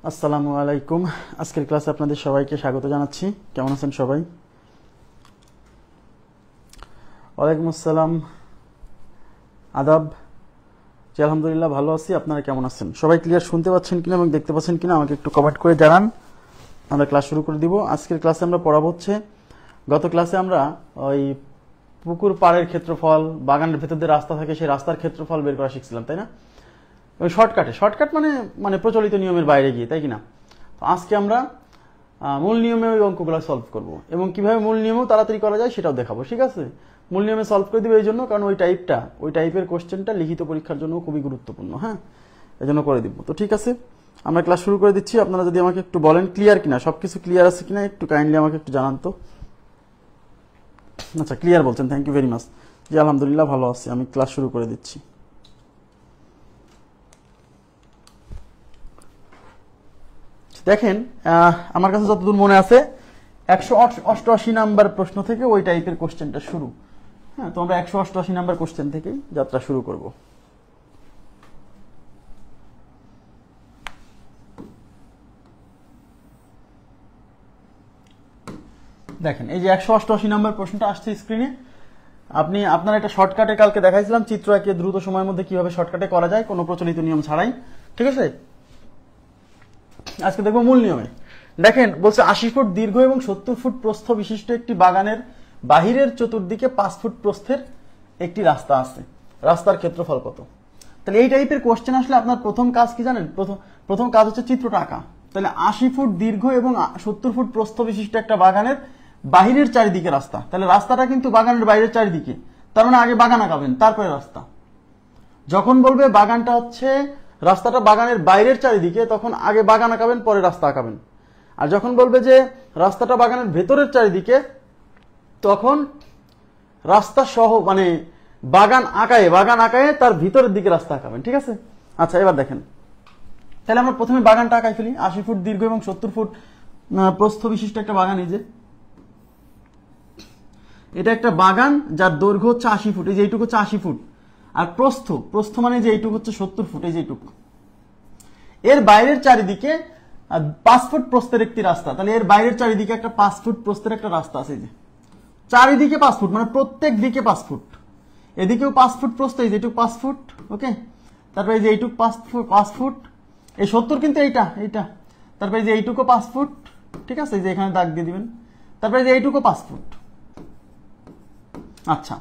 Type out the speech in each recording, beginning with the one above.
আসসালামু আলাইকুম। আজকের ক্লাসে আপনাদের সবাইকে স্বাগত জানাচ্ছি। কেমন আছেন সবাই? ওয়ালাইকুম আসসালাম, আদাব। জি আলহামদুলিল্লাহ ভালো আছি। আপনারা কেমন আছেন? সবাই ক্লিয়ার শুনতে পাচ্ছেন কিনা এবং দেখতে পাচ্ছেন কিনা আমাকে একটু কমেন্ট করে জানান। আমরা ক্লাস শুরু করে দিব। আজকের ক্লাসে আমরা পড়াবো হচ্ছে, গত ক্লাসে আমরা ওই পুকুর পাড়ের ক্ষেত্রফল, বাগানের ভেতর দিয়ে রাস্তা থাকে সেই রাস্তার ক্ষেত্রফল বের করা শিখছিলাম, তাই না? ওই শর্টকাট মানে প্রচলিত নিয়মের বাইরে গিয়ে, তাই কিনা? তো আজকে আমরা মূল নিয়মে ওই অঙ্কগুলো সলভ করব এবং কিভাবে মূল নিয়মেও তাড়াতাড়ি করা যায় সেটাও দেখাবো। ঠিক আছে, মূল নিয়মে সলভ করে দিব এই জন্য কারণ ওই টাইপের কোশ্চেনটা লিখিত পরীক্ষার জন্য খুবই গুরুত্বপূর্ণ। হ্যাঁ, এই জন্য করে দিব। তো ঠিক আছে, আমরা ক্লাস শুরু করে দিচ্ছি। আপনারা যদি আমাকে একটু বলেন ক্লিয়ার কিনা, সবকিছু ক্লিয়ার আছে কিনা একটু কাইন্ডলি আমাকে একটু জানান তো। আচ্ছা, ক্লিয়ার বলছেন, থ্যাংক ইউ ভেরি মাচ। জি আলহামদুলিল্লাহ ভালো আছি। আমি ক্লাস শুরু করে দিচ্ছি। দেখেন, আমার কাছে যতদূর মনে আছে 188 নাম্বার প্রশ্ন থেকে ওই টাইপের কোশ্চেনটা শুরু। হ্যাঁ, তো আমরা 188 নাম্বার কোশ্চেন থেকেই যাত্রা শুরু করব। দেখেন, এই যে 188 নাম্বার প্রশ্নটা আসছে স্ক্রিনে। আপনার একটা শর্টকাটে কালকে দেখাইছিলাম, চিত্র এঁকে দ্রুত সময়ের মধ্যে কিভাবে শর্টকাটে করা যায় কোনো প্রচলিত নিয়ম ছাড়াই। ঠিক আছে, আজকে দেখবো মূল নিয়মে। দেখেন, বলছে 80 ফুট দীর্ঘ এবং 70 ফুট প্রস্থ বিশিষ্ট একটি বাগানের বাহিরের চতুর্দিকে 5 ফুট প্রস্থের একটি রাস্তা আছে। রাস্তার ক্ষেত্রফল কত? তাহলে এই টাইপের কোশ্চেন আসলে আপনার প্রথম কাজ কি জানেন? প্রথম কাজ হচ্ছে চিত্রটা আঁকা। তাহলে 80 ফুট দীর্ঘ এবং 70 ফুট প্রস্থ বিশিষ্ট একটা বাগানের বাহিরের চারিদিকে রাস্তা। তাহলে রাস্তাটা কিন্তু বাগানের বাইরের চারিদিকে, তার মানে আগে বাগান আঁকাবেন তারপরে রাস্তা। যখন বলবে বাগানটা হচ্ছে রাস্তাটা বাগানের বাইরের চারিদিকে, তখন আগে বাগান আঁকাবেন পরে রাস্তা আঁকাবেন। আর যখন বলবে যে রাস্তাটা বাগানের ভেতরের চারিদিকে, তখন রাস্তা সহ মানে বাগান আঁকায়ে তার ভিতরের দিকে রাস্তা আঁকাবেন। ঠিক আছে, আচ্ছা এবার দেখেন, তাহলে আমরা প্রথমে বাগানটা আঁকাই ফেলি। 80 ফুট দীর্ঘ এবং 70 ফুট প্রস্থ বিশিষ্ট একটা বাগান। এই যে এটা একটা বাগান যার দৈর্ঘ্য হচ্ছে 80 ফুট। এই যে এইটুকু হচ্ছে 80 ফুট। আর প্রস্থ মানে যে এইটুকু হচ্ছে 70 ফুট। এই যে এইটুকু, এর বাইরের চারিদিকে 5 ফুট প্রস্থের একটি রাস্তা। তাহলে এর বাইরের চারিদিকে একটা 5 ফুট প্রস্থের একটা রাস্তা আছে। এই যে চারিদিকে 5 ফুট মানে প্রত্যেক দিকে 5 ফুট। এদিকেও 5 ফুট প্রস্থ, এই যে এইটুকু 5 ফুট। ওকে, তারপরে এই যে এইটুকু 5 ফুট। এই 70 কিন্তু এইটা। তারপরে এই যে এইটুকু 5 ফুট। ঠিক আছে, এই যে এখানে দাগ দিয়ে দিবেন। তারপরে এই যে এইটুকু 5 ফুট। আচ্ছা,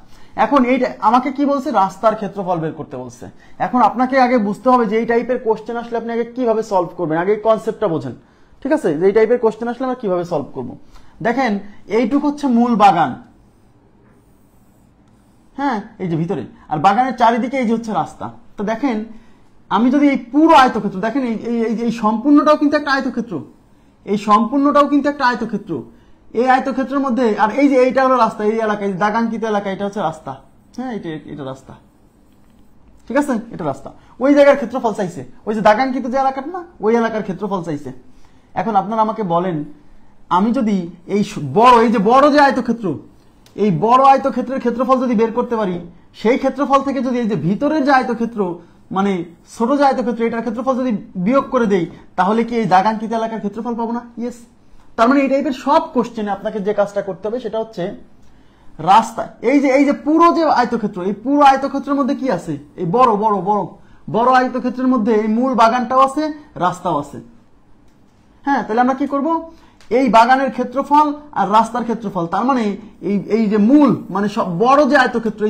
এখন এইটা আমাকে কি বলছে? রাস্তার ক্ষেত্রফল বের করতে বলছে। এখন আপনাকে আগে বুঝতে হবে যে এই টাইপের কোশ্চেন আসলে আপনি আগে কিভাবে সলভ করবেন, আগে কনসেপ্টটা বোঝেন। ঠিক আছে, যে এই টাইপের কোশ্চেন আসলে আমরা কিভাবে সলভ করব। দেখেন, এইটুকু হচ্ছে মূল বাগান। হ্যাঁ, এই যে ভিতরে, আর বাগানের চারিদিকে এই যে হচ্ছে রাস্তা। তো দেখেন, আমি যদি এই পুরো আয়তক্ষেত্র দেখেন, এই সম্পূর্ণটাও কিন্তু একটা আয়তক্ষেত্র। এই সম্পূর্ণটাও কিন্তু একটা আয়তক্ষেত্র। এই আয়তক্ষেত্রের মধ্যে, আর এই যে এইটা হলো রাস্তা, এই এলাকা, এই দাগাঙ্কিত এলাকা, এটা হচ্ছে রাস্তা। হ্যাঁ, এটা রাস্তা। ঠিক আছে, এটা রাস্তা। ওই জায়গার ক্ষেত্রফল চাইছে, ওই যে দাগাঙ্কিত যে এলাকাটা না, ওই এলাকার ক্ষেত্রফল চাইছে। এখন আপনারা আমাকে বলেন, আমি যদি এই বড় যে আয়তক্ষেত্র, এই বড় আয়তক্ষেত্রের ক্ষেত্রফল যদি বের করতে পারি, সেই ক্ষেত্রফল থেকে যদি এই যে ভিতরের যে আয়তক্ষেত্র মানে ছোট যে আয়তক্ষেত্র, এটার ক্ষেত্রফল যদি বিয়োগ করে দেই, তাহলে কি এই দাগাঙ্কিত এলাকার ক্ষেত্রফল পাবো না? ইয়েস। তার মানে এই টাইপের সব কোশ্চেনে আপনাকে যে কাজটা করতে হবে সেটা হচ্ছে রাস্তা। এই যে পুরো যে আয়তক্ষেত্র, এই পুরো আয়তক্ষেত্রের মধ্যে কি আছে? এই বড় আয়তক্ষেত্রের মধ্যে এই মূল বাগানটাও আছে, রাস্তাও আছে। হ্যাঁ, তাহলে আমরা কি করব? এই বাগানের ক্ষেত্রফল আর রাস্তার ক্ষেত্রফল, তার মানে এই যে মূল মানে সব বড় যে আয়তক্ষেত্র,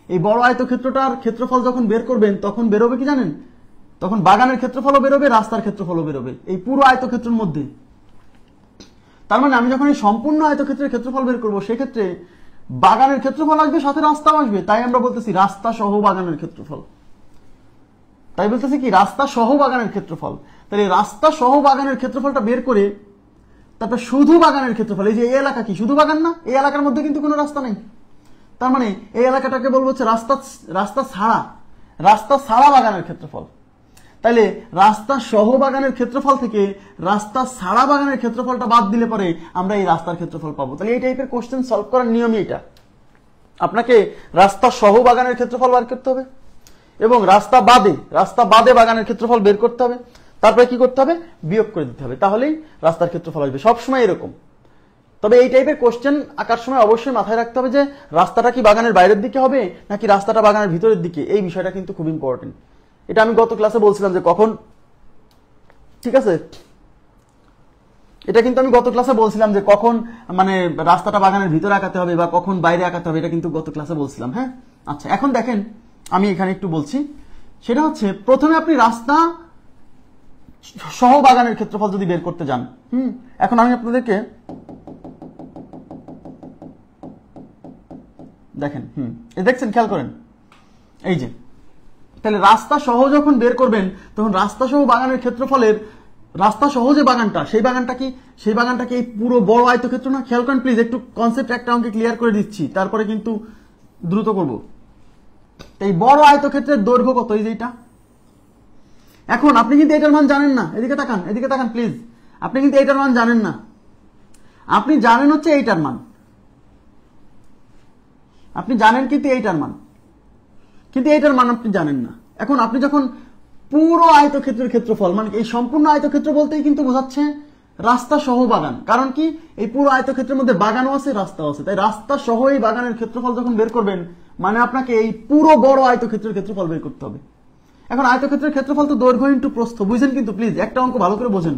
এই বড় আয়তক্ষেত্রটার ক্ষেত্রফল যখন বের করবেন, তখন বেরোবে কি জানেন? তখন বাগানের ক্ষেত্রফলও বেরোবে, রাস্তার ক্ষেত্রফলও বেরোবে এই পুরো আয়তক্ষেত্রের মধ্যে। তার মানে আমি যখন এই সম্পূর্ণ আয়তক্ষেত্রের ক্ষেত্রফল বের করবো, সেক্ষেত্রে বাগানের ক্ষেত্রফল আসবে, সাথে রাস্তাও আসবে। তাই আমরা বলতেছি রাস্তা সহ বাগানের ক্ষেত্রফল। তাই বলতেছি কি, রাস্তা সহ বাগানের ক্ষেত্রফল। তাহলে রাস্তা সহ বাগানের ক্ষেত্রফলটা বের করে তারপর শুধু বাগানের ক্ষেত্রফল, এই যে এই এলাকা কি শুধু বাগান না? এই এলাকার মধ্যে কিন্তু কোনো রাস্তা নেই। তার মানে এই এলাকাটাকে বলবো হচ্ছে রাস্তা ছাড়া বাগানের ক্ষেত্রফল। তাইলে রাস্তা সহ বাগানের ক্ষেত্রফল থেকে রাস্তা ছাড়া বাগানের ক্ষেত্রফলটা বাদ দিলে পরে আমরা এই রাস্তার ক্ষেত্রফল পাবো। তাহলে এই টাইপের কোশ্চেন সলভ করার নিয়মই এটা। আপনাকে রাস্তা সহ বাগানের ক্ষেত্রফল বার করতে হবে এবং রাস্তা বাদে বাগানের ক্ষেত্রফল বের করতে হবে। তারপরে কি করতে হবে, বিয়োগ করে দিতে হবে, তাহলেই রাস্তার ক্ষেত্রফল আসবে। সবসময় এরকম। তবে এই টাইপের কোশ্চেন আঁকার সময় অবশ্যই মাথায় রাখতে হবে যে রাস্তাটা কি বাগানের বাইরের দিকে হবে নাকি রাস্তাটা বাগানের ভিতরের দিকে, এই বিষয়টা কিন্তু খুব ইম্পর্টেন্ট। এটা আমি গত ক্লাসে বলছিলাম যে কখন, ঠিক আছে, এটা কিন্তু আমি গত ক্লাসে বলছিলাম যে কখন মানে রাস্তাটা বাগানের ভিতরে আঁকাতে হবে বা কখন বাইরে আঁকাতে হবে, এটা কিন্তু গত ক্লাসে বলছিলাম। হ্যাঁ, আচ্ছা, এখন দেখেন আমি এখানে একটু বলছি, সেটা হচ্ছে প্রথমে আপনি রাস্তা সহ বাগানের ক্ষেত্রফল যদি বের করতে যান, এখন আমি আপনাদেরকে দেখেন, এই দেখছেন, খেয়াল করেন, এই যে তাহলে রাস্তা সহ যখন বের করবেন তখন রাস্তা সহ বাগানের ক্ষেত্রফলের, রাস্তা সহ যে বাগানটা, সেই বাগানটা কি এই পুরো বড় আয়তক্ষেত্র না? খেয়াল করেন প্লিজ, একটু কনসেপ্ট একটা অঙ্কে ক্লিয়ার করে দিচ্ছি, তারপরে কিন্তু দ্রুত করব। এই বড় আয়তক্ষেত্রের দৈর্ঘ্য কত? এই যে এটা। এখন আপনি কিন্তু এটার মান জানেন না, এদিকে তাকান প্লিজ, আপনি কিন্তু এটার মান জানেন না, আপনি জানেন হচ্ছে এইটার মান, আপনি জানেন কিন্তু এইটার মান, কিন্তু এইটার মান আপনি জানেন না। এখন আপনি যখন পুরো আয়তক্ষেত্রের ক্ষেত্রফল, মানে এই সম্পূর্ণ আয়তক্ষেত্র বলতেই কিন্তু বোঝাচ্ছে রাস্তা সহ বাগান, কারণ কি এই পুরো আয়তক্ষেত্রের মধ্যে বাগানও আছে, রাস্তাও আছে, তাই রাস্তা সহ এই বাগানের ক্ষেত্রফল যখন বের করবেন মানে আপনাকে এই পুরো বড় আয়তক্ষেত্রের ক্ষেত্রফল বের করতে হবে। এখন আয়তক্ষেত্রের ক্ষেত্রফল তো দৈর্ঘ্য ইন্টু প্রস্থ, বুঝেন কিন্তু প্লিজ, একটা অঙ্ক ভালো করে বোঝেন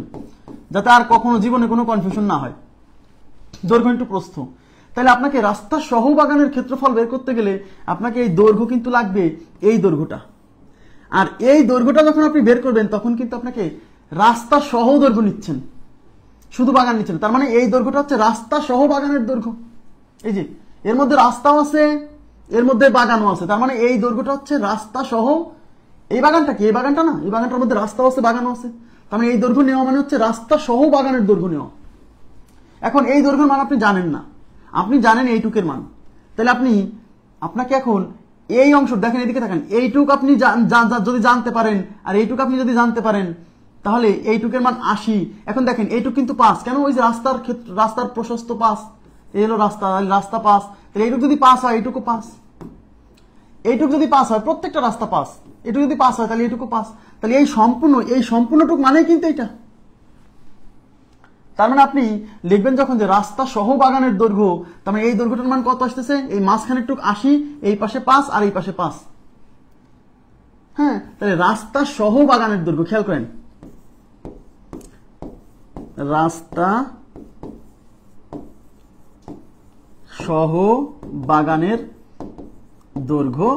যাতে আর কখনো জীবনে কোনো কনফিউশন না হয়। দৈর্ঘ্য ইন্টু প্রস্থ, তাহলে আপনাকে রাস্তা সহ বাগানের ক্ষেত্রফল বের করতে গেলে আপনাকে এই দৈর্ঘ্য কিন্তু লাগবে, এই দৈর্ঘ্যটা, আর এই দৈর্ঘ্যটা যখন আপনি বের করবেন তখন কিন্তু আপনাকে রাস্তা সহ দৈর্ঘ্য নিচ্ছেন, শুধু বাগান নিচ্ছেন, তার মানে এই দৈর্ঘ্যটা হচ্ছে রাস্তা সহ বাগানের দৈর্ঘ্য। এই যে এর মধ্যে রাস্তাও আছে, এর মধ্যে বাগানও আছে, তার মানে এই দৈর্ঘ্যটা হচ্ছে রাস্তা সহ, এই বাগানটা কি, এই বাগানটা না, এই বাগানটার মধ্যে রাস্তাও আছে, বাগানও আছে, তার মানে এই দৈর্ঘ্য নেওয়া মানে হচ্ছে রাস্তা সহ বাগানের দৈর্ঘ্য নেওয়া। এখন এই দৈর্ঘ্যের মান আপনি জানেন না, আপনি জানেন এইটুকের মান, তাহলে আপনাকে এখন এই অংশ দেখেন, এদিকে থাকেন, এইটুক আপনি যদি জানতে পারেন আর এইটুক আপনি যদি জানতে পারেন তাহলে এইটুকের মান 80। এখন দেখেন এইটুক কিন্তু 5, কেন? ওই যে রাস্তার প্রশস্ত 5, এই হলো রাস্তা 5, তাহলে এইটুক যদি 5 হয় এইটুকু 5, এইটুক যদি 5 হয়, প্রত্যেকটা রাস্তা 5, এইটুক যদি 5 হয় তাহলে এইটুকু 5, তাহলে এই সম্পূর্ণটুক মানেই কিন্তু এটা। তার মানে আপনি লিখবেন যখন যে রাস্তা সহ বাগানের দৈর্ঘ্য, তার মানে এই দৈর্ঘ্যটার মান কত আসতেছে, এই মাঝখানের টুক 80, এই পাশে 5 আর এই পাশে 5। হ্যাঁ, তাহলে রাস্তা সহ বাগানের দৈর্ঘ্য, খেয়াল করেন, রাস্তা সহ বাগানের দৈর্ঘ্য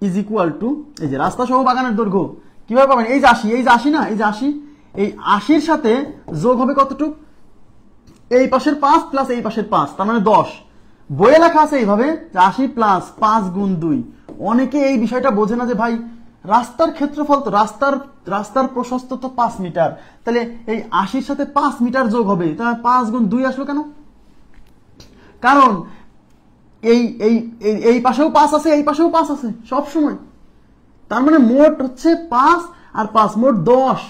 ইজ ইকুয়াল টু, এই যে রাস্তা সহ বাগানের দৈর্ঘ্য কিভাবে পাবেন, এই যে 80 না, এই যে 80, এই 80-র সাথে যোগ হবে কতটুক, এই পাশের 5 প্লাস এই পাশের 5, তার মানে 10। বইয়ে লেখা আছে এইভাবে 80 প্লাস 5 গুণ 2। অনেকে এই বিষয়টা বোঝে না যে ভাই রাস্তার ক্ষেত্রফল তো রাস্তার প্রশস্ত তো 5 মিটার, তাহলে এই 80-র সাথে 5 মিটার যোগ হবে, তাহলে 5 গুণ 2 আসলো কেন? কারণ এই পাশেও 5 আছে, এই পাশেও 5 আছে সব সময়, তার মানে মোট হচ্ছে 5 আর 5 মোট 10।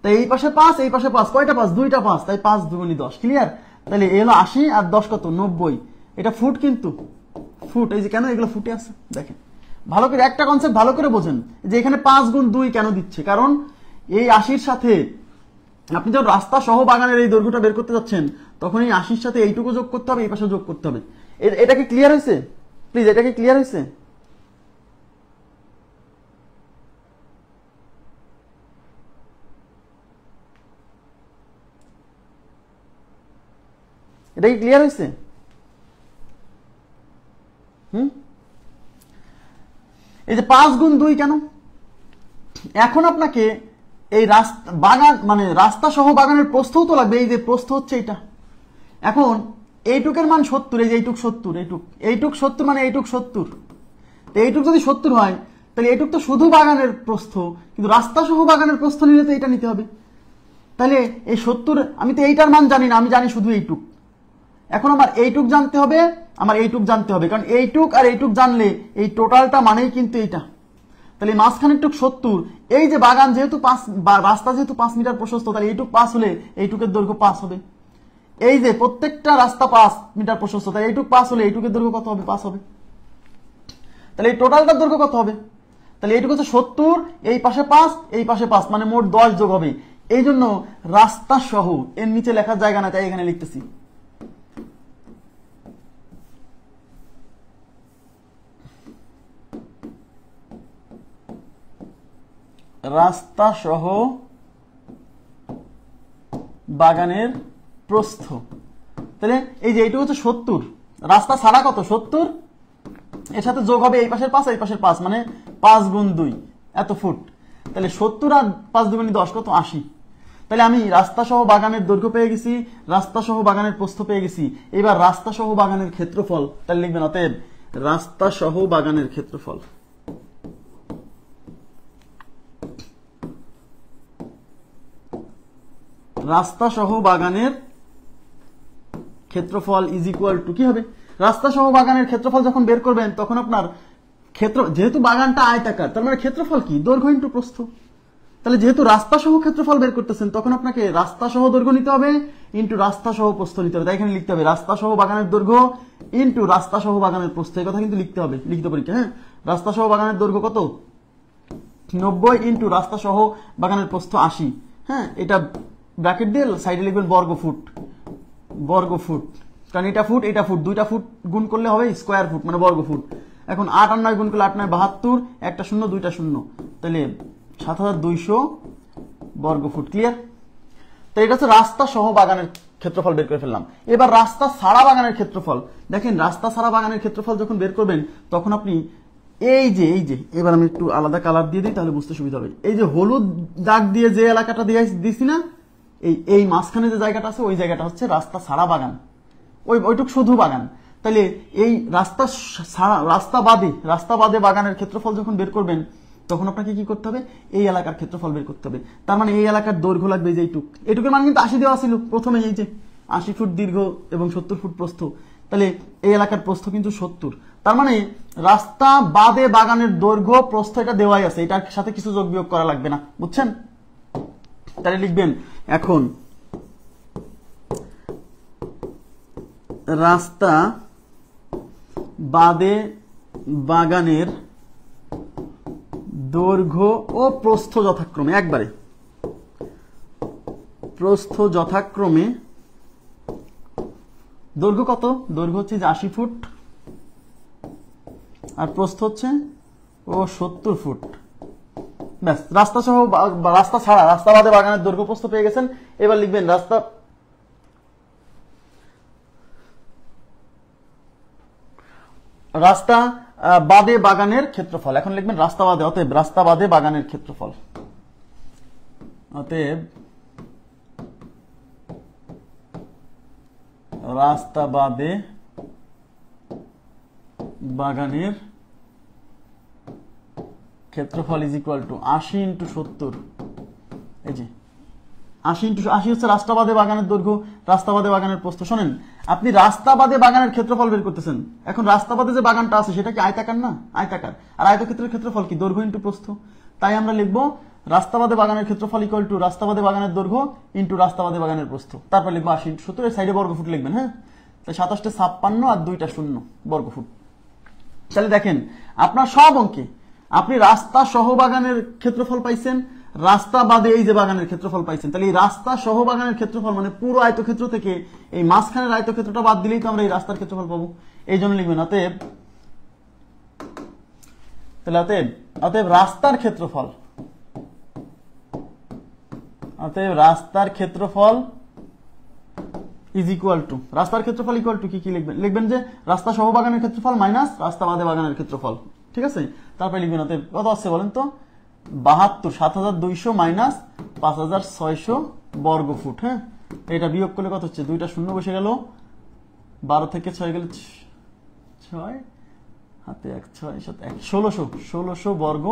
তাই এই পাশে 5, এই পাশে 5, কয়টা 5? 2টা 5, তাই 5 দুগুণী 10, ক্লিয়ার? তাহলে এলো 80 আর 10 কত? 90। এটা ফুট, কিন্তু ফুট, এই যে কেন এগুলো ফুটে আছে দেখেন ভালো করে, একটা কনসেপ্ট ভালো করে বোঝেন যে এখানে 5 গুণ 2 কেন দিচ্ছে, কারণ এই 80-র সাথে আপনি যখন রাস্তা সহ বাগানের এই দৈর্ঘ্যটা বের করতে যাচ্ছেন তখন এই 80-র সাথে এইটুকু যোগ করতে হবে, এই পাশে যোগ করতে হবে। এটা কি ক্লিয়ার হয়েছে? প্লিজ, এটা কি ক্লিয়ার হয়েছে? এটা কি ক্লিয়ার হয়েছে? এই যে 5 গুণ 2 কেন? এখন আপনাকে এই বাগান মানে রাস্তা সহ বাগানের প্রস্থও তো লাগবে, এই যে প্রস্থ হচ্ছে এটা। এখন এইটুকের মান 70, এই যে এইটুক 70, এইটুক 70 মানে এইটুক 70, তো এইটুক যদি 70 হয় তাহলে এইটুক তো শুধু বাগানের প্রস্থ, কিন্তু রাস্তা সহ বাগানের প্রস্থ নিলে তো এটা নিতে হবে। তাহলে এই 70, আমি তো এইটার মান জানি না, আমি জানি শুধু এইটুক। এখন আমার এইটুক জানতে হবে, কারণ এইটুক আর এইটুক জানলে এই টোটালটা মানেই কিন্তু এইটা। তাহলে মাঝখানের টুক 70, এই যে বাগান যেহেতু 5 বা রাস্তা যেহেতু 5 মিটার প্রশস্ত, তাহলে এইটুক 5 হলে এইটুকের দৈর্ঘ্য 5 হবে। এই যে প্রত্যেকটা রাস্তা 5 মিটার প্রশস্ত, তাই এইটুক 5 হলে এইটুকের দৈর্ঘ্য কত হবে? 5 হবে। তাহলে এই টোটালটার দৈর্ঘ্য কত হবে? তাহলে এইটুকু হচ্ছে 70, এই পাশে 5, এই পাশে 5, মানে মোট 10 যোগ হবে। এই জন্য রাস্তা সহ, এর নিচে লেখার জায়গা না, তাই এখানে লিখতেছি। রাস্তা সহ বাগানের প্রস্থ। তাহলে এই যে এইটুকু হচ্ছে 70, রাস্তা ছাড়া কত 70, এর সাথে যোগ হবে এই পাশের 5, এই পাশের 5, মানে 5 গুণ 2 এত ফুট। তাহলে 70 আর 5 দুগুণে 10 কত 80। তাহলে আমি রাস্তা সহ বাগানের দৈর্ঘ্য পেয়ে গেছি, রাস্তা সহ বাগানের প্রস্থ পেয়ে গেছি। এবার রাস্তা সহ বাগানের ক্ষেত্রফল, তাহলে লিখবেন অতএব রাস্তা সহ বাগানের ক্ষেত্রফল। রাস্তা সহ বাগানের ক্ষেত্রফল ইজ ইকুয়াল টু কি হবে, রাস্তা সহ বাগানের ক্ষেত্রফল যখন বের করবেন তখন আপনার ক্ষেত্র, যেহেতু বাগানটা আয়তাকার, তার মানে ক্ষেত্রফল কি দৈর্ঘ্য ইন্টু প্রস্থ। তাহলে যেহেতু রাস্তা সহ ক্ষেত্রফল বের করতেছেন, তখন আপনাকে রাস্তা সহ দৈর্ঘ্য নিতে হবে ইন্টু রাস্তা সহ প্রস্থ নিতে হবে। তাই এখানে লিখতে হবে রাস্তা সহ বাগানের দৈর্ঘ্য ইন্টু রাস্তা সহ বাগানের প্রস্থ। এই কথা কিন্তু লিখতে হবে লিখিত পরীক্ষা। হ্যাঁ, রাস্তা সহ বাগানের দৈর্ঘ্য কত 90 ইন্টু রাস্তা সহ বাগানের প্রস্থ 80। হ্যাঁ, এটা ব্র্যাকেট দিয়ে সাইডে লিখবেন বর্গ ফুট, বর্গ ফুট, কারণ এটা ফুট এটা ফুট, দুইটা ফুট গুণ করলে হবে স্কোয়ার ফুট, মানে বর্গ ফুট। এখন 8 আর 9 গুণ করলে 8 9 72, একটা শূন্য দুইটা শূন্য, তাহলে 7200 বর্গ ফুট। ক্লিয়ার? তো এটা হচ্ছে রাস্তা সহ বাগানের ক্ষেত্রফল বের করে ফেললাম। এবার রাস্তা ছাড়া বাগানের ক্ষেত্রফল দেখেন, রাস্তা ছাড়া বাগানের ক্ষেত্রফল যখন বের করবেন তখন আপনি এই যে এবার আমি একটু আলাদা কালার দিয়ে দিই, তাহলে বুঝতে সুবিধা হবে। এই যে হলুদ দাগ দিয়ে যে এলাকাটা দিয়ে দিছি না, এই মাঝখানে যে জায়গাটা আছে ওই জায়গাটা হচ্ছে রাস্তা ছাড়া বাগান, ওইটুক শুধু বাগান। তাহলে এই রাস্তা বাদে বাগানের ক্ষেত্রফল যখন বের করবেন তখন আপনাকে কি করতে হবে, এই এলাকার ক্ষেত্রফল বের করতে হবে। তার মানে এই এলাকার দৈর্ঘ্য লাগবে যে এইটুকের মান কিন্তু 80 দেওয়া ছিল প্রথমে, এই যে 80 ফুট দীর্ঘ এবং 70 ফুট প্রস্থ। তাহলে এই এলাকার প্রস্থ কিন্তু 70। তার মানে রাস্তা বাদে বাগানের দৈর্ঘ্য প্রস্থ এটা দেওয়াই আছে, এটার সাথে কিছু যোগ বিয়োগ করা লাগবে না, বুঝছেন? তাহলে লিখবেন এখন রাস্তা বাদে বাগানের দৈর্ঘ্য ও প্রস্থ যথাক্রমে, একবারে প্রস্থ যথাক্রমে, দৈর্ঘ্য কত, দৈর্ঘ্য হচ্ছে যে 80 ফুট আর প্রস্থ হচ্ছে 70 ফুট। ব্যাস, রাস্তা সহ রাস্তা ছাড়া রাস্তা বাদে বাগানের দৈর্ঘ্য প্রস্থ পেয়ে গেছেন। এবার লিখবেন রাস্তা বাদে বাগানের ক্ষেত্রফল। এখন লিখবেন রাস্তা বাদে, অতএব রাস্তা বাদে বাগানের ক্ষেত্রফল, অতএব রাস্তা বাদে বাগানের ক্ষেত্রফল ইজ ইকুয়াল টু 80 ইন্টু 70। এই যে 80 ইন্টু 80 হচ্ছে রাস্তা বাদে বাগানের দৈর্ঘ্য, রাস্তা বাদে বাগানের প্রস্থ। শোনেন, আপনি রাস্তা বাদে বাগানের ক্ষেত্রফল বের করতেছেন, এখন রাস্তা বাদে যে বাগানটা আছে সেটা কি আয়তাকার না, আয়তাকার, আর আয়তক্ষেত্রের ক্ষেত্রফল কি দৈর্ঘ্য ইন্টু প্রস্থ। তাই আমরা লিখবো রাস্তা বাদে বাগানের ক্ষেত্রফল ইকুয়াল টু রাস্তা বাদে বাগানের দৈর্ঘ্য ইন্টু রাস্তা বাদে বাগানের প্রস্থ। তারপর লিখবো 80 ইন্টু 70, এর সাইডে বর্গ ফুট লিখবেন। হ্যাঁ, তাই 27 56 আর 2টা 0 বর্গ ফুট। তাহলে দেখেন আপনার সব অঙ্কে আপনি রাস্তা সহ বাগানের ক্ষেত্রফল পাইছেন, রাস্তা বাদে এই যে বাগানের ক্ষেত্রফল পাইছেন। তাহলে এই রাস্তা সহ বাগানের ক্ষেত্রফল মানে পুরো আয়তক্ষেত্র থেকে এই মাঝখানের আয়তক্ষেত্রটা বাদ দিলেই তো আমরা এই রাস্তার ক্ষেত্রফল পাবো। এই জন্য লিখবেন অতএব, তাহলে অতএব রাস্তার ক্ষেত্রফল, অতএব রাস্তার ক্ষেত্রফল ইজ ইকুয়াল টু, রাস্তার ক্ষেত্রফল ইকুয়াল টু কি লিখবেন, লিখবেন যে রাস্তা সহ বাগানের ক্ষেত্রফল মাইনাস রাস্তা বাদে বাগানের ক্ষেত্রফল। ঠিক আছে, তারপরে লিখবেন অতএব কত আসছে বলেন তো, 72 7200 মাইনাস 5600 বর্গ ফুট। হ্যাঁ, এটা বিয়োগ করলে কত হচ্ছে, 2টা 0 বসে গেল, 12 থেকে 6 গেলে 6, হাতে 1 6 7 1 1600 বর্গ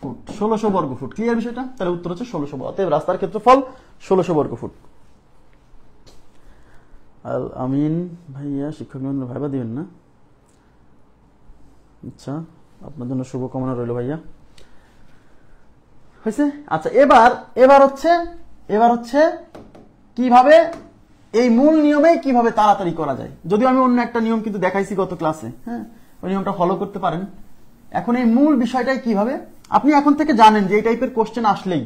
ফুট, 1600 বর্গ ফুট। ক্লিয়ার বিষয়টা? তাহলে উত্তর হচ্ছে 1600। অতএব রাস্তার ক্ষেত্রফল 1600 বর্গ ফুট। আল আমিন ভাইয়া শিক্ষক নিবন্ধন ভাইবা দিবেন না? আচ্ছা, আপনার জন্য শুভকামনা রইল ভাইয়া। হয়েছে? আচ্ছা, এবার হচ্ছে কিভাবে এই মূল নিয়মে কিভাবে তাড়াতাড়ি করা যায়। যদিও আমি অন্য একটা নিয়ম কিন্তু দেখাইছি গত ক্লাসে। হ্যাঁ, ওই নিয়মটা ফলো করতে পারেন। এখন এই মূল বিষয়টাই কিভাবে আপনি এখন থেকে জানেন যে এই টাইপের কোশ্চেন আসলেই,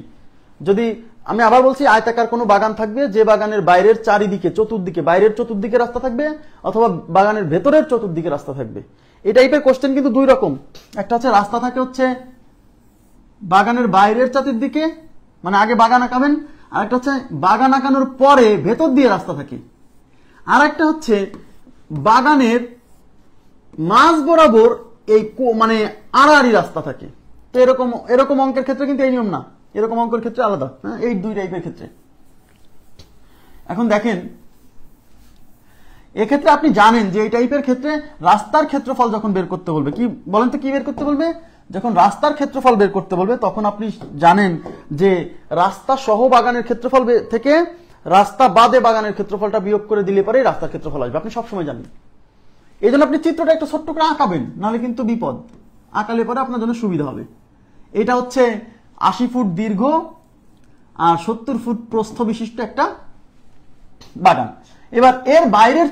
যদি আমি আবার বলছি, আয়তাকার কোনো বাগান থাকবে, যে বাগানের বাইরের চারিদিকে চতুর্দিকে, বাইরের চতুর্দিকে রাস্তা থাকবে অথবা বাগানের ভেতরের চতুর্দিকে রাস্তা থাকবে। এই টাইপের কোশ্চেন কিন্তু দুই রকম, একটা হচ্ছে রাস্তা থাকে হচ্ছে বাগানের বাইরের চতুর্দিকে, মানে আগে বাগান আঁকাবেন, আর একটা হচ্ছে বাগান আঁকানোর পরে ভেতর দিয়ে রাস্তা থাকে, আর একটা হচ্ছে বাগানের মাঝ বরাবর এই মানে আড়াআড়ি রাস্তা থাকে। তো এরকম অঙ্কের ক্ষেত্রে কিন্তু এই নিয়ম না, এরকম অঙ্কের ক্ষেত্রে আলাদা, হ্যাঁ, এই দুই টাইপের ক্ষেত্রে। এখন দেখেন এক্ষেত্রে আপনি জানেন যে এই টাইপের ক্ষেত্রে রাস্তার ক্ষেত্রফল যখন বের করতে বলবে, কি বলেন তো কি বের করতে বলবে? যখন রাস্তার ক্ষেত্রফল বের করতে বলবে তখন আপনি জানেন যে রাস্তা সহ বাগানের ক্ষেত্রফল থেকে রাস্তা বাদে বাগানের ক্ষেত্রফলটা বিয়োগ করে দিলে পরে রাস্তার ক্ষেত্রফল আসবে, আপনি সবসময় জানেন। এই জন্য আপনি চিত্রটা একটু ছোট্ট করে আঁকাবেন, নাহলে কিন্তু বিপদ। আঁকালে পরে আপনার জন্য সুবিধা হবে। এটা হচ্ছে 80 ফুট দীর্ঘ আর 70 ফুট প্রস্থ বিশিষ্ট একটা বাগান। এবার এর বাইরের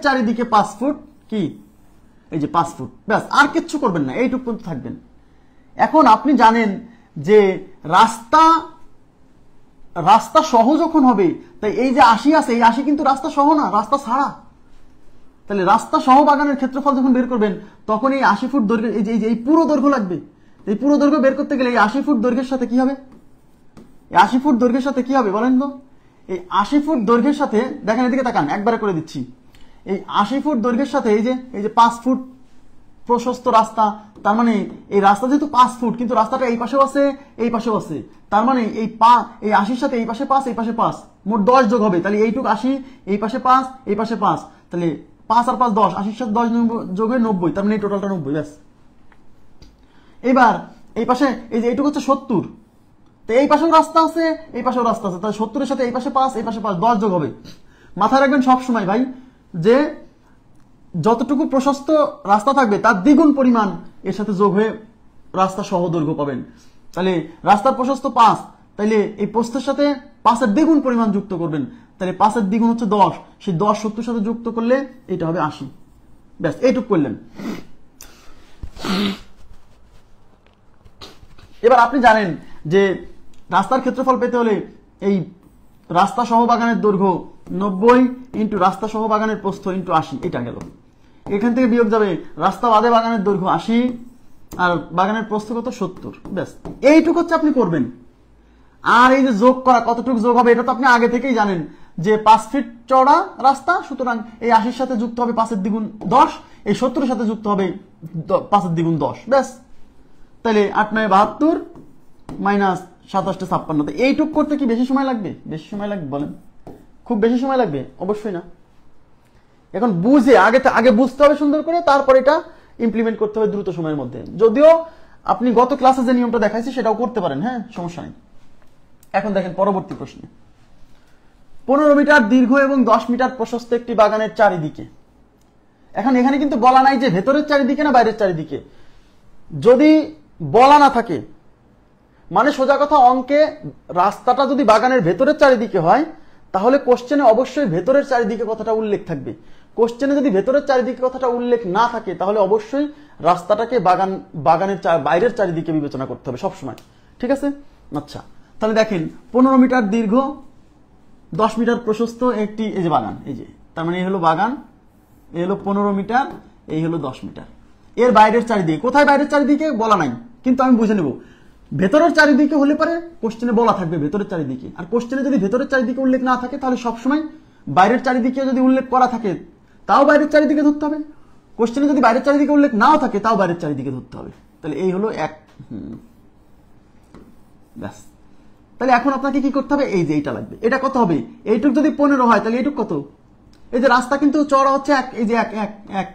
চারিদিকে 5 ফুট, কি এই যে 5 ফুট, ব্যাস, আর কিচ্ছু করবেন না, এইটুকু পর্যন্ত থাকবেন। এখন আপনি জানেন যে রাস্তা সহ যখন হবে, তাই এই যে 80 আছে, এই 80 কিন্তু রাস্তা সহ না, রাস্তা ছাড়া। তাহলে রাস্তা সহ বাগানের ক্ষেত্রফল যখন বের করবেন তখন এই 80 ফুট দৈর্ঘ্য, এই পুরো দৈর্ঘ্য লাগবে। এই পুরো দৈর্ঘ্য বের করতে গেলে এই 80 ফুট দৈর্ঘ্যের সাথে কি হবে? এই 80 ফুট দৈর্ঘ্যের সাথে কি হবে বলেন তো? এই 80 ফুট দৈর্ঘ্যের সাথে, দেখেন এদিকে তাকান, একবারে করে দিচ্ছি। এই 80 ফুট দৈর্ঘ্যের সাথে এই যে 5 ফুট প্রশস্ত রাস্তা, তার মানে এই রাস্তা যেহেতু 5 ফুট, কিন্তু রাস্তাটা এই পাশেও আছে এই পাশেও আছে, তার মানে এই 80-র সাথে এই পাশে 5 এই পাশে 5, মোট 10 যোগ হবে। তাহলে এইটুক 80, এই পাশে 5 এই পাশে 5, তাহলে 5 আর 5 10, 80-র সাথে 10 যোগ হয়ে 90, তার মানে এই টোটালটা 90, ব্যাস। এবার এই পাশে এই যে এইটুকু হচ্ছে 70, তো এই পাশেও রাস্তা আছে এই পাশেও রাস্তা আছে, তাহলে 70-এর সাথে এই পাশে 5 এই পাশে 5, 10 যোগ হবে। মাথায় রাখবেন সব সময় ভাই যে যতটুকু প্রশস্ত রাস্তা থাকবে তার দ্বিগুণ পরিমাণ এর সাথে যোগ হয়ে রাস্তা সহ দৈর্ঘ্য পাবেন। তাহলে রাস্তার প্রশস্ত 5, তাইলে এই প্রস্থের সাথে 5-এর দ্বিগুণ পরিমাণ যুক্ত করবেন, তাহলে 5-এর দ্বিগুণ হচ্ছে 10, সেই 10 70-এর সাথে যুক্ত করলে এটা হবে 80, ব্যাস, এইটুক করলেন। এবার আপনি জানেন যে রাস্তার ক্ষেত্রফল পেতে হলে এই রাস্তা সহ বাগানের দৈর্ঘ্য 90 ইন্টু রাস্তা সহ বাগানের প্রস্থ ইন্টু 80, এটা গেল। এখান থেকে বিয়োগ যাবে রাস্তা বাদে বাগানের দৈর্ঘ্য 80 আর বাগানের প্রস্থ কত 70, ব্যাস, এইটুকু হচ্ছে আপনি করবেন। আর এই যে যোগ করা, কতটুকু যোগ হবে এটা তো আপনি আগে থেকেই জানেন যে 5 ফিট চওড়া রাস্তা, সুতরাং এই 80-র সাথে যুক্ত হবে 5-এর দ্বিগুণ 10, এই 70-এর সাথে যুক্ত হবে 5-এর দ্বিগুণ 10, ব্যাস। তাহলে 8-9-72 মাইনাস 27-56, তো এইটুক করতে কি বেশি সময় লাগবে? বেশি সময় লাগবে বলেন? খুব বেশি সময় লাগবে? অবশ্যই না। এখন বুঝে আগে বুঝতে হবে সুন্দর করে, তারপর এটা ইমপ্লিমেন্ট করতে হবে দ্রুত সময়ের মধ্যে। যদিও আপনি গত ক্লাসে যে নিয়মটা দেখাইছি সেটাও করতে পারেন, হ্যাঁ, সমস্যা নেই। এখন দেখেন পরবর্তী প্রশ্নে, 15 মিটার দীর্ঘ এবং 10 মিটার প্রশস্ত একটি বাগানের চারিদিকে। এখন এখানে কিন্তু বলা নাই যে ভেতরের চারিদিকে না বাইরের চারিদিকে। যদি বলা না থাকে, মানে সোজা কথা, অঙ্কে রাস্তাটা যদি বাগানের ভেতরের চারিদিকে হয় তাহলে কোশ্চেনে অবশ্যই ভেতরের চারিদিকে কথাটা উল্লেখ থাকবে। কোশ্চেনে যদি ভেতরের চারিদিকে কথাটা উল্লেখ না থাকে তাহলে অবশ্যই রাস্তাটাকে বাগানের বাইরের চারিদিকে বিবেচনা করতে হবে সবসময়, ঠিক আছে? আচ্ছা, তাহলে দেখেন 15 মিটার দীর্ঘ 10 মিটার প্রশস্ত একটি এই যে বাগান, এই যে, তার মানে এই হলো বাগান, এই হলো 15 মিটার, এই হলো 10 মিটার। এর বাইরের চারিদিকে, কোথায় বাইরের চারিদিকে বলা নাই, কিন্তু আমি বুঝে নেব। ভেতরের চারিদিকে হলে পরে কোশ্চেনে বলা থাকবে ভেতরের চারিদিকে, আর কোশ্চেনে যদি ভেতরের চারিদিকে উল্লেখ না থাকে তাহলে সবসময় বাইরের চারিদিকে যদি উল্লেখ করা থাকে তাও বাইরের চারিদিকে ধরতে হবে, কোশ্চেনে যদি বাইরের চারিদিকে উল্লেখ নাও থাকে তাও বাইরের চারিদিকে ধরতে হবে। তাহলে এই হলো এক, ব্যাস। তাহলে এখন আপনাকে কি করতে হবে? এই যে এইটা লাগবে, এটা কত হবে? এইটুক যদি 15 হয় তাহলে এইটুক কত? এই যে রাস্তা কিন্তু চওড়া হচ্ছে 1, এই যে 1,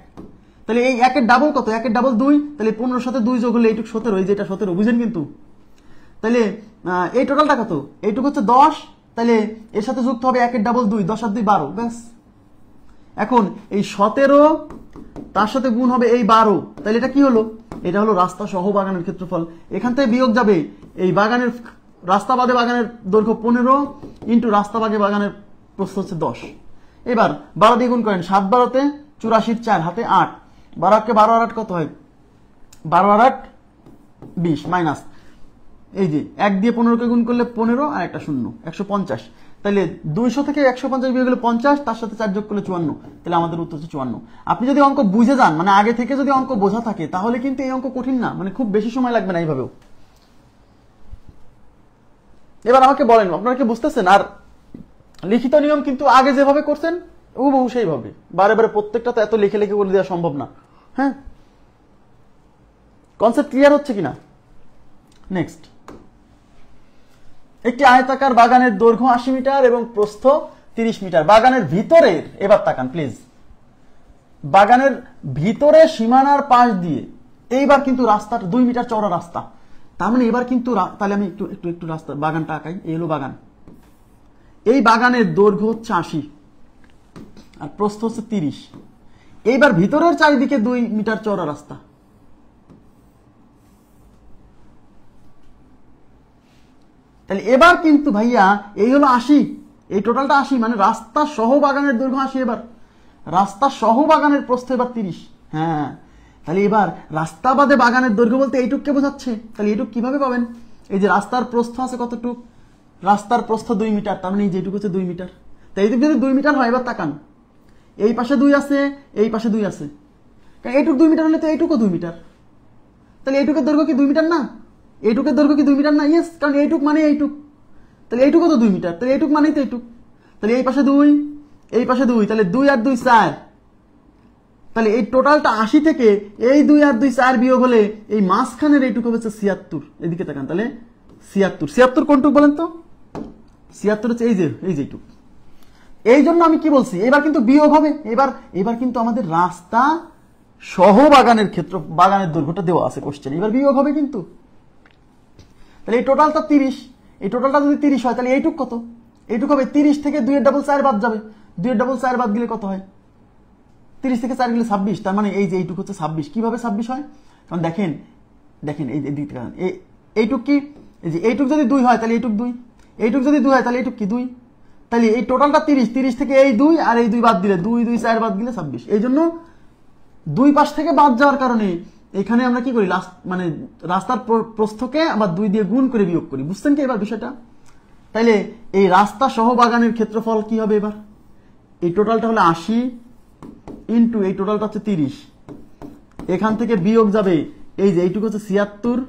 তাহলে এই 1-এর ডাবল কত? 1-এর ডাবল 2, তাহলে 15-এর সাথে 2 যোগ হলে এইটুক 17, এই যে এটা 17, বুঝেন কিন্তু? তাহলে এই টোটালটা কত? এইটুক হচ্ছে 10, তাহলে এর সাথে যুক্ত হবে 1-এর ডাবল 2, 10 আর 2 12, ব্যাস। এখন এই 17 তার সাথে গুণ হবে এই 12, তাহলে এটা কি হলো? এটা হলো রাস্তা সহ বাগানের ক্ষেত্রফল। এখান থেকে বিয়োগ যাবে এই বাগানের রাস্তা বাদে বাগানের দৈর্ঘ্য 15 ইন্টু রাস্তা বাদে বাগানের প্রস্থ হচ্ছে 10। এবার 12 দিয়ে গুণ করেন, 7 12-তে 84, 4 হাতে 8, 12 কে 12 আর 8 কত হয়? 12 আর 8 20 মাইনাস এই যে 1 দিয়ে 15কে গুণ করলে 15 আর একটা শূন্য 150। তাহলে 200 থেকে 150 বিয়োগ করলে 50, তার সাথে 4 যোগ করলে 54। তাহলে আমাদের উত্তর হচ্ছে 54। আপনি যদি অঙ্ক বুঝে যান, মানে আগে থেকে যদি অঙ্ক বোঝা থাকে, তাহলে কিন্তু এই অঙ্ক কঠিন না, মানে খুব বেশি সময় লাগবে না এইভাবেও। এবার আমাকে বলেন, আপনারা কি বুঝতেছেন? আর লিখিত নিয়ম কিন্তু আগে যেভাবে করছেন হুবহু সেইভাবে, বারে বারে প্রত্যেকটা তো এত লিখে লিখে করে দেওয়া সম্ভব না। হ্যাঁ, কনসেপ্ট ক্লিয়ার হচ্ছে কিনা? নেক্সট, একটি আয়তাকার বাগানের দৈর্ঘ্য 80 মিটার এবং প্রস্থ 30 মিটার। বাগানের ভিতরের, এবার তাকান প্লিজ, বাগানের ভিতরে সীমানার পাশ দিয়ে এইবার কিন্তু রাস্তাটা 2 মিটার চওড়া রাস্তা। তার মানে এবার কিন্তু তাহলে আমি একটু একটু একটু রাস্তা বাগানটা আঁকাই। এই হলো বাগান। এই বাগানের দৈর্ঘ্য হচ্ছে 80 আর প্রস্থ হচ্ছে 30। এইবার ভিতরের চারিদিকে 2 মিটার চওড়া রাস্তা। তাহলে এবার কিন্তু ভাইয়া এই হলো 80, এই টোটালটা 80, মানে রাস্তা সহ বাগানের দৈর্ঘ্য 80। এবার রাস্তা সহ বাগানের প্রস্থ এবার 30। হ্যাঁ, তাহলে এবার রাস্তা বাদে বাগানের দৈর্ঘ্য বলতে এইটুককে বোঝাচ্ছে। তাহলে এইটুক কিভাবে পাবেন? এই যে রাস্তার প্রস্থ আছে কতটুক? রাস্তার প্রস্থ 2 মিটার, তার মানে এই যেটুকু হচ্ছে 2 মিটার। তাই এইটুক যদি 2 মিটার হয়, এবার তাকান, এই পাশে 2 আছে, এই পাশে 2 আছে, কারণ এইটুক 2 মিটার হলে তো এইটুকু 2 মিটার। তাহলে এইটুকের দৈর্ঘ্য কি 2 মিটার না? এইটুকের দৈর্ঘ্য কি 2 মিটার না? ইয়েস, কারণ এইটুক মানে এইটুক। তাহলে এইটুকু তো 2 মিটার, তাহলে এইটুক মানেই তো এইটুক। তাহলে এই পাশে 2, এই পাশে 2, তাহলে 2 আর 2 4। তাহলে এই টোটালটা 80 থেকে এই 2 আর 2 4 বিয়োগ হলে এই মাঝখানের এইটুকু হচ্ছে 76। এদিকে তাকান, তাহলে 76। 76 কোনটুক বলেন তো? 76 হচ্ছে এই যেটুক। এই জন্য আমি কি বলছি, এবার কিন্তু বিয়োগ হবে। এবার কিন্তু আমাদের রাস্তা সহ বাগানের ক্ষেত্র, বাগানের দৈর্ঘ্যটা দেওয়া আছে কোশ্চেন, এবার বিয়োগ হবে কিন্তু। তাহলে এই টোটালটা 30, এই টোটালটা যদি 30 হয়, তাহলে এইটুক কত? এইটুক হবে 30 থেকে 2 এর ডাবল 4 বাদ যাবে। 2 এর ডাবল 4 বাদ গেলে কত হয়? 30 থেকে 4 গেলে 26। তার মানে এই যে এইটুক হচ্ছে 26। কিভাবে 26 হয়? কারণ দেখেন এই দিক থেকে এইটুক কি, এই যে এইটুক যদি 2 হয়, তাহলে এইটুক 2, এইটুক যদি 2 হয়, তাহলে এইটুক কি 2। তাহলে এই টোটালটা 30 থেকে এই 2 আর এই 2 বাদ দিলে 2 2 4 বাদ দিলে 26। এই জন্য 2 পাশ থেকে বাদ যাওয়ার কারণে এখানে আমরা কি করি, মানে রাস্তার প্রস্থকে আবার 2 দিয়ে গুণ করে বিয়োগ করি। বুঝছেন কি এবার বিষয়টা? তাইলে এই রাস্তা সহ বাগানের ক্ষেত্রফল কি হবে? এবার এই টোটালটা হলো 80 ইন্টু এই টোটালটা হচ্ছে 30, এখান থেকে বিয়োগ যাবে এই যে এইটুকু হচ্ছে 76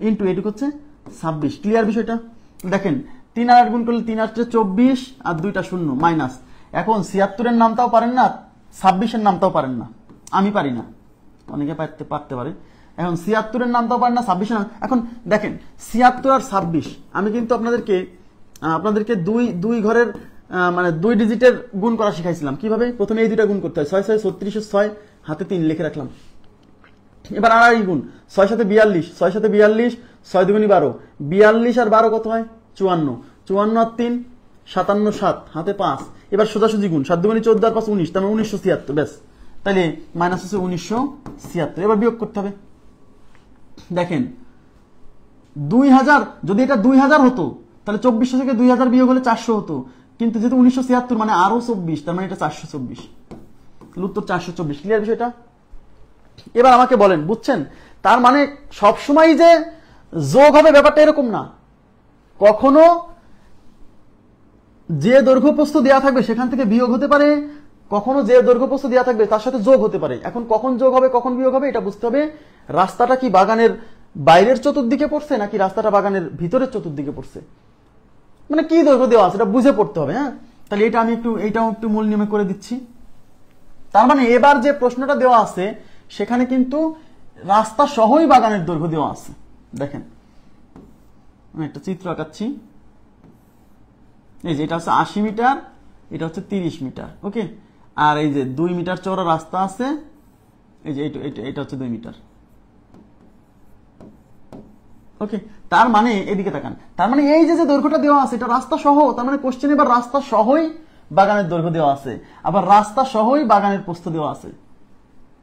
ইন্টু এইটুকু হচ্ছে 26। ক্লিয়ার বিষয়টা? দেখেন 3 আর 8 গুণ করলে 3 8 24 আর 2টা শূন্য মাইনাস। এখন 76 এর নামটাও পারেন না, 26 এর নামটাও পারেন না, আমি পারি না, অনেকে পারতে পারে। এখন 76 এর নামটাও পারেন না, 26 এর নাম। এখন দেখেন 76 আর 26, আমি কিন্তু আপনাদেরকে দুই ঘরের মানে 2 ডিজিটের গুণ করা শিখাইছিলাম। কিভাবে? প্রথমে এই দুইটা গুণ করতে হয়, 6 6 36 6, হাতে 3 লিখে রাখলাম। এবার আড়াই গুণ, 6 সাথে 42, 6 সাথে 42, 6 দুগুণী 12, 42 আর 12 কত হয়? 54, 54 আর 3 57, 7 হাতে 5। এবার সোজাসুজি গুণ, 7 দুগুণী 14 আর 5 19, তার মানে 1976। ব্যাস, তাহলে মাইনাস হচ্ছে 1976। এবার বিয়োগ করতে হবে। দেখেন 2000, যদি এটা 2000 হতো, তাহলে 2400 থেকে 2000 বিয়োগ হলে 400 হতো, কিন্তু যেহেতু 1976 মানে আরো 24, তার মানে এটা 424। উত্তর 424। ক্লিয়ার বিষয়টা? এবার আমাকে বলেন, বুঝছেন? তার মানে সবসময় যে যোগ হবে ব্যাপারটা এরকম না। কখনো যে দৈর্ঘ্যপ্রস্থ দেওয়া থাকবে সেখান থেকে বিয়োগ হতে পারে, কখনো যে দৈর্ঘ্যপ্রস্থ দেওয়া থাকবে তার সাথে যোগ হতে পারে। এখন কখন যোগ হবে কখন বিয়োগ হবে এটা বুঝতে হবে। রাস্তাটা কি বাগানের বাইরের চতুর্দিকে পড়ছে নাকি রাস্তাটা বাগানের ভিতরের চতুর্দিকে পড়ছে, মানে কি দৈর্ঘ্য দেওয়া আছে এটা বুঝে পড়তে হবে। হ্যাঁ, তাহলে এইটাও একটু মূল নিয়মে করে দিচ্ছি। তার মানে এবার যে প্রশ্নটা দেওয়া আছে সেখানে কিন্তু রাস্তা সহই বাগানের দৈর্ঘ্য দেওয়া আছে। দেখেন আমি একটা চিত্র আঁকাচ্ছি। এই যে এটা হচ্ছে 80 মিটার, এটা হচ্ছে 30 মিটার। ওকে, আর এই যে 2 মিটার চওড়া রাস্তা আছে, এই যে এটা হচ্ছে 2 মিটার। ওকে, তার মানে এদিকে তাকান, তার মানে এই যে দৈর্ঘ্যটা দেওয়া আছে এটা রাস্তা সহ। তার মানে কোশ্চেন এবার রাস্তা সহই বাগানের দৈর্ঘ্য দেওয়া আছে, আবার রাস্তা সহই বাগানের প্রস্থ দেওয়া আছে।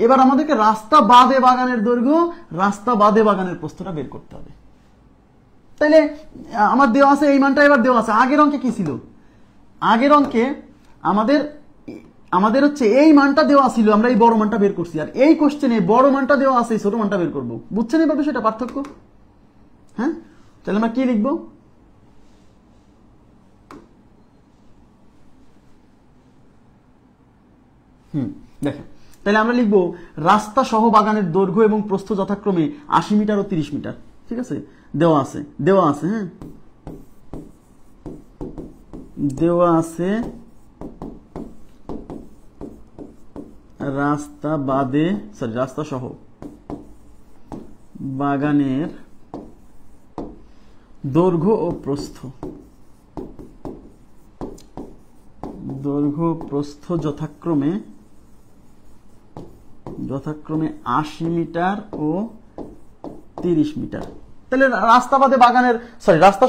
এবার আমাদেরকে রাস্তা বাদে বাগানের দৈর্ঘ্য, রাস্তা বাদে বাগানের প্রস্থটা বের করতে হবে। তাইলে আমার দেওয়া আছে এই মানটা, এবার দেওয়া আছে। আগের অঙ্কে কি ছিল? আগের অঙ্কে আমাদের আমাদের হচ্ছে এই মানটা দেওয়া ছিল, আমরা এই বড় মানটা বের করছি, আর এই কোশ্চেনে বড় মানটা দেওয়া আছে, ছোট মানটা বের করবো। বুঝছেন এবার বিষয়টা পার্থক্য? হ্যাঁ, তাহলে আমরা কি লিখবো? দেখেন, তাহলে আমরা লিখবো রাস্তা সহ বাগানের দৈর্ঘ্য এবং প্রস্থ যথাক্রমে 80 মিটার ও 30 মিটার। ঠিক আছে, দেওয়া আছে, হ্যাঁ, দেওয়া আছে রাস্তা সহ বাগানের দৈর্ঘ্য ও প্রস্থ যথাক্রমে 80 মিটার ও 30 মিটার। তাহলে রাস্তা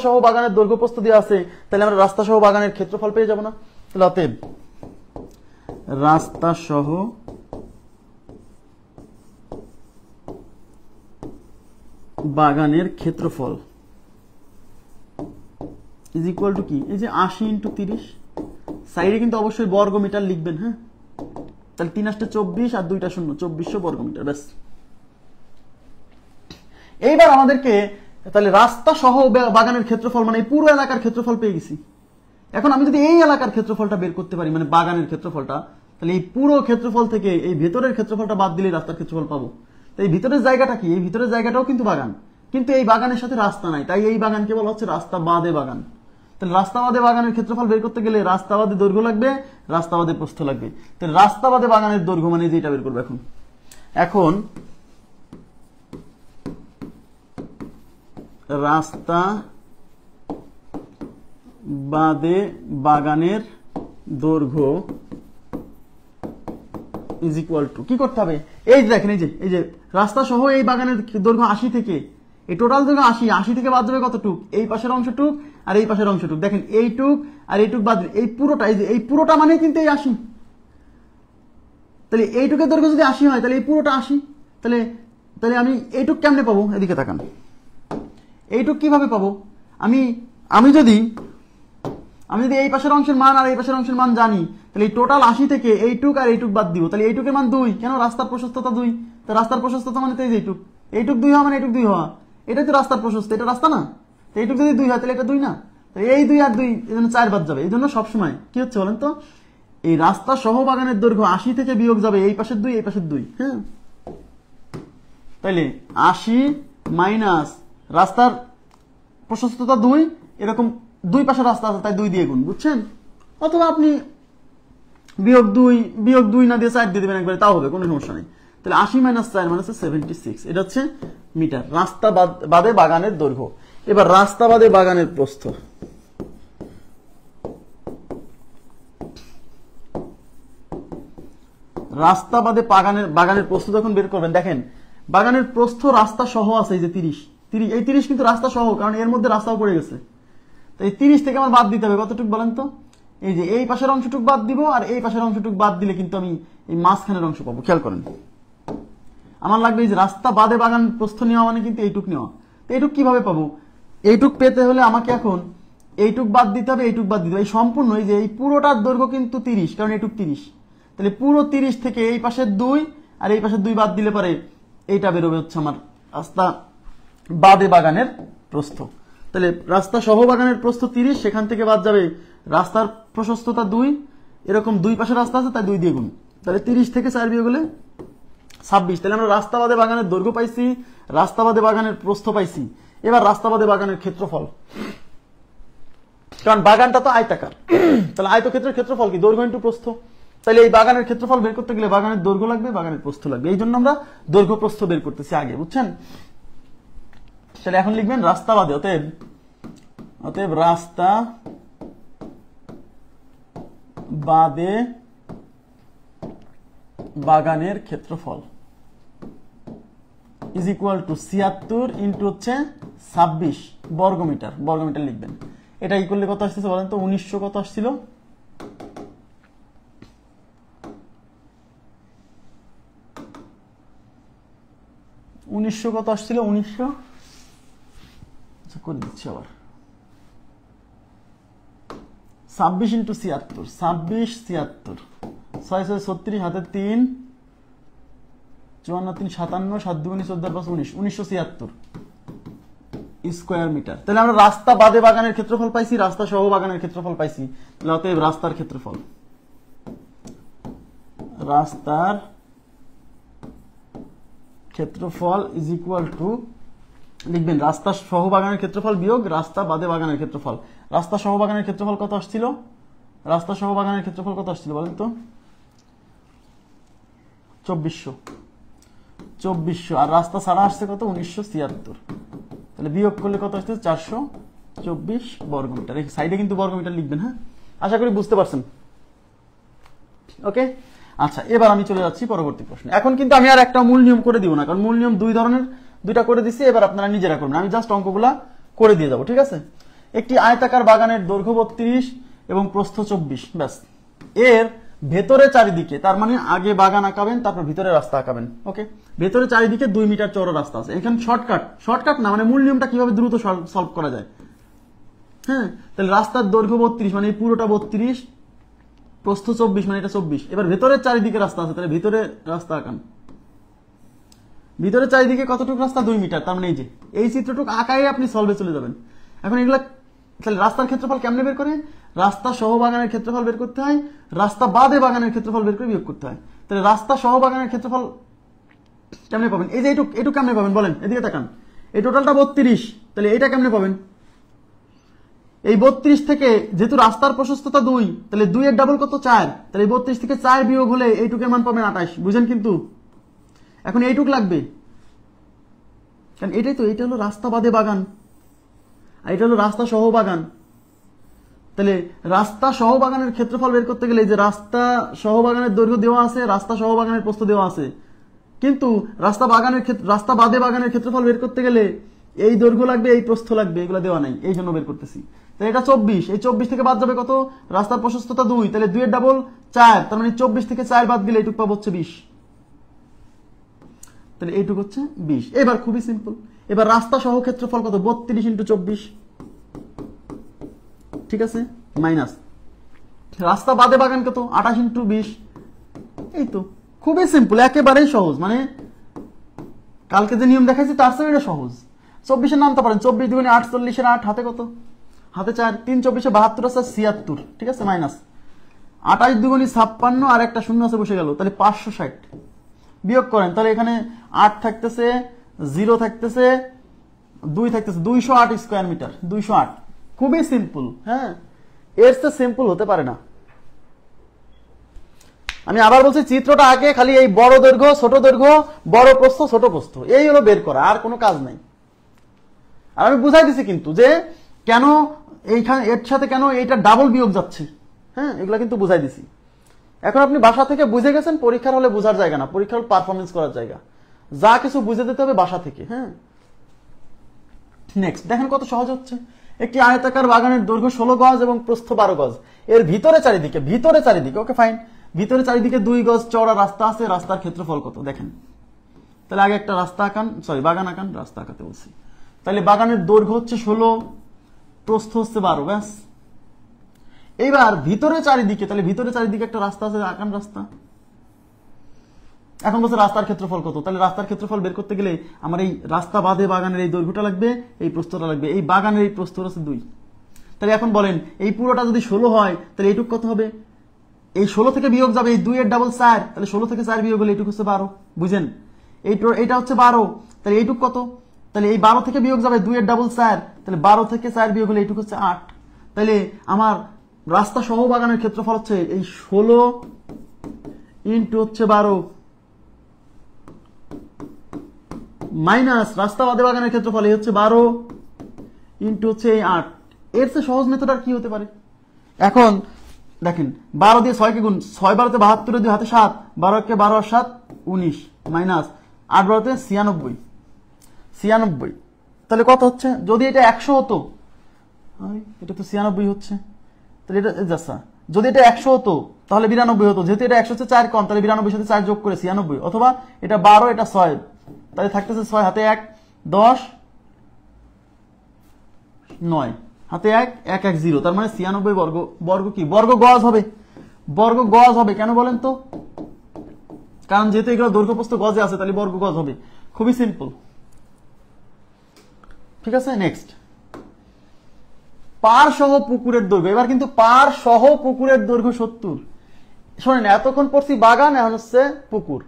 সহ বাগানের দৈর্ঘ্য প্রস্থ দেওয়া আছে, তাহলে আমরা রাস্তা সহ বাগানের ক্ষেত্রফল পেয়ে যাব না? তাহলে অতএব রাস্তা সহ বাগানের ক্ষেত্রফল ইজ ইকুয়াল টু কি? এই যে 80 × 30, সাইডে কিন্তু অবশ্যই বর্গ মিটার লিখবেন। হ্যাঁ, তাহলে 3 × 8 = 24 আর 2 × 0 = 2400 বর্গ মিটার। ব্যাস, এইবার আমাদেরকে তাহলে রাস্তা সহ বাগানের ক্ষেত্রফল মানে এই পুরো এলাকার ক্ষেত্রফল পেয়ে গেছি। এখন আমি যদি এই এলাকার ক্ষেত্রফলটা বের করতে পারি, মানে বাগানের ক্ষেত্রফলটা, তাহলে এই পুরো ক্ষেত্রফল থেকে এই ভেতরের ক্ষেত্রফলটা বাদ দিলে রাস্তার ক্ষেত্রফল পাবো। তো এই ভিতরের জায়গাটা কি? এই ভিতরের জায়গাটাও কিন্তু বাগান, কিন্তু এই বাগানের সাথে রাস্তা নাই, তাই এই বাগানকে বলা হচ্ছে রাস্তা বাদে বাগান। তাহলে রাস্তা বাদে বাগানের ক্ষেত্রফল বের করতে গেলে রাস্তা বাদে দৈর্ঘ্য লাগবে, রাস্তা বাদে প্রস্থ লাগবে। তাহলে রাস্তা বাদে বাগানের দৈর্ঘ্য মানে যেটা বের করবো এখন রাস্তা বাদে বাগানের দৈর্ঘ্য ইজ ইকুয়াল টু কি করতে হবে? এই দেখেন, এই যে রাস্তা সহ এই বাগানের দৈর্ঘ্য 80 থেকে, এই টোটাল দৈর্ঘ্য 80 থেকে বাদ দেবে কতটুক? এই পাশের অংশটুক আর এই পাশের অংশটুক। দেখেন এইটুক আর এইটুক বাদ, এই পুরোটা, এই পুরোটা মানে কিন্তু এই 80। তাহলে এইটুকের দৈর্ঘ্য যদি 80 হয়, তাহলে এই পুরোটা 80। তাহলে আমি এইটুক কেমনে পাবো? এদিকে তাকান, এইটুক কিভাবে পাবো? আমি যদি এই পাশের অংশের মান আর এই পাশের অংশের মান জানি, তাহলে এই টোটাল 80 থেকে এইটুক আর এইটুক বাদ দিব, তাহলে এইটুকের মান 2। কেন? রাস্তার প্রশস্ততা 2। তো রাস্তার প্রশস্ততা মানে তো এইটুক 2 হওয়া মানে এইটুক 2 হওয়া, এটা তো রাস্তার প্রশস্ত, এটা রাস্তা না? তো এইটুক যদি 2 হয়, তাহলে এটা 2 না? তো এই 2 আর 2 এই জন্য 4 বাদ যাবে। এই জন্য সবসময় কি হচ্ছে বলেন তো, এই রাস্তা সহ বাগানের দৈর্ঘ্য 80 থেকে বিয়োগ যাবে এই পাশের 2, এই পাশের 2। হ্যাঁ, তাইলে 80 মাইনাস রাস্তার প্রশস্ততা 2, এরকম 2 পাশে রাস্তা আছে তাই 2 দিয়ে গুণ। বুঝছেন? অথবা আপনি বিয়োগ 2 না দিয়ে 4 দিয়ে দেবেন একবারে, তাও হবে, কোনো সমস্যা নেই। তাহলে 80 - 4 মানে হচ্ছে 76। এটা হচ্ছে মিটার রাস্তা বাদে বাগানের দৈর্ঘ্য। এবার রাস্তা বাদে বাগানের প্রস্থ। রাস্তা বাদে বাগানের প্রস্থ যখন বের করবেন, দেখেন বাগানের প্রস্থ রাস্তা সহ আছে, এই যে 30, এই 30 কিন্তু রাস্তা সহ, কারণ এর মধ্যে রাস্তাও পড়ে গেছে। তো এই 30 থেকে আমার বাদ দিতে হবে কতটুক বলেন তো? এই যে এই পাশের অংশটুক বাদ দিব, আর এই পাশের অংশটুক বাদ দিলে কিন্তু আমি এই মাঝখানের অংশ পাবো। খেয়াল করেন, আমার লাগবে এই যে রাস্তা বাদে বাগান প্রস্থ নেওয়া মানে কিন্তু এইটুক নেওয়া। তো এইটুক কিভাবে পাবো? এইটুক পেতে হলে আমাকে এখন এইটুক বাদ দিতে হবে, এইটুক বাদ দিতে হবে। এই সম্পূর্ণ এই যে এই পুরোটার দৈর্ঘ্য কিন্তু 30, কারণ এইটুক 30। তাহলে পুরো 30 থেকে এই পাশের 2 আর এই পাশের 2 বাদ দিলে পারে এইটা বেরোবে হচ্ছে আমার রাস্তা বাদে বাগানের প্রস্থ। তাহলে রাস্তা সহ বাগানের প্রস্থ 30, সেখান থেকে বাদ যাবে রাস্তার প্রশস্ততা 2, এরকম 2 পাশে রাস্তা আছে তাই 2 দিয়ে গুণ। তাহলে 30 থেকে 4 বিয়োগ হলে 26। তাহলে আমরা রাস্তা বাদে বাগানের দৈর্ঘ্য পাইছি, রাস্তা বাদে বাগানের প্রস্থ পাইছি। এবার রাস্তা বাদে বাগানের ক্ষেত্রফল, কারণ বাগানটা তো আয়তাকার, তাহলে আয়তক্ষেত্রের ক্ষেত্রফল কি? দৈর্ঘ্য ইনটু প্রস্থ। তাহলে এই বাগানের ক্ষেত্রফল বের করতে গেলে বাগানের দৈর্ঘ্য লাগবে, বাগানের প্রস্থ লাগবে। এই জন্য আমরা দৈর্ঘ্য প্রস্থ বের করতেছি আগে। বুঝছেন? তাহলে এখন লিখবেন রাস্তা বাদে, অতএব রাস্তা বাদে বাগানের ক্ষেত্রফল ইজ ইকুয়াল টু 76 ইন্টু হচ্ছে 26 বর্গমিটার। বর্গমিটার লিখবেন। এটা ই করলে কত আসতেছে বলেন তো? 1900 কত আসছিল? 1900 কত আসছিল? 1900 করে দিচ্ছি আবার, 26 ইন্টু 76, 26 76 6 6 36 হাতে 3 54 3 57 7 2 14 5 19 1976 স্কয়ার মিটার। তাহলে আমরা রাস্তা বাদে বাগানের ক্ষেত্রফল পাইছি, রাস্তা সহ বাগানের ক্ষেত্রফল পাইছি। তাহলে অতএব রাস্তার ক্ষেত্রফল, রাস্তার ক্ষেত্রফল ইজ ইকুয়াল টু, লিখবেন রাস্তা সহ বাগানের ক্ষেত্রফল বিয়োগ রাস্তা বাদে বাগানের ক্ষেত্রফল। রাস্তা সহ বাগানের ক্ষেত্রফল কত আসছিল? রাস্তা সহ বাগানের ক্ষেত্রফল কত আসছিল বলেন তো? 2400 আর রাস্তা ছাড়া আসছে কত? 1976। তাহলে বিয়োগ করলে কত আসছে? 424 বর্গমিটার। এই সাইডে কিন্তু বর্গমিটার লিখবেন। হ্যাঁ, আশা করি বুঝতে পারছেন। ওকে, আচ্ছা, এবার আমি চলে যাচ্ছি পরবর্তী প্রশ্নে। এখন কিন্তু আমি আর একটা মূল নিয়ম করে দিব না, কারণ মূল নিয়ম দুইটা করে দিছি। এবার আপনারা নিজেরা করবেন, আমি জাস্ট অঙ্কগুলা করে দিয়ে যাব। ঠিক আছে? একটি আয়তাকার বাগানের দৈর্ঘ্য 32 এবং প্রস্থ 24, ব্যাস। এর ভেতরে চারিদিকে, তার মানে আগে বাগান আঁকাবেন, তারপর ভিতরে রাস্তা আঁকাবেন। ওকে, ভেতরে চারিদিকে 2 মিটার চওড়া রাস্তা আছে। এখানে শর্টকাট না, মানে মূল নিয়মটা কিভাবে দ্রুত সলভ করা যায়। হ্যাঁ, তাহলে রাস্তার দৈর্ঘ্য 32 মানে এই পুরোটা 32, প্রস্থ 24 মানে এটা 24। এবার ভেতরের চারিদিকে রাস্তা আছে, তাহলে ভিতরে রাস্তা আঁকান। ভিতরে চারিদিকে কতটুকু রাস্তা? 2 মিটার। তার মানে এই যে এই চিত্রটুকু আঁকাই আপনি সলভে চলে যাবেন। এখন এগুলা, তাহলে রাস্তার ক্ষেত্রফল কেমনে বের করে? রাস্তা সহ বাগানের ক্ষেত্রফল বের করতে হয়, রাস্তা বাদে বাগানের ক্ষেত্রফল বের করে বিয়োগ করতে হয়। তাহলে রাস্তা সহ বাগানের ক্ষেত্রফল কেমনে পাবেন? এই যে এটুক কেমনে পাবেন বলেন? এদিকে তাকান, এই টোটালটা 32, তাহলে এটা কেমনে পাবেন? এই 32 থেকে, যেহেতু রাস্তার প্রশস্ততা 2, তাহলে 2 এর ডাবল কত? 4। তাহলে 32 থেকে 4 বিয়োগ হলে এইটুকের মান পাবেন 28। বুঝেন? কিন্তু এখন এইটুক লাগবে, কারণ এটা হলো রাস্তা বাদে বাগান, আর এটা হলো রাস্তা সহ বাগান। তাহলে রাস্তা সহ বাগানের ক্ষেত্রফল বের করতে গেলে, যে রাস্তা সহ বাগানের দৈর্ঘ্য দেওয়া আছে, রাস্তা সহ বাগানের প্রস্থ দেওয়া আছে, কিন্তু রাস্তা বাদে বাগানের ক্ষেত্রফল বের করতে গেলে এই দৈর্ঘ্য লাগবে, এই প্রস্থ লাগবে, এগুলো দেওয়া নাই, এই জন্য বের করতেছি। তাহলে এটা 24, এই 24 থেকে বাদ যাবে কত? রাস্তার প্রশস্ততা 2, তাহলে 2 এর ডাবল 4, তার মানে 24 থেকে 4 বাদ দিলে এইটুক পাবো হচ্ছে 20। তাহলে এইটুক হচ্ছে 20। এবার খুবই সিম্পল, এবার রাস্তা সহ ক্ষেত্রফল কত? 32 × 24, ঠিক আছে, মাইনাস রাস্তা বাদে বাগান কত? 28 × 20। এই তো খুবই সিম্পল, একেবারেই সহজ। মানে কালকে যে নিয়ম দেখাইছি তার সাথে এটা সহজ। 24 এর নামতে পারেন, 24 দুগুণে 8, 40 এর 8, হাতে কত? হাতে 4, 3 24 72 আছে 76, ঠিক আছে, মাইনাস 28 দুগুণে 56 আর একটা শূন্য আছে বসে গেল, তাহলে 560। বিয়োগ করেন, তাহলে এখানে 8 থাকতেছে, 0 থাকতেছে, 2 থাকতেছে, 208 স্কয়ার মিটার। 208, খুবই সিম্পল। হ্যাঁ, এর চেয়ে সিম্পল হতে পারে না। আমি আবার বলছি, চিত্রটা আগে খালি এই বড় দৈর্ঘ্য, ছোট দৈর্ঘ্য, বড় প্রস্থ, ছোট প্রস্থ, এই হলো বের করা, আর কোনো কাজ নাই। আর আমি বুঝাই দিছি কিন্তু যে কেন এইখানে এর সাথে কেন এইটা ডাবল বিয়োগ যাচ্ছে। হ্যাঁ, এগুলা কিন্তু বুঝাই দিছি। এখন আপনি বাসা থেকে বুঝে গেছেন, পরীক্ষার হলে বোঝার জায়গা না, পরীক্ষার পারফরমেন্স করার জায়গা। যা কিছু বুঝে দিতে হবে বাসা থেকে। হ্যাঁ, নেক্সট দেখেন কত সহজ হচ্ছে। একটি আয়তাকার বাগানের দৈর্ঘ্য 16 গজ এবং প্রস্থ 12 গজ। এর ভিতরে চারিদিকে, ওকে ফাইন, ভিতরে চারিদিকে 2 গজ চওড়া রাস্তা আছে। রাস্তার ক্ষেত্রফল কত? দেখেন, তাহলে আগে একটা রাস্তা আঁকান, বাগান আঁকান, রাস্তা আঁকাতে বলছি। তাহলে বাগানের দৈর্ঘ্য হচ্ছে 16, প্রস্থ হচ্ছে 12, ব্যাস। এইবার ভিতরে চারিদিকে, তাহলে ভিতরে চারিদিকে একটা রাস্তা আছে, আঁকান রাস্তা। এখন বলছে রাস্তার ক্ষেত্রফল কত? তাহলে রাস্তার ক্ষেত্রফল বের করতে গেলে আমার এই রাস্তা বাদে বাগানের এই দৈর্ঘ্যটা লাগবে, এই প্রস্থটা লাগবে। এই বাগানের এই প্রস্থ হচ্ছে 2। তাহলে এখন বলেন, এই পুরোটা যদি 16 হয়, তাহলে এইটুক কত হবে? এই 16 থেকে বিয়োগ যাবে এই 2 এর ডাবল 4, তাহলে 16 থেকে 4 বিয়োগ হলে এইটুক হচ্ছে 12। বুঝেন? এইটা হচ্ছে 12, তাহলে এইটুক কত? তাহলে এই 12 থেকে বিয়োগ যাবে 2 এর ডাবল 4, তাহলে 12 থেকে 4 বিয়োগ হলে এইটুক হচ্ছে 8। তাহলে আমার রাস্তা সহ বাগানের ক্ষেত্রফল হচ্ছে এই 16 ইন্টু হচ্ছে 12 মাইনাস রাস্তা বাদে বাগানের ক্ষেত্রফল এই হচ্ছে 12 ইন্টু হচ্ছে এই 8। এর চেয়ে সহজ মেথড আর কি হতে পারে? এখন দেখেন, 12 দিয়ে 6 কে গুণ, 6 12 তে 72, 2 হাতে 7, 12 কে 12 আর 7 19, মাইনাস 8 12 তে 96। তাহলে কত হচ্ছে? যদি এটা 100 হতো, এটা তো 96 হচ্ছে, তাহলে এটা যাচ্ছে। যদি এটা 100 হতো তাহলে 92 হতো, যেহেতু এটা 100 চেয়ে 4 কম, তাহলে 92 সাথে 4 যোগ করে 96, অথবা এটা 12 এটা 6, তাহলে থাকতেছে 6 হাতে 1 10 9 হাতে 1 1 1 0, তার মানে 96 বর্গ কি বর্গ গজ হবে। বর্গ গজ হবে। কেন বলেন তো? কারণ যেহেতু এগুলো দৈর্ঘ্য প্রস্থ গজে আছে, তাহলে বর্গ গজ হবে। খুবই সিম্পল। ঠিক আছে, নেক্সট পাড় সহ পুকুরের দৈর্ঘ্য। এবার কিন্তু পাড় সহ পুকুরের দৈর্ঘ্য 70। শোনেন, এতক্ষণ পড়ছি বাগান, এখন হচ্ছে পুকুর।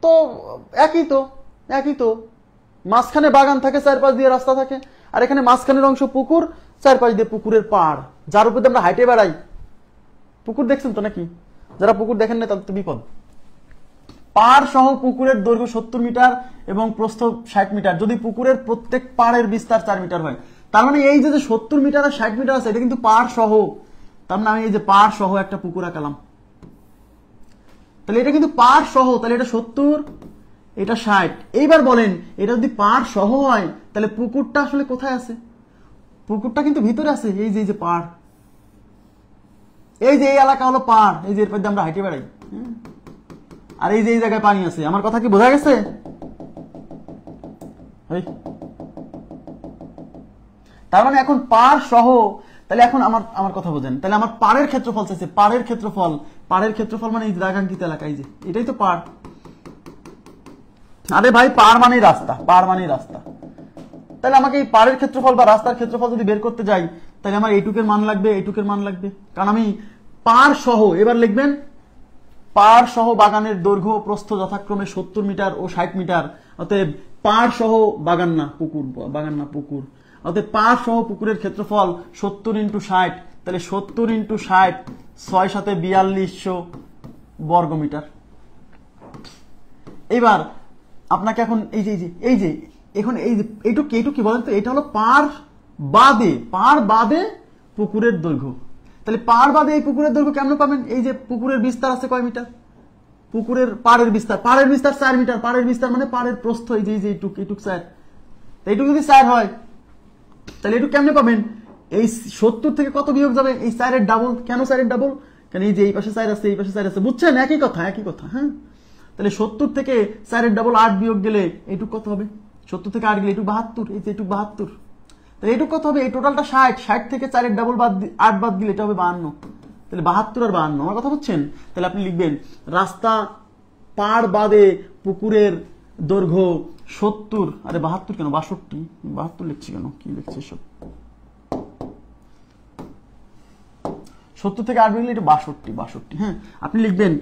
তো একই তো মাঝখানে বাগান থাকে, চারপাশ দিয়ে রাস্তা থাকে, আর এখানে মাঝখানের অংশ পুকুর, চারপাশ দিয়ে পুকুরের পাড়, যার উপর আমরা হাইটে বেড়াই। পুকুর দেখছেন তো নাকি? যারা পুকুর দেখেন না তাদের তো বিপদ। পাড় সহ পুকুরের দৈর্ঘ্য 70 মিটার এবং প্রস্থ 60 মিটার যদি পুকুরের প্রত্যেক পাড়ের বিস্তার 4 মিটার হয়। তার মানে এই যে 70 মিটার আর 60 মিটার আছে, এটা কিন্তু পাড় সহ। তার মানে আমি এই যে পাড় সহ একটা পুকুর আঁকালাম, তাহলে এটা কিন্তু পাড় সহ, তাহলে এটা 70, এটা 60। এইবার বলেন, এটা যদি পাড় সহ হয়, তাহলে পুকুরটা আসলে কোথায় আছে? পুকুরটা কিন্তু ভিতরে আছে। এই যে পাড়, এই যে এই এলাকা হলো পাড়, এই যে এরপর আমরা হাইটে বেড়াই, আর এই যে এই জায়গায় পানি আছে। আমার কথা কি বোঝা গেছে? তার মানে এখন পাড় সহ, তাহলে এখন আমার কথা বোঝেন। তাহলে আমার পাড়ের ক্ষেত্রফল চাইছে, পাড়ের ক্ষেত্রফল মানে এই দাগাঙ্কিত এলাকা, এই যে এটাই তো পাড়। আরে ভাই, পাড় মানেই রাস্তা, তাহলে আমাকে এই পাড়ের ক্ষেত্রফল বা রাস্তার ক্ষেত্রফল যদি বের করতে যাই, তাহলে আমার এইটুকের মান লাগবে, কারণ আমি পাড় সহ, এবার লিখবেন পাড় সহ বাগানের দৈর্ঘ্য প্রস্থ যথাক্রমে 70 মিটার ও 60 মিটার। অতএব পাড় সহ বাগান না পুকুর, অতএব পাড় সহ পুকুরের ক্ষেত্রফল 70 × 60, তাহলে 70 × 60, 6 7 4200 বর্গ মিটার। এবার আপনাকে এখন এইটুকু কি বলেন তো? এটা হলো পাড় বাদে পুকুরের দৈর্ঘ্য। তাহলে পাড় বাদে এই পুকুরের দৈর্ঘ্য কেমন পাবেন? এই যে পুকুরের বিস্তার আছে কয় মিটার? পুকুরের পাড়ের বিস্তার 4 মিটার। পাড়ের বিস্তার মানে পাড়ের প্রস্থ, এই যে এইটুক 4। এইটুকু যদি 4 হয়, তাহলে এইটুকু কেমনে পাবেন? এই 70 থেকে কত বিয়োগ যাবে? এই 4-এর ডাবল। কেন 4-এর ডাবল? কারণ এই যে এই পাশে 4 আছে, এই পাশে 4 আছে, বুঝছেন? একই কথা। হ্যাঁ, তাহলে 70 থেকে 4-এর ডাবল 8 বিয়োগ গেলে এইটুক কত হবে? 70 থেকে 8 গেলে এইটুক 72, এই যে এইটুক 72। তাহলে এইটুক কত হবে? এই টোটালটা 60 থেকে 4-এর ডাবল 8 বাদ দিলে এটা হবে 52। তাহলে 72 আর 52, আমার কথা বুঝছেন? তাহলে আপনি লিখবেন রাস্তা পাড় বাদে পুকুরের দৈর্ঘ্য 70, আরে 72 কেন, 62 লিখছি কেন, কি লিখছি সব? 70 থেকে 8 বিয়োগ এটা 62। হ্যাঁ, আপনি লিখবেন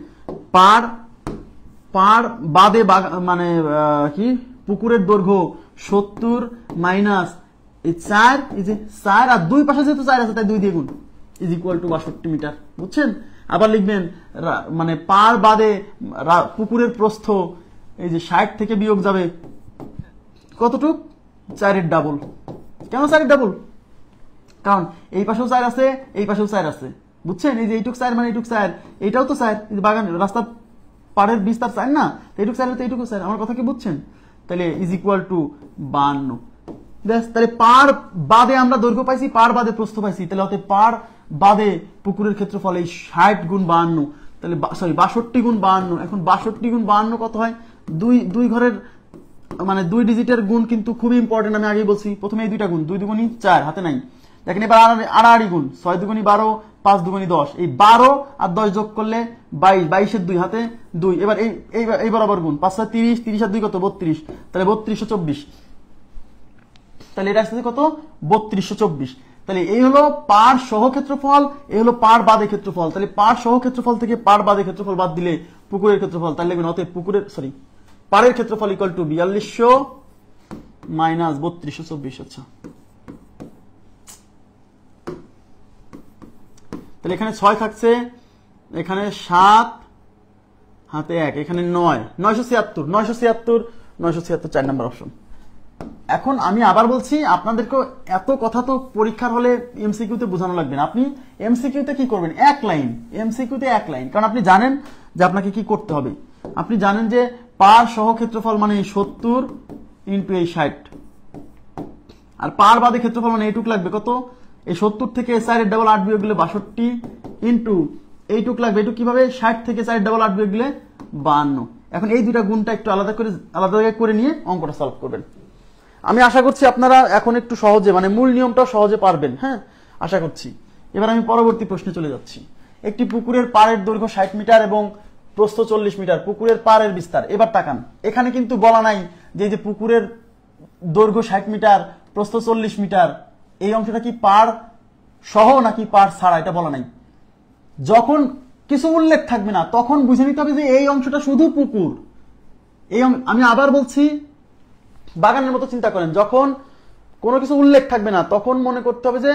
পাড় বাদে মানে কি পুকুরের দৈর্ঘ্য 70 মাইনাস এই 4, এই যে 4 আর 2 পাশে যেহেতু 4 আছে তাই 2 দিয়ে গুণ, ইজ ইকুয়াল টু 62 মিটার। বুঝছেন? আবার লিখবেন মানে পাড় বাদে পুকুরের প্রস্থ, এই যে 60 থেকে বিয়োগ যাবে কতটুক? 4-এর ডাবল। কেন 4-এর ডাবল? কারণ এই পাশেও 4 আছে, এই পাশেও 4 আছে, বুঝছেন? এই যে এইটুক 4 মানে এইটুক 4, এইটাও তো 4, এই যে বাগান রাস্তা পাড়ের বিস্তার 4 না, এইটুক 4 হলে তো এইটুকু 4। আমার কথা কি বুঝছেন? তাহলে ইজ ইকুয়াল টু 52। তাহলে পাড় বাদে আমরা দৈর্ঘ্য পাইছি, পাড় বাদে প্রস্থ পাইছি, তাহলে হতে পাড় বাদে পুকুরের ক্ষেত্রফল এই 60 × 52, তাহলে 62 × 52। এখন 62 × 52 কত হয়? দুই ঘরের মানে 2 ডিজিটের গুণ কিন্তু খুবই ইম্পর্টেন্ট। আমি আগেই বলছি, প্রথমে এই দুইটা গুণ, 2 × 2 = 4, হাতে নাই। দেখেন এবার আড়াআড়ি গুণ, 6 × 2 = 12, 5 × 2 = 10। এই 12 আর 10 যোগ করলে 22, 22-এর 2 হাতে 2। এবার এই বরাবর গুণ, 5 × 30, 30 আর 2 কত? 32, তাহলে 3224। তাহলে এটা আসছে কত? 3224। তাহলে এই হলো পাড় সহ ক্ষেত্রফল, এই হলো পাড় বাদে ক্ষেত্রফল। তাহলে পাড় সহ ক্ষেত্রফল থেকে পাড় বাদে ক্ষেত্রফল বাদ দিলে পুকুরের ক্ষেত্রফল, তাহলে লিখবেন অতএব পাড়ের ক্ষেত্রফল ইকুয়াল টু 4200 মাইনাস 3224। আচ্ছা, তাহলে এখানে 6 থাকছে, এখানে 7 হাতে 1, এখানে 9, 976 4 নম্বর অপশন। এখন আমি আবার বলছি, আপনাদেরকে এত কথা তো পরীক্ষার হলে এমসিকিউতে বোঝানো লাগবে না। আপনি এমসিকিউতে কি করবেন? 1 লাইন, এমসিকিউতে 1 লাইন, কারণ আপনি জানেন যে আপনাকে কি করতে হবে। আপনি জানেন যে পাড় সহ ক্ষেত্রফল মানে 70 × এই 60, আর পাড় বাদে ক্ষেত্রফল মানে এইটুক লাগবে কত? এই 70 থেকে 4-এর ডাবল 8 বিয়োগ গেলে 62 ইন্টু এইটুক লাগবে। এইটুক কিভাবে? 60 থেকে 4-এর ডাবল 8 বিয়োগ গেলে 52। এখন এই দুইটা গুণটা একটু আলাদা করে নিয়ে অঙ্কটা সলভ করবেন। আমি আশা করছি আপনারা এখন একটু সহজে, মানে মূল নিয়মটাও সহজে পারবেন। হ্যাঁ, আশা করছি। এবার আমি পরবর্তী প্রশ্নে চলে যাচ্ছি। একটি পুকুরের পাড়ের দৈর্ঘ্য 60 মিটার এবং প্রস্থ 40 মিটার, পুকুরের পাড়ের বিস্তার। এবার তাকান, এখানে কিন্তু বলা নাই যে পুকুরের দৈর্ঘ্য 60 মিটার প্রস্থ 40 মিটার, এই অংশটা কি পাড় সহ নাকি পাড় ছাড়া, এটা বলা নাই। যখন কিছু উল্লেখ থাকবে না তখন বুঝে নিতে হবে যে এই অংশটা শুধু পুকুর। আমি আবার বলছি, বাগানের মতো চিন্তা করেন, যখন কোনো কিছু উল্লেখ থাকবে না তখন মনে করতে হবে যে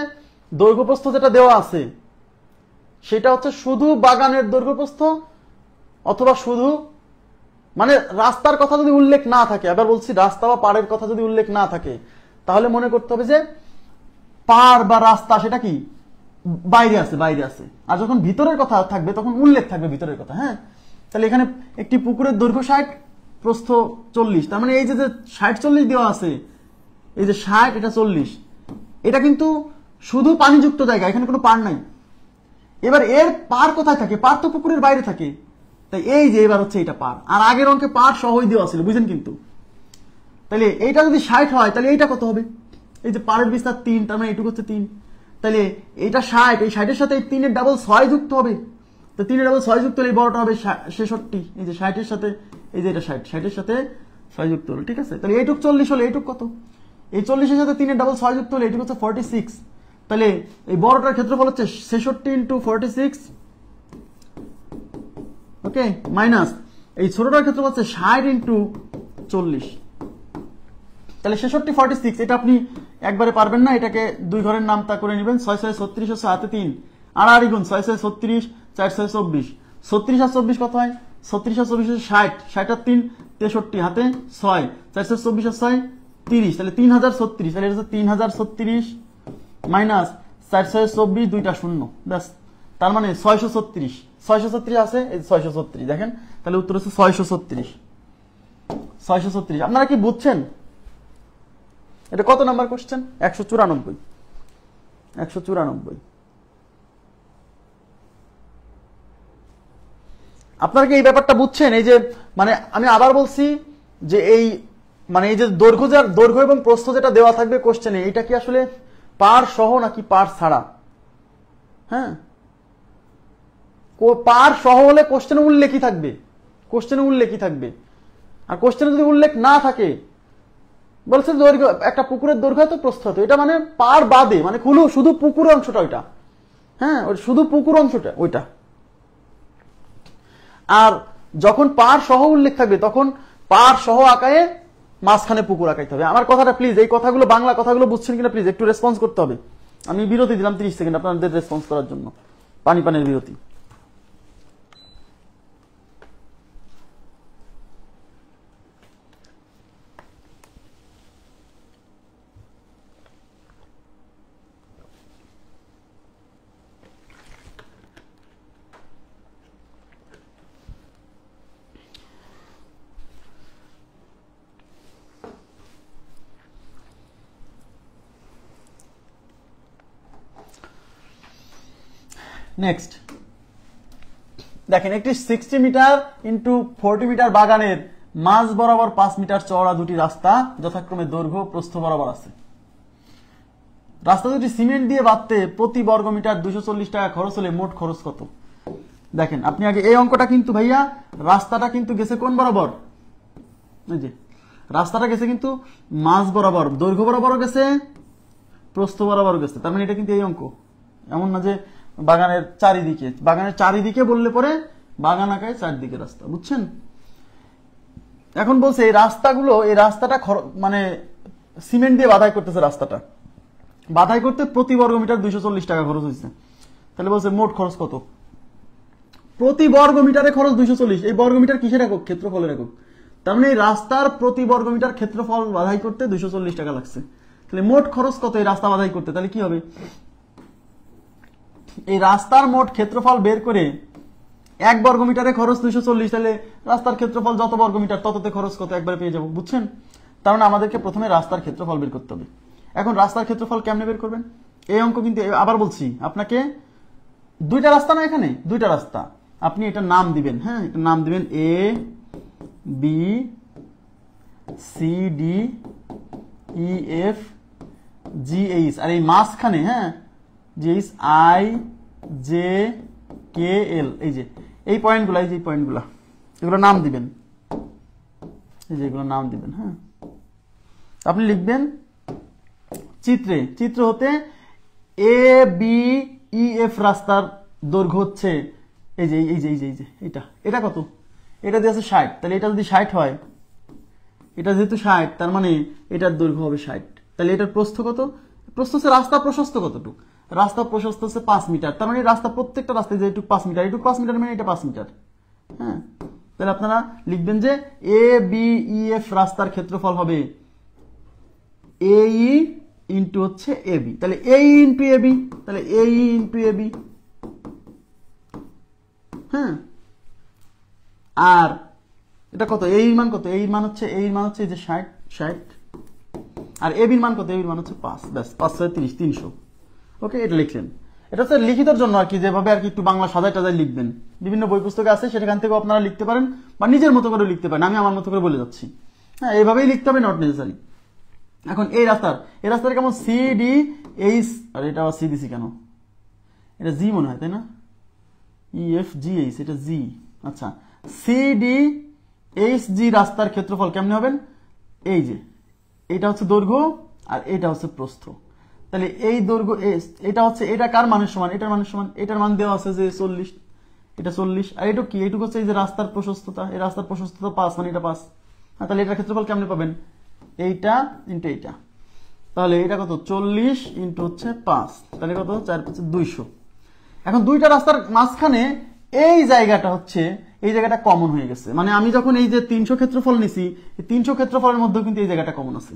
দৈর্ঘ্যপ্রস্থ যেটা দেওয়া আছে সেটা হচ্ছে শুধু বাগানের দৈর্ঘ্যপ্রস্থ, অথবা শুধু মানে রাস্তার কথা যদি উল্লেখ না থাকে, আবার বলছি রাস্তা বা পাড়ের কথা যদি উল্লেখ না থাকে তাহলে মনে করতে হবে যে পাড় বা রাস্তা সেটা কি বাইরে আছে, বাইরে আছে। আর যখন ভিতরের কথা থাকবে তখন উল্লেখ থাকবে ভিতরের কথা। হ্যাঁ, তাহলে এখানে একটি পুকুরের দৈর্ঘ্য 60, প্রস্থ 40, তার মানে এই যে 60-40 দেওয়া আছে, এই যে 60 এটা 40, এটা কিন্তু শুধু পানিযুক্ত জায়গা, এখানে কোনো পাড় নাই। এবার এর পাড় কোথায় থাকে? পাড় তো পুকুরের বাইরে থাকে, তাই এই যে এবার হচ্ছে এটা পাড়, আর আগের অঙ্কে পাড় সহই দেওয়া ছিল, বুঝেন কিন্তু। তাহলে এইটা যদি 60 হয় তাহলে এইটা কত হবে? এই যে পাড়ের বিস্তার 3, তার মানে এইটুকু হচ্ছে 3, তাহলে এইটা 60, এই 60-এর সাথে এই 3-এর ডাবল 6 যুক্ত হবে, তো 3-এর ডাবল 6 যুক্ত হলে এই বড়টা হবে 66, এই যে 60-এর সাথে এই যে এটা 60-এর সাথে 6 যুক্ত হলো, ঠিক আছে। তাহলে এইটুক 40 হলে এইটুক কত? এই 40-এর সাথে 3-এর ডাবল 6 যুক্ত হলে এইটুক হচ্ছে 46, তাহলে এই বড়টার ক্ষেত্রফল হচ্ছে 66 × 46, ওকে, মাইনাস এই ছোটটার ক্ষেত্রফল হচ্ছে 60 × 40, তাহলে 66 46। এটা আপনি একবারে পারবেন না, এটাকে দুই ঘরের নামতা করে নেবেন। 6 6 36 হচ্ছে হাতে 3, আর 8 6 6 36, 4 6 24, 36 আর 24 কত হয়? 36 আর 24 হচ্ছে 60, 60 আর 3 63, হাতে 6, 4 6 24 আর 6 30, তাহলে 3036, তাহলে এটা হচ্ছে 3036 মাইনাস 4 6 24, দুইটা শূন্য, ব্যাস, তার মানে 636, 636 আছে, এই 636 দেখেন, তাহলে উত্তর হচ্ছে 636, 636। আপনারা কি বুঝছেন? এটা কত নাম্বার কোশ্চেন? 194, 194। আপনারা কি এই ব্যাপারটা বুঝছেন? এই যে মানে আমি আবার বলছি যে এই মানে এই যে দৈর্ঘ্য এবং প্রস্থ যেটা দেওয়া থাকবে কোশ্চেনে, এটা কি আসলে পার সহ নাকি পার ছাড়া? হ্যাঁ, পার সহ হলে কোশ্চেনে উল্লেখই থাকবে, কোশ্চেনে উল্লেখই থাকবে। আর কোশ্চেনে যদি উল্লেখ না থাকে, বলছে দৈর্ঘ্য একটা পুকুরের দৈর্ঘ্য তো প্রস্থ হতো, এটা মানে পার বাদে, মানে শুধু পুকুর অংশটা ওইটা, হ্যাঁ শুধু পুকুর অংশটা ওইটা। আর যখন পার সহ উল্লেখ থাকবে তখন পার সহ আঁকায়ে মাঝখানে পুকুর আঁকাইতে হবে। আমার কথাটা প্লিজ, এই কথাগুলো বাংলা কথাগুলো বুঝছেন কিনা প্লিজ একটু রেসপন্স করতে হবে। আমি বিরতি দিলাম 30 সেকেন্ড আপনাদের রেসপন্স করার জন্য, পানির বিরতি। নেক্সট দেখেন, একটি 60 মিটার ইন্টু 40 মিটার বাগানের মাঝ বরাবর 5 মিটার চওড়া দুটি রাস্তা যথাক্রমে দৈর্ঘ্য প্রস্থ বরাবর আছে। রাস্তা দুটি সিমেন্ট দিয়ে বাঁধতে প্রতি বর্গ মিটার 240 টাকা খরচ হলে মোট খরচ কত? দেখেন আপনি আগে এই অঙ্কটা কিন্তু ভাইয়া, রাস্তাটা কিন্তু গেছে কোন বরাবর? এই যে রাস্তাটা গেছে কিন্তু মাঝ বরাবর, দৈর্ঘ্য বরাবর গেছে, প্রস্থ বরাবর গেছে, তার মানে এটা কিন্তু এই অঙ্ক। এমন না যে বাগানের চারিদিকে বললে পরে বাগান আঁকায় চারদিকে রাস্তা, বুঝছেন? এখন বলছে এই রাস্তাটা মানে সিমেন্ট দিয়ে বাধাই করতেছে, রাস্তাটা বাধাই করতে প্রতি বর্গ মিটার 240 টাকা খরচ হয়েছে। তাহলে বলছে মোট খরচ কত? প্রতি বর্গ মিটারে খরচ 240, এই বর্গ মিটার কিসের একক? ক্ষেত্রফলের একক। তার মানে এই রাস্তার প্রতি বর্গ মিটার ক্ষেত্রফল বাধাই করতে 240 টাকা লাগছে। তাহলে মোট খরচ কত এই রাস্তা বাধাই করতে? তাহলে কি হবে? এই রাস্তার মোট ক্ষেত্রফল বের করে 1 বর্গ মিটারে খরচ 240, তাহলে রাস্তার ক্ষেত্রফল যত বর্গ মিটার তততে খরচ কত একবারে পেয়ে যাবো, বুঝছেন? তার মানে আমাদেরকে প্রথমে রাস্তার ক্ষেত্রফল বের করতে হবে। এখন রাস্তার ক্ষেত্রফল কেমনে বের করবেন? এই অঙ্ক কিন্তু আবার বলছি আপনাকে, দুইটা রাস্তা না, এখানে দুইটা রাস্তা, আপনি এটা নাম দিবেন। হ্যাঁ, এটা নাম দিবেন A B C D E F G H, আর এই মাঝখানে হ্যাঁ G H I J কে এল, এই যে এই পয়েন্টগুলো, এই যে এই পয়েন্টগুলো, এগুলো নাম দিবেন, এই যে এগুলো নাম দিবেন। হ্যাঁ, আপনি লিখবেন চিত্রে, চিত্র হতে এ বি ই এফ রাস্তার দৈর্ঘ্য হচ্ছে এই যে এই যে এই যে এই যে এটা, এটা কত, এটা দিয়ে আছে 60, তাহলে এটা যদি 60 হয়, এটা যেহেতু 60, তার মানে এটার দৈর্ঘ্য হবে 60, তাহলে এটার প্রস্থ কত, প্রস্থ হচ্ছে রাস্তা প্রশস্ত কতটুক, রাস্তা প্রশস্ত হচ্ছে 5 মিটার, তার মানে রাস্তা প্রত্যেকটা রাস্তায় যে এটুক 5 মিটার, এটুক 5 মিটার মানে এটা 5 মিটার। হ্যাঁ, তাহলে আপনারা লিখবেন যে এ বি ই এফ রাস্তার ক্ষেত্রফল হবে এই ইন্টু হচ্ছে এ বি, তাহলে এই ইন্টু এ বি, তাহলে এই ইন্টু এ বি। হ্যাঁ, আর এটা কত, এই মান কত, এই মান হচ্ছে এই যে 60, আর এ বির মান কত, এ বির মান হচ্ছে 5, ব্যাস 5 6 30, 300। ওকে, এটা লিখলেন। এটা হচ্ছে লিখিতর জন্য আর কি, যেভাবে আর কি একটু বাংলা সাজায় টাজায় লিখবেন, বিভিন্ন বই পুস্তকে আছে, সেখান থেকেও আপনারা লিখতে পারেন বা নিজের মতো করে লিখতে পারেন, আমি আমার মতো করে বলে যাচ্ছি। হ্যাঁ, এইভাবেই লিখতে হবে, নট নেসেসারি। এখন এই রাস্তার কেমন সি ডি এইচ, আর এটা আবার সি দিছি কেন, এটা জি মনে হয়, তাই না, ই এফ জি এইচ, এটা জি। আচ্ছা, সি ডি এইচ জি রাস্তার ক্ষেত্রফল কেমনে হবেন, এই যে এটা হচ্ছে দৈর্ঘ্য আর এটা হচ্ছে প্রস্থ, তাহলে এই দৈর্ঘ্য এটা হচ্ছে, এটা কার মানের সমান, এটার মানের সমান, এটার মান দেওয়া আছে যে 40, এটা 40, আর এটুকু কি, এইটুকু হচ্ছে এই যে রাস্তার প্রশস্ততা, এই রাস্তার প্রশস্ততা 5, মানে এটা 5। তাহলে এটার ক্ষেত্রফল কেমনে পাবেন, এইটা ইন্টু এইটা, তাহলে এটা কত 40 ইন্টু হচ্ছে 5, তাহলে কত 4 5 200। এখন দুইটা রাস্তার মাঝখানে এই জায়গাটা হচ্ছে, এই জায়গাটা কমন হয়ে গেছে, মানে আমি যখন এই যে 300 ক্ষেত্রফল নিছি, এই 300 ক্ষেত্রফলের মধ্যেও কিন্তু এই জায়গাটা কমন আছে,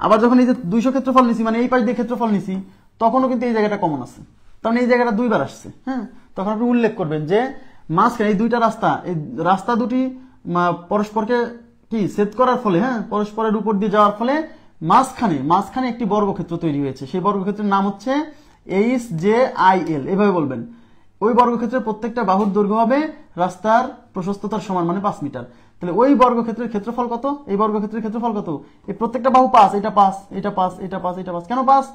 আবার যখন এই যে 200 ক্ষেত্রফল নিছি, মানে এই পাশ দিয়ে ক্ষেত্রফল নিছি, তখনও কিন্তু এই জায়গাটা কমন আছে, তখন এই জায়গাটা দুইবার আসছে। হ্যাঁ, তখন আপনি উল্লেখ করবেন যে মাঝখানে এই দুইটা রাস্তা, এই রাস্তা দুটি পরস্পরকে কি ছেদ করার ফলে, হ্যাঁ, পরস্পরের উপর দিয়ে যাওয়ার ফলে মাঝখানে একটি বর্গক্ষেত্র তৈরি হয়েছে, সেই বর্গক্ষেত্রের নাম হচ্ছে এইচ জে আই এল, এভাবে বলবেন। ওই বর্গক্ষেত্রের প্রত্যেকটা বাহুর দৈর্ঘ্য হবে রাস্তার প্রশস্ততার সমান, মানে 5 মিটার। তাহলে ওই বর্গক্ষেত্রের ক্ষেত্রফল কত, এই বর্গক্ষেত্রের ক্ষেত্রফল কত, এই প্রত্যেকটা বাহু 5, এটা 5, এটা 5, এটা 5, এটা 5, কেন 5,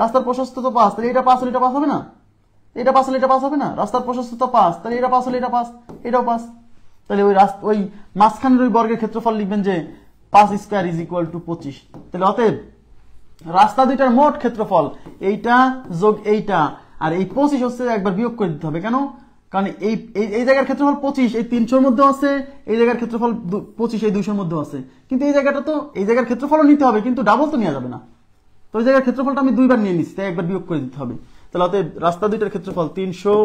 রাস্তার প্রশস্ততা 5, তাহলে এটা 5 হলে এটা 5 হবে না, এটা 5 হলে এটা 5 হবে না, রাস্তার প্রশস্ততা 5, তাহলে এটা 5 হলে এটা 5, এটাও 5। তাহলে ওই মাঝখানের ওই বর্গের ক্ষেত্রফল লিখবেন যে 5 স্কয়ার ইজ ইকুয়াল টু 25। তাহলে অতএব রাস্তা দুইটার মোট ক্ষেত্রফল এইটা যোগ এইটা, আর এই 25 হচ্ছে একবার বিয়োগ করে দিতে হবে, কেন, কারণ এই জায়গার ক্ষেত্রফল 25 এই 300-র মধ্যে আছে, এই জায়গার ক্ষেত্রফল 25 এই 200-র মধ্যে আছে, কিন্তু এই জায়গাটা তো, এই জায়গার ক্ষেত্রফলও নিতে হবে, কিন্তু ডাবল তো নেওয়া যাবে না, তো ওই জায়গার ক্ষেত্রফলটা আমি দুইবার নিয়ে নিচ্ছি, তাই একবার বিয়োগ করে দিতে হবে। তাহলে অতএব রাস্তা দুইটার ক্ষেত্রফল 300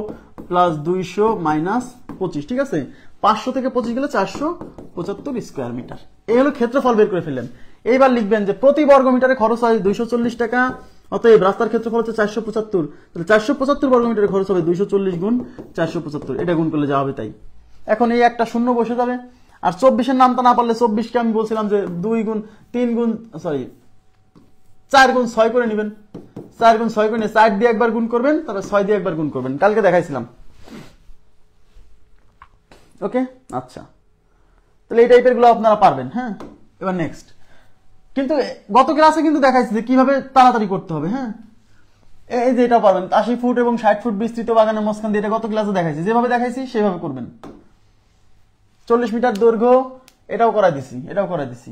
প্লাস 200 মাইনাস 25, ঠিক আছে, 500 থেকে 25 গেলে 475 স্কয়ার মিটার। এই হলো ক্ষেত্রফল বের করে ফেললেন। এইবার লিখবেন যে প্রতি বর্গ মিটারে খরচ হয় 240 টাকা, অতএব রাস্তার ক্ষেত্রফল হচ্ছে 475, তাহলে 475 বর্গ মিটারে খরচ হবে 240 গুণ 475, এটা গুণ করলে যা হবে তাই। এখন এই একটা শূন্য বসে যাবে, আর 24-এর নামটা না পারলে 24-কে আমি বলছিলাম যে 4 গুণ 6 করে নেবেন, 4 গুণ 6 করে নিয়ে 4 দিয়ে একবার গুণ করবেন, তারপর 6 দিয়ে একবার গুণ করবেন, কালকে দেখাইছিলাম। ওকে, আচ্ছা, তাহলে এই টাইপের গুলো আপনারা পারবেন। হ্যাঁ, এবার নেক্সট, কিন্তু গত ক্লাসে কিন্তু দেখাইছি যে কিভাবে তাড়াতাড়ি করতে হবে। হ্যাঁ, এই যে এটা পারবেন, 80 ফুট এবং 60 ফুট বিস্তৃত বাগানের মাঝখান দিয়ে, এটা গত ক্লাসে দেখাইছি, যেভাবে দেখাইছি সেভাবে করবেন। 40 মিটার দৈর্ঘ্য, এটাও করাই দিছি।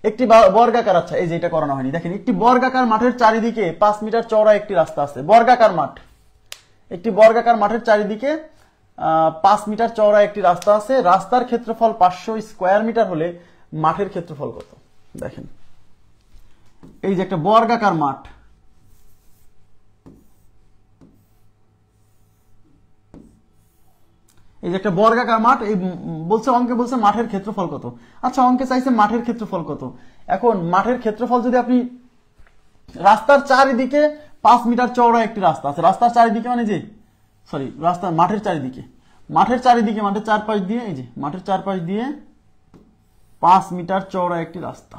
একটি বর্গাকার, আচ্ছা এই যে এটা করানো হয়নি, দেখেন একটি বর্গাকার মাঠের চারিদিকে 5 মিটার চওড়া একটি রাস্তা আছে, বর্গাকার মাঠ, একটি বর্গাকার মাঠের চারিদিকে 5 মিটার চওড়া একটি রাস্তা আছে, রাস্তার ক্ষেত্রফল 500 স্কয়ার মিটার হলে মাঠের ক্ষেত্রফল কত, দেখেন এই যে একটা বর্গাকার মাঠ, এই যে একটা বর্গাকার মাঠ, এই অঙ্কে বলছে মাঠের ক্ষেত্রফল কত। আচ্ছা, অঙ্কে চাইছে মাঠের ক্ষেত্রফল কত। এখন মাঠের ক্ষেত্রফল যদি আপনি, রাস্তার চারিদিকে 5 মিটার চওড়া একটি রাস্তা আছে, রাস্তার চারিদিকে মানে যে রাস্তার মাঠের চারিদিকে মাঠের চারপাশ দিয়ে, এই যে মাঠের চারপাশ দিয়ে 5 মিটার চওড়া একটি রাস্তা,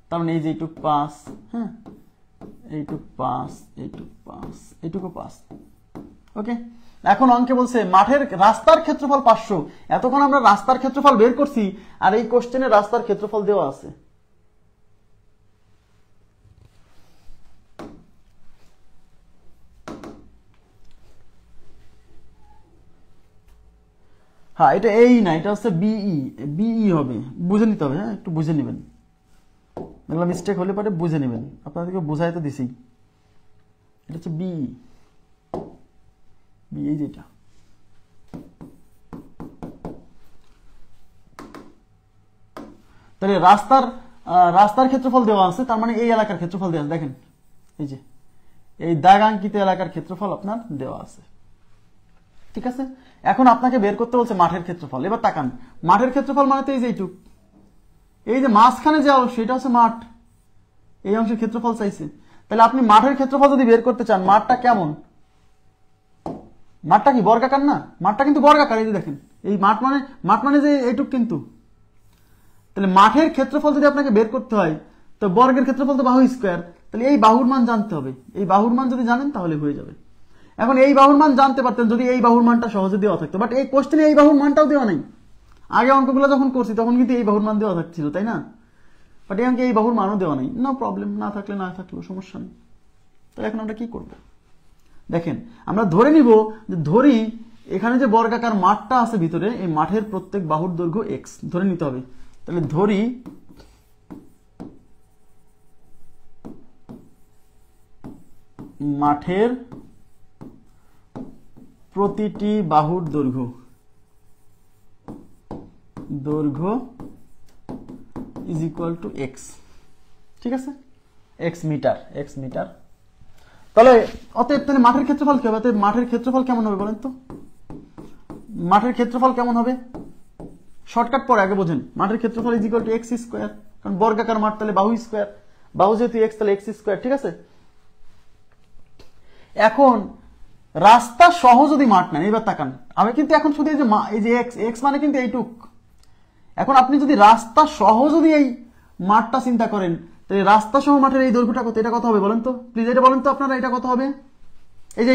তার মানে এই যে এইটুক 5, হ্যাঁ এইটুক 5, এইটুক 5, এইটুকু 5। ওকে, এখন অঙ্কে বলছে রাস্তার ক্ষেত্রফল 500, এতক্ষণ আমরা রাস্তার ক্ষেত্রফল বের করছি, আর এই কোশ্চেনে রাস্তার ক্ষেত্রফল দেওয়া আছে। হ্যাঁ এটা এই না, এটা হচ্ছে বিই, বিই হবে, বুঝে নিতে হবে। হ্যাঁ একটু বুঝে নেবেন, এগুলো মিস্টেক হলে পরে বুঝে নেবেন, আপনাদেরকে বোঝাই তো দিছি। এটা হচ্ছে বিই, বি এই যেটা। তাহলে রাস্তার ক্ষেত্রফল দেওয়া আছে, তার মানে এই এলাকার ক্ষেত্রফল দেওয়া আছে। দেখেন এই যে এই দাগাঙ্কিত এলাকার ক্ষেত্রফল আপনার দেওয়া আছে, ঠিক আছে। এখন আপনাকে বের করতে বলছে মাঠের ক্ষেত্রফল। এবার তাকান, মাঠের ক্ষেত্রফল মানে তো এই যে এইটুক, এই যে মাঝখানে যে অংশ এটা হচ্ছে মাঠ, এই অংশের ক্ষেত্রফল চাইছে। তাহলে আপনি মাঠের ক্ষেত্রফল যদি বের করতে চান, মাঠটা কেমন, মাঠটা কি বর্গাকার না? মাঠটা কিন্তু বর্গাকার, এই যে দেখেন এই মাঠ মানে যে এইটুক কিন্তু। তাহলে মাঠের ক্ষেত্রফল যদি আপনাকে বের করতে হয়, তো বর্গের ক্ষেত্রফল তো বাহু স্কোয়ার, তাহলে এই বাহুর মান জানতে হবে। এই বাহুর মান যদি জানেন তাহলে হয়ে যাবে। এখন এই বাহুর মান জানতে পারতেন যদি এই বাহুর মানটা সহজে দেওয়া থাকতো, বাট এই কোশ্চেনে এই বাহুর মানটাও দেওয়া নেই। আগে অঙ্কগুলো যখন করছি তখন কিন্তু এই বাহুর মান দেওয়া থাকছিল, তাই না? বাট এই অঙ্কে এই বাহুর মানও দেওয়া নেই। নো প্রবলেম, না থাকলে না থাকলেও সমস্যা নেই। তাহলে এখন আমরা কি করব? দেখেন আমরা ধরে নিব যে ধরি এখানে যে বর্গাকার মাঠটা আছে ভিতরে, এই মাঠের প্রত্যেক বাহুর দৈর্ঘ্য এক্স ধরে নিতে হবে। তাহলে ধরি মাঠের প্রতিটি বাহুর দৈর্ঘ্য ইজ ইকুয়াল টু এক্স, ঠিক আছে, এক্স মিটার। তাহলে অতএব তাহলে মাঠের ক্ষেত্রফল কি হবে? অতএব মাঠের ক্ষেত্রফল কেমন হবে বলেন তো? মাঠের ক্ষেত্রফল কেমন হবে? শর্টকাট পরে আগে বোঝেন। মাঠের ক্ষেত্রফল is equal two x square, কারণ বর্গাকার মাঠ তাহলে বাহু স্কোয়ার, বাহু যেহেতু এক্স তাহলে এক্স স্কোয়ার, ঠিক আছে। এখন রাস্তা সহ যদি মাঠ নেন, এবার তাকান, আমি কিন্তু এখন শুধু এই যে এক্স মানে কিন্তু এইটুক। এখন আপনি যদি রাস্তা সহ যদি এই মাঠটা চিন্তা করেন, তাহলে রাস্তা সহ মাঠের এই দৈর্ঘ্যটা কত? এটা কত হবে বলেন তো প্লিজ, এটা বলেন তো আপনারা, এটা কত হবে? এই যে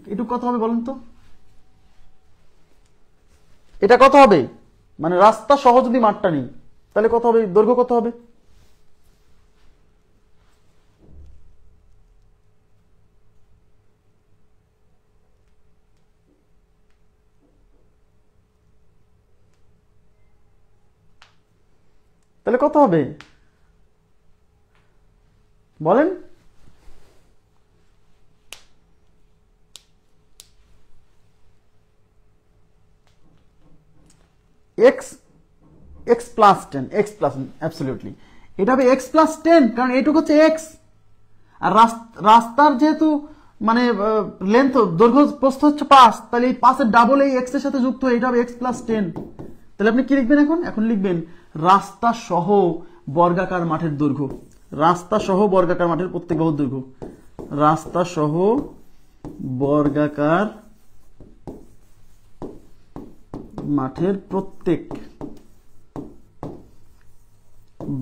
এইটুক কত হবে বলেন তো? এটা কত হবে? মানে রাস্তা সহ যদি মাঠটা নেই তাহলে কত হবে, দৈর্ঘ্য কত হবে? তাহলে কত হবে বলেন? X plus 10, x plus absolutely এটা হবে এক্স প্লাস 10, কারণ এইটুকু হচ্ছে এক্স। আর রাস্তার যেহেতু মানে লেন্থ দৈর্ঘ্য প্রস্থ হচ্ছে 5, তাহলে এই 5 এর ডাবল এই এক্স এর সাথে যুক্ত হয়ে এটা হবে এক্স প্লাস 10। তাহলে আপনি কি লিখবেন এখন লিখবেন রাস্তা সহ বর্গাকার মাঠের দৈর্ঘ্য, রাস্তা সহ বর্গাকার মাঠের প্রত্যেক বাহুর দৈর্ঘ্য, রাস্তা সহ বর্গাকার মাঠের প্রত্যেক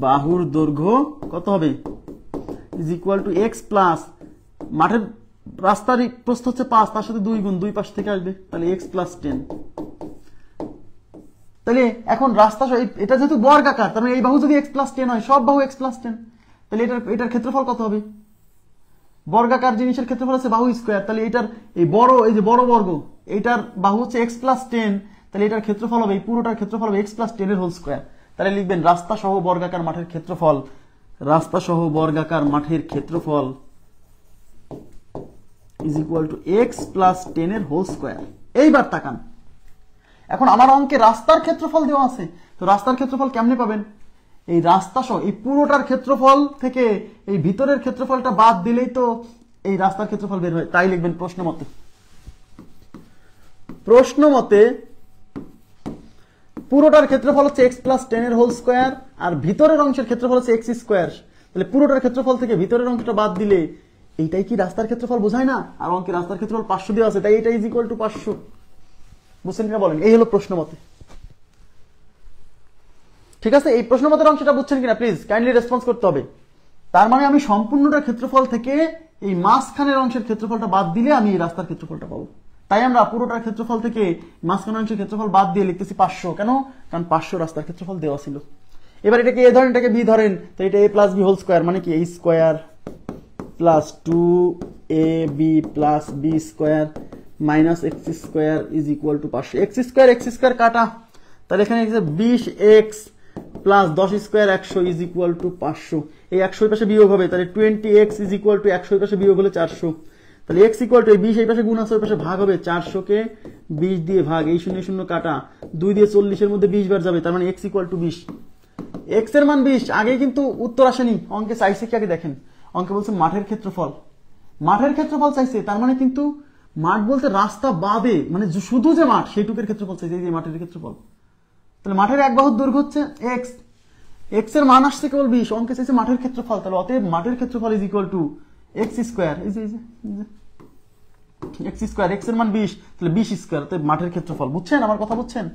বাহুর দৈর্ঘ্য কত হবে is equal two x plus মাঠের রাস্তার প্রস্থ হচ্ছে 5, তার সাথে 2 গুণ, 2 পাশ থেকে আসবে, তাহলে এক্স প্লাস 10। তাহলে এখন রাস্তা এটা যেহেতু বর্গাকার, তার মানে এই বাহু যদি এক্স প্লাস 10 হয়, সব বাহু এক্স প্লাস 10, তাহলে এটার ক্ষেত্রফল কত হবে? বর্গাকার জিনিসের ক্ষেত্রফল আছে বাহু স্কোয়ার, তাহলে এটার এই যে বড় বর্গ, এইটার বাহু হচ্ছে এক্স প্লাস 10, তাহলে এটার ক্ষেত্রফল হবে, এই পুরোটার ক্ষেত্রফল হবে এক্স প্লাস 10 এর হোল স্কোয়ার। তাহলে লিখবেন রাস্তা সহ বর্গাকার মাঠের ক্ষেত্রফল, রাস্তা সহ বর্গাকার মাঠের ক্ষেত্রফল is equal two x plus 10 এর হোল স্কোয়ার। এইবার তাকান, এখন আমার অঙ্কে রাস্তার ক্ষেত্রফল দেওয়া আছে, তো রাস্তার ক্ষেত্রফল কেমনে পাবেন? এই রাস্তা সহ এই পুরোটার ক্ষেত্রফল থেকে এই ভিতরের ক্ষেত্রফলটা বাদ দিলেই তো এই রাস্তার ক্ষেত্রফল বের হয়। তাই লিখবেন প্রশ্ন মতে পুরোটার ক্ষেত্রফল হচ্ছে এক্স প্লাস 10 এর হোল স্কোয়ার, আর ভিতরের অংশের ক্ষেত্রফল হচ্ছে এক্স স্কোয়ার। তাহলে পুরোটার ক্ষেত্রফল থেকে ভিতরের অংশটা বাদ দিলে এইটাই কি রাস্তার ক্ষেত্রফল বোঝায় না? আর অঙ্কে রাস্তার ক্ষেত্রফল 500 দেওয়া আছে, তাই এটা ইজ ইকুয়াল টু 500। বুঝছেন কিনা বলেন? এই হলো প্রশ্ন মতে, ঠিক আছে। এই প্রশ্ন মতের অংশটা বুঝছেন কিনা প্লিজ কাইন্ডলি রেসপন্স করতে হবে। তার মানে আমি সম্পূর্ণটার ক্ষেত্রফল থেকে এই মাঝখানের অংশের ক্ষেত্রফলটা বাদ দিলে আমি এই রাস্তার ক্ষেত্রফলটা পাবো। তাই আমরা পুরোটার ক্ষেত্রফল থেকে মাঝখানের অংশের ক্ষেত্রফল বাদ দিয়ে লিখতেছি 500। কেন? কারণ 500 রাস্তার ক্ষেত্রফল দেওয়া ছিল। এবার এটাকে এ ধরেন, এটাকে বি ধরেন, তো এটা a plus b whole square, মানে কি a square plus 2ab plus b square minus x square is equal to 500। X square কাটা, তাহলে এখানে 20x plus 10 square 100 is equal to 500। এই 100 এই পাশে বিয়োগ হবে, তাহলে 20x ইজ ইকুয়াল টু 100 এই পাশে বিয়োগ হলে 400। তাহলে x ইকুয়াল টু এই 20 এই পাশে গুণ আছে ওই পাশে ভাগ হবে, 400 কে 20 দিয়ে ভাগ, এই 0 0 কাটা, 2 দিয়ে 40 এর মধ্যে 20 বার যাবে, তার মানে x ইকুয়াল টু 20। x এর মান 20, আগে কিন্তু উত্তর আসেনি, অঙ্কে চাইছে কি আগে দেখেন, অঙ্কে বলছে মাঠের ক্ষেত্রফল, মাঠের ক্ষেত্রফল চাইছে, তার মানে কিন্তু মাঠ বলতে রাস্তা বাদে, মানে শুধু যে মাঠ সেইটুকের ক্ষেত্রফল চাইছে, এই যে মাঠের ক্ষেত্রফল। তাহলে মাঠের এক বাহুর দৈর্ঘ্য হচ্ছে x, x এর মান আসছে কেবল 20, অঙ্কে চাইছে মাঠের ক্ষেত্রফল, তাহলে অতএব মাঠের ক্ষেত্রফল is equal two x square, এই যে x স্কয়ার, x এর মান 20, তাহলে 20 স্কয়ার, অতএব মাঠের ক্ষেত্রফল, বুঝছেন আমার কথা বুঝছেন?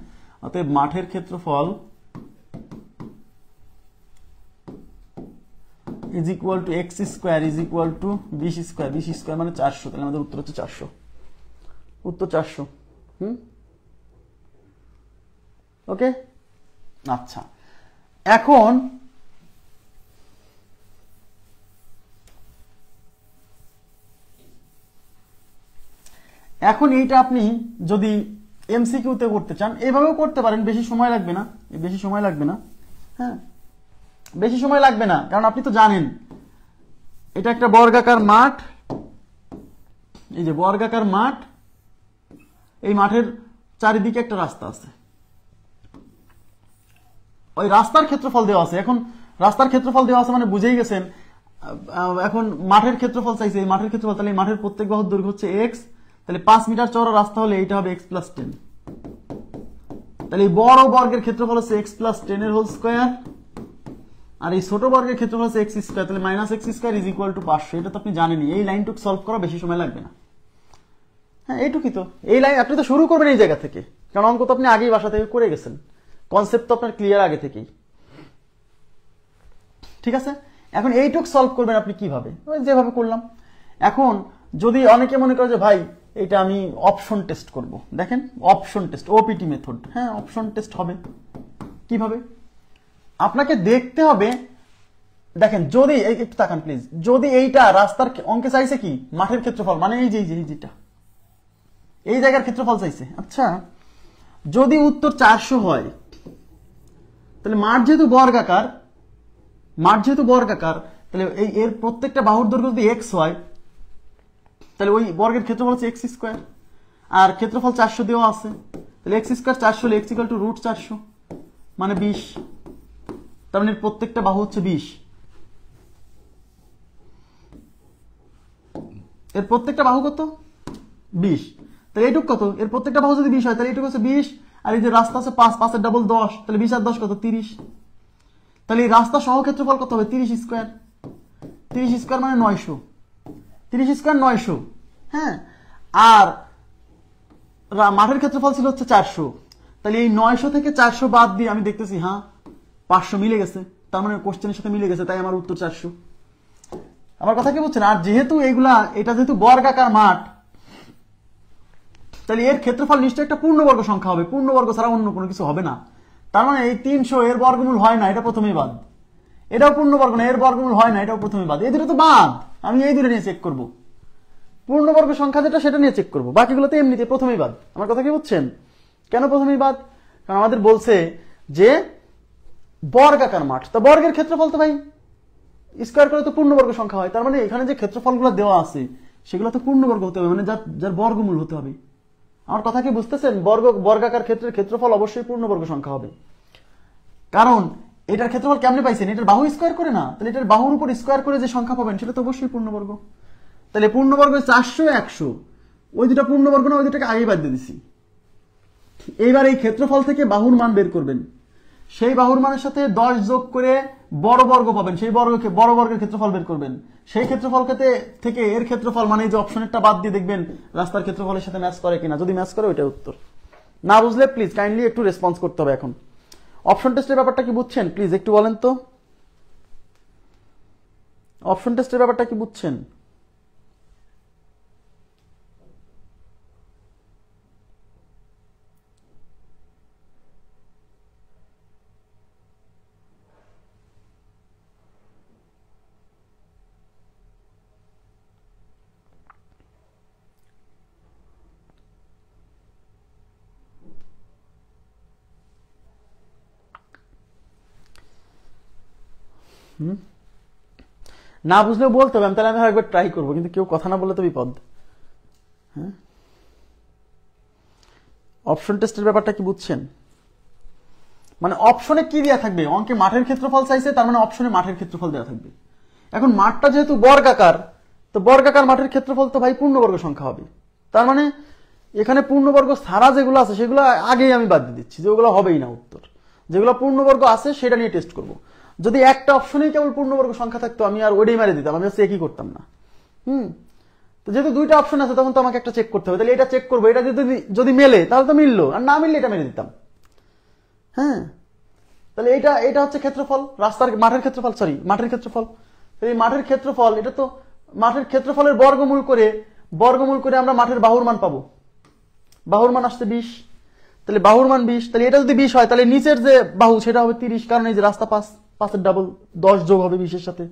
অতএব মাঠের ক্ষেত্রফল is equal two x square is equal two 20 square, 20 square মানে 400, তাহলে আমাদের উত্তর হচ্ছে 400, উত্তর 400। ওকে, আচ্ছা এখন এইটা আপনি যদি এমসিকিউতে করতে চান এইভাবেও করতে পারেন, বেশি সময় লাগবে না, বেশি সময় লাগবে না, হ্যাঁ বেশি সময় লাগবে না, কারণ আপনি তো জানেন এটা একটা বর্গাকার মাঠ, এই যে বর্গাকার মাঠ, এই মাঠের চারিদিকে একটা রাস্তা আছে, ওই রাস্তার ক্ষেত্রফল দেওয়া আছে। এখন রাস্তার ক্ষেত্রফল দেওয়া আছে মানে বুঝেই গেছেন, এখন মাঠের ক্ষেত্রফল চাইছে, এই মাঠের ক্ষেত্রফল, তাহলে এই মাঠের প্রত্যেক বাহুর দৈর্ঘ্য হচ্ছে x, তাহলে 5 মিটার চওড়া রাস্তা হলে এইটা হবে x প্লাস 10, তাহলে এই বড় বর্গের ক্ষেত্রফল হচ্ছে x প্লাস 10 এর হোল স্কয়ার, আর এই ছোট বর্গের ক্ষেত্রফল হচ্ছে x স্কয়ার, তাহলে minus x square is equal to 500। এটা তো আপনি জানেনই, এই লাইনটুকু সলভ করা বেশি সময় লাগবে না, হ্যাঁ এইটুকুই তো, এই লাইন আপনি তো শুরু করবেন এই জায়গা থেকে, কারণ অঙ্ক তো আপনি আগেই বাসা থেকে করে গেছেন, কনসেপ্ট তো আপনার ক্লিয়ার আগে থেকেই, ঠিক আছে। এখন এইটুক সলভ করবেন আপনি কিভাবে, যেভাবে করলাম। এখন যদি অনেকে মনে করে যে ভাই এটা আমি অপশন টেস্ট করব, দেখেন অপশন টেস্ট, ওপিটি মেথড, হ্যাঁ অপশন টেস্ট হবে কিভাবে, আপনাকে দেখতে হবে, দেখেন যদি একটু তাকান প্লিজ, যদি এইটা রাস্তার অঙ্কে চাইছে কি মাঠের ক্ষেত্রফল, মানে এই যে যেটা এই জায়গার ক্ষেত্রফল চাইছে, আচ্ছা যদি উত্তর 400 হয়, তাহলে মাঠ যেহেতু বর্গাকার, তাহলে এই এর প্রত্যেকটা বাহুর দৈর্ঘ্য যদি x হয়, তাহলে ওই বর্গের ক্ষেত্রফল হচ্ছে x স্কয়ার, আর ক্ষেত্রফল 400 দেওয়া আছে, তাহলে x স্কয়ার 400 হলে x ইকুয়াল টু রুট 400 মানে 20, তার মানে প্রত্যেকটা বাহু হচ্ছে 20, এর প্রত্যেকটা বাহু কত 20, তাহলে এইটুক কত, এর প্রত্যেকটা বাহু যদি 20 হয় তাহলে এইটুকু হচ্ছে 20, আর এই যে রাস্তা আছে 5, 5 এর ডাবল 10, তাহলে 20 আর 10 কত 30, তাহলে এই রাস্তা সহ ক্ষেত্রফল কত হবে 30 স্কয়ার, 30 স্কয়ার মানে 900, 30 স্কয়ার 900, হ্যাঁ আর মাঠের ক্ষেত্রফল ছিল হচ্ছে 400, তাহলে এই 900 থেকে 400 বাদ দিয়ে আমি দেখতেছি হ্যাঁ 500 মিলে গেছে, তার মানে কোশ্চেনের সাথে মিলে গেছে, তাই আমার উত্তর 400। আমার কথা কি বুঝছেন? আর যেহেতু এটা যেহেতু বর্গাকার মাঠ, তাহলে এর ক্ষেত্রফল নিশ্চয়ই একটা পূর্ণবর্গ সংখ্যা হবে, পূর্ণবর্গ ছাড়া অন্য কোনো কিছু হবে না, তার মানে এই 300 এর বর্গমূল হয় না, এটা প্রথমেই বাদ, এটাও পূর্ণবর্গ না, এর বর্গমূল হয় না, এটাও প্রথমেই বাদ, এই দুটো তো বাদ, আমি এই দুটো নিয়ে চেক করব, পূর্ণবর্গ সংখ্যা যেটা সেটা নিয়ে চেক করব, বাকিগুলো তো এমনিতে প্রথমেই বাদ। আমার কথা কি বুঝছেন কেন প্রথমেই বাদ? কারণ আমাদের বলছে যে বর্গাকার মাঠ, তো বর্গের ক্ষেত্রফল তো ভাই স্কয়ার করে তো পূর্ণবর্গ সংখ্যা হয়, তার মানে এখানে যে ক্ষেত্রফলগুলো দেওয়া আছে সেগুলো তো পূর্ণবর্গ হতে হবে, মানে যার বর্গমূল হতে হবে। আমার কথা কি বুঝতেছেন? বর্গাকার ক্ষেত্রের ক্ষেত্রফল অবশ্যই পূর্ণবর্গ সংখ্যা হবে, কারণ এটার ক্ষেত্রফল কেমনে পাইছেন, এটার বাহু স্কয়ার করে না, তাহলে এটার বাহুর উপর স্কয়ার করে যে সংখ্যা পাবেন সেটা তো অবশ্যই পূর্ণবর্গ। তাহলে পূর্ণবর্গ 400 100, ওই দুটা পূর্ণবর্গ না, ওই দুটাকে আগেই বাদ দিয়ে দিছি। এইবার এই ক্ষেত্রফল থেকে বাহুর মান বের করবেন, সেই বাহুর মানের সাথে 10 যোগ করে বড় বর্গ পাবেন, সেই বড় বর্গের ক্ষেত্রফল বের করবেন, সেই ক্ষেত্রফল থেকে এর ক্ষেত্রফল মানে যে অপশনেরটা বাদ দিয়ে দেখবেন রাস্তার ক্ষেত্রফলের সাথে ম্যাচ করে কিনা, যদি ম্যাচ করে ওইটা উত্তর, না বুঝলে প্লিজ কাইন্ডলি একটু রেসপন্স করতে হবে। এখন অপশন টেস্টের ব্যাপারটা কি বুঝছেন প্লিজ একটু বলেন তো, অপশন টেস্টের ব্যাপারটা কি বুঝছেন? না বুঝলেও বলতে হবে, তাহলে আমি একবার ট্রাই করবো, কিন্তু কেউ কথা না বললে তো বিপদ। হ্যাঁ, অপশন টেস্টের ব্যাপারটা কি বুঝছেন? মানে অপশনে কি দেওয়া থাকবে, অঙ্কে মাঠের ক্ষেত্রফল চাইছে, তার মানে অপশনে মাঠের ক্ষেত্রফল দেওয়া থাকবে। এখন মাঠটা যেহেতু বর্গাকার, তো বর্গাকার মাঠের ক্ষেত্রফল তো ভাই পূর্ণবর্গ সংখ্যা হবে। তার মানে এখানে পূর্ণবর্গ ছাড়া যেগুলো আছে সেগুলো আগেই আমি বাদ দিয়ে দিচ্ছি, যে ওগুলো হবেই না উত্তর। যেগুলো পূর্ণবর্গ আছে সেটা নিয়ে টেস্ট করব। যদি একটা অপশনেই কেবল পূর্ণবর্গ সংখ্যা থাকতো আমি আর ওইটাই মেরে দিতাম, আমি একই করতাম না। তো যেহেতু দুইটা অপশন আছে তখন তো আমাকে একটা চেক করতে হবে, তাহলে এটা চেক করবো, এটা যদি মেলে তাহলে তো মিললো, আর না মিললে এটা মেরে দিতাম। হ্যাঁ, তাহলে এটা হচ্ছে ক্ষেত্রফল, রাস্তার মাঠের ক্ষেত্রফল, সরি মাঠের ক্ষেত্রফল। এই মাঠের ক্ষেত্রফল, এটা তো মাঠের ক্ষেত্রফলের বর্গমূল করে আমরা মাঠের বাহুর মান পাবো। বাহুর মান আসছে 20, তাহলে বাহুর মান 20, তাহলে এটা যদি 20 হয় তাহলে নিচের যে বাহু সেটা হবে 30, কারণ এই যে রাস্তা 5 ডাবল 10 যোগ হবে 20 এর সাথে।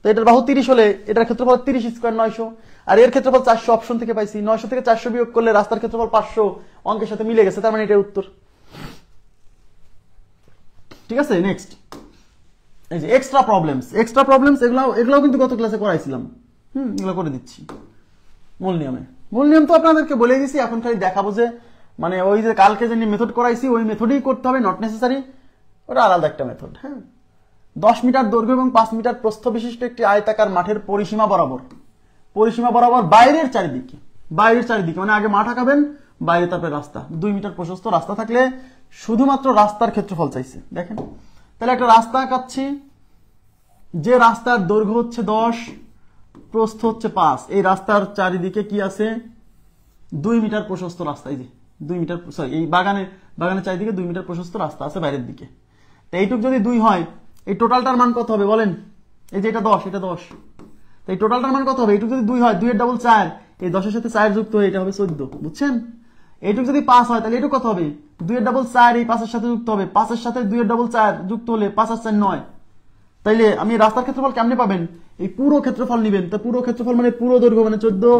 তো এটার বাহু 30 হলে এটার ক্ষেত্রফল 30 স্কয়ার 900, আর এর ক্ষেত্রফল 400 অপশন থেকে পাইছি। 900 থেকে 400 বিয়োগ করলে রাস্তার ক্ষেত্রফল 500 অঙ্কের সাথে মিলে গেছে, তার মানে এটার উত্তর। ঠিক আছে, নেক্সট এই যে এক্সট্রা প্রবলেমস, এগুলাও কিন্তু গত ক্লাসে করাইছিলাম। এগুলো করে দিচ্ছি মূল নিয়ম তো আপনাদেরকে বলে দিয়েছি, এখন খালি দেখাবো যে মানে ওই যে কালকে যে মেথড করাইছি ওই মেথডেই করতে হবে, নট নেসেসারি ওটা আলাদা একটা মেথড। হ্যাঁ, 10 মিটার দৈর্ঘ্য এবং 5 মিটার প্রস্থ বিশিষ্ট একটি আয়তাকার মাঠের পরিসীমা বরাবর বাইরের চারিদিকে মানে আগে মাঠ আঁকাবেন, বাইরে তারপরে রাস্তা, 2 মিটার প্রশস্ত রাস্তা থাকলে শুধুমাত্র রাস্তার ক্ষেত্রফল চাইছে। দেখেন, তাহলে একটা রাস্তা আঁকাচ্ছি, যে রাস্তার দৈর্ঘ্য হচ্ছে 10, প্রস্থ হচ্ছে 5, এই রাস্তার চারিদিকে কি আছে, 2 মিটার প্রশস্ত রাস্তা। এই যে 2 মিটার, সরি এই বাগানের চারিদিকে 2 মিটার প্রশস্ত রাস্তা আছে বাইরের দিকে। তো এইটুক যদি 2 হয়, এই টোটালটার মান কত হবে বলেন? এই যে এটা 10, তো এই টোটালটার মান কত হবে? এইটুক যদি 2 হয়, 2 এর ডাবল 4, এই 10 এর সাথে 4 যুক্ত হয়ে এটা হবে 14, বুঝছেন? এইটুক যদি 5 হয় তাহলে এইটুক কত হবে? 2 এর ডাবল 4 এই 5 এর সাথে যুক্ত হবে, 5 এর সাথে 2 এর ডাবল 4 যুক্ত হলে 5 আর 4 9। তাইলে আমি রাস্তার ক্ষেত্রফল কেমনে পাবেন? এই পুরো ক্ষেত্রফল নিবেন। তো পুরো ক্ষেত্রফল মানে পুরো দৈর্ঘ্য মানে 14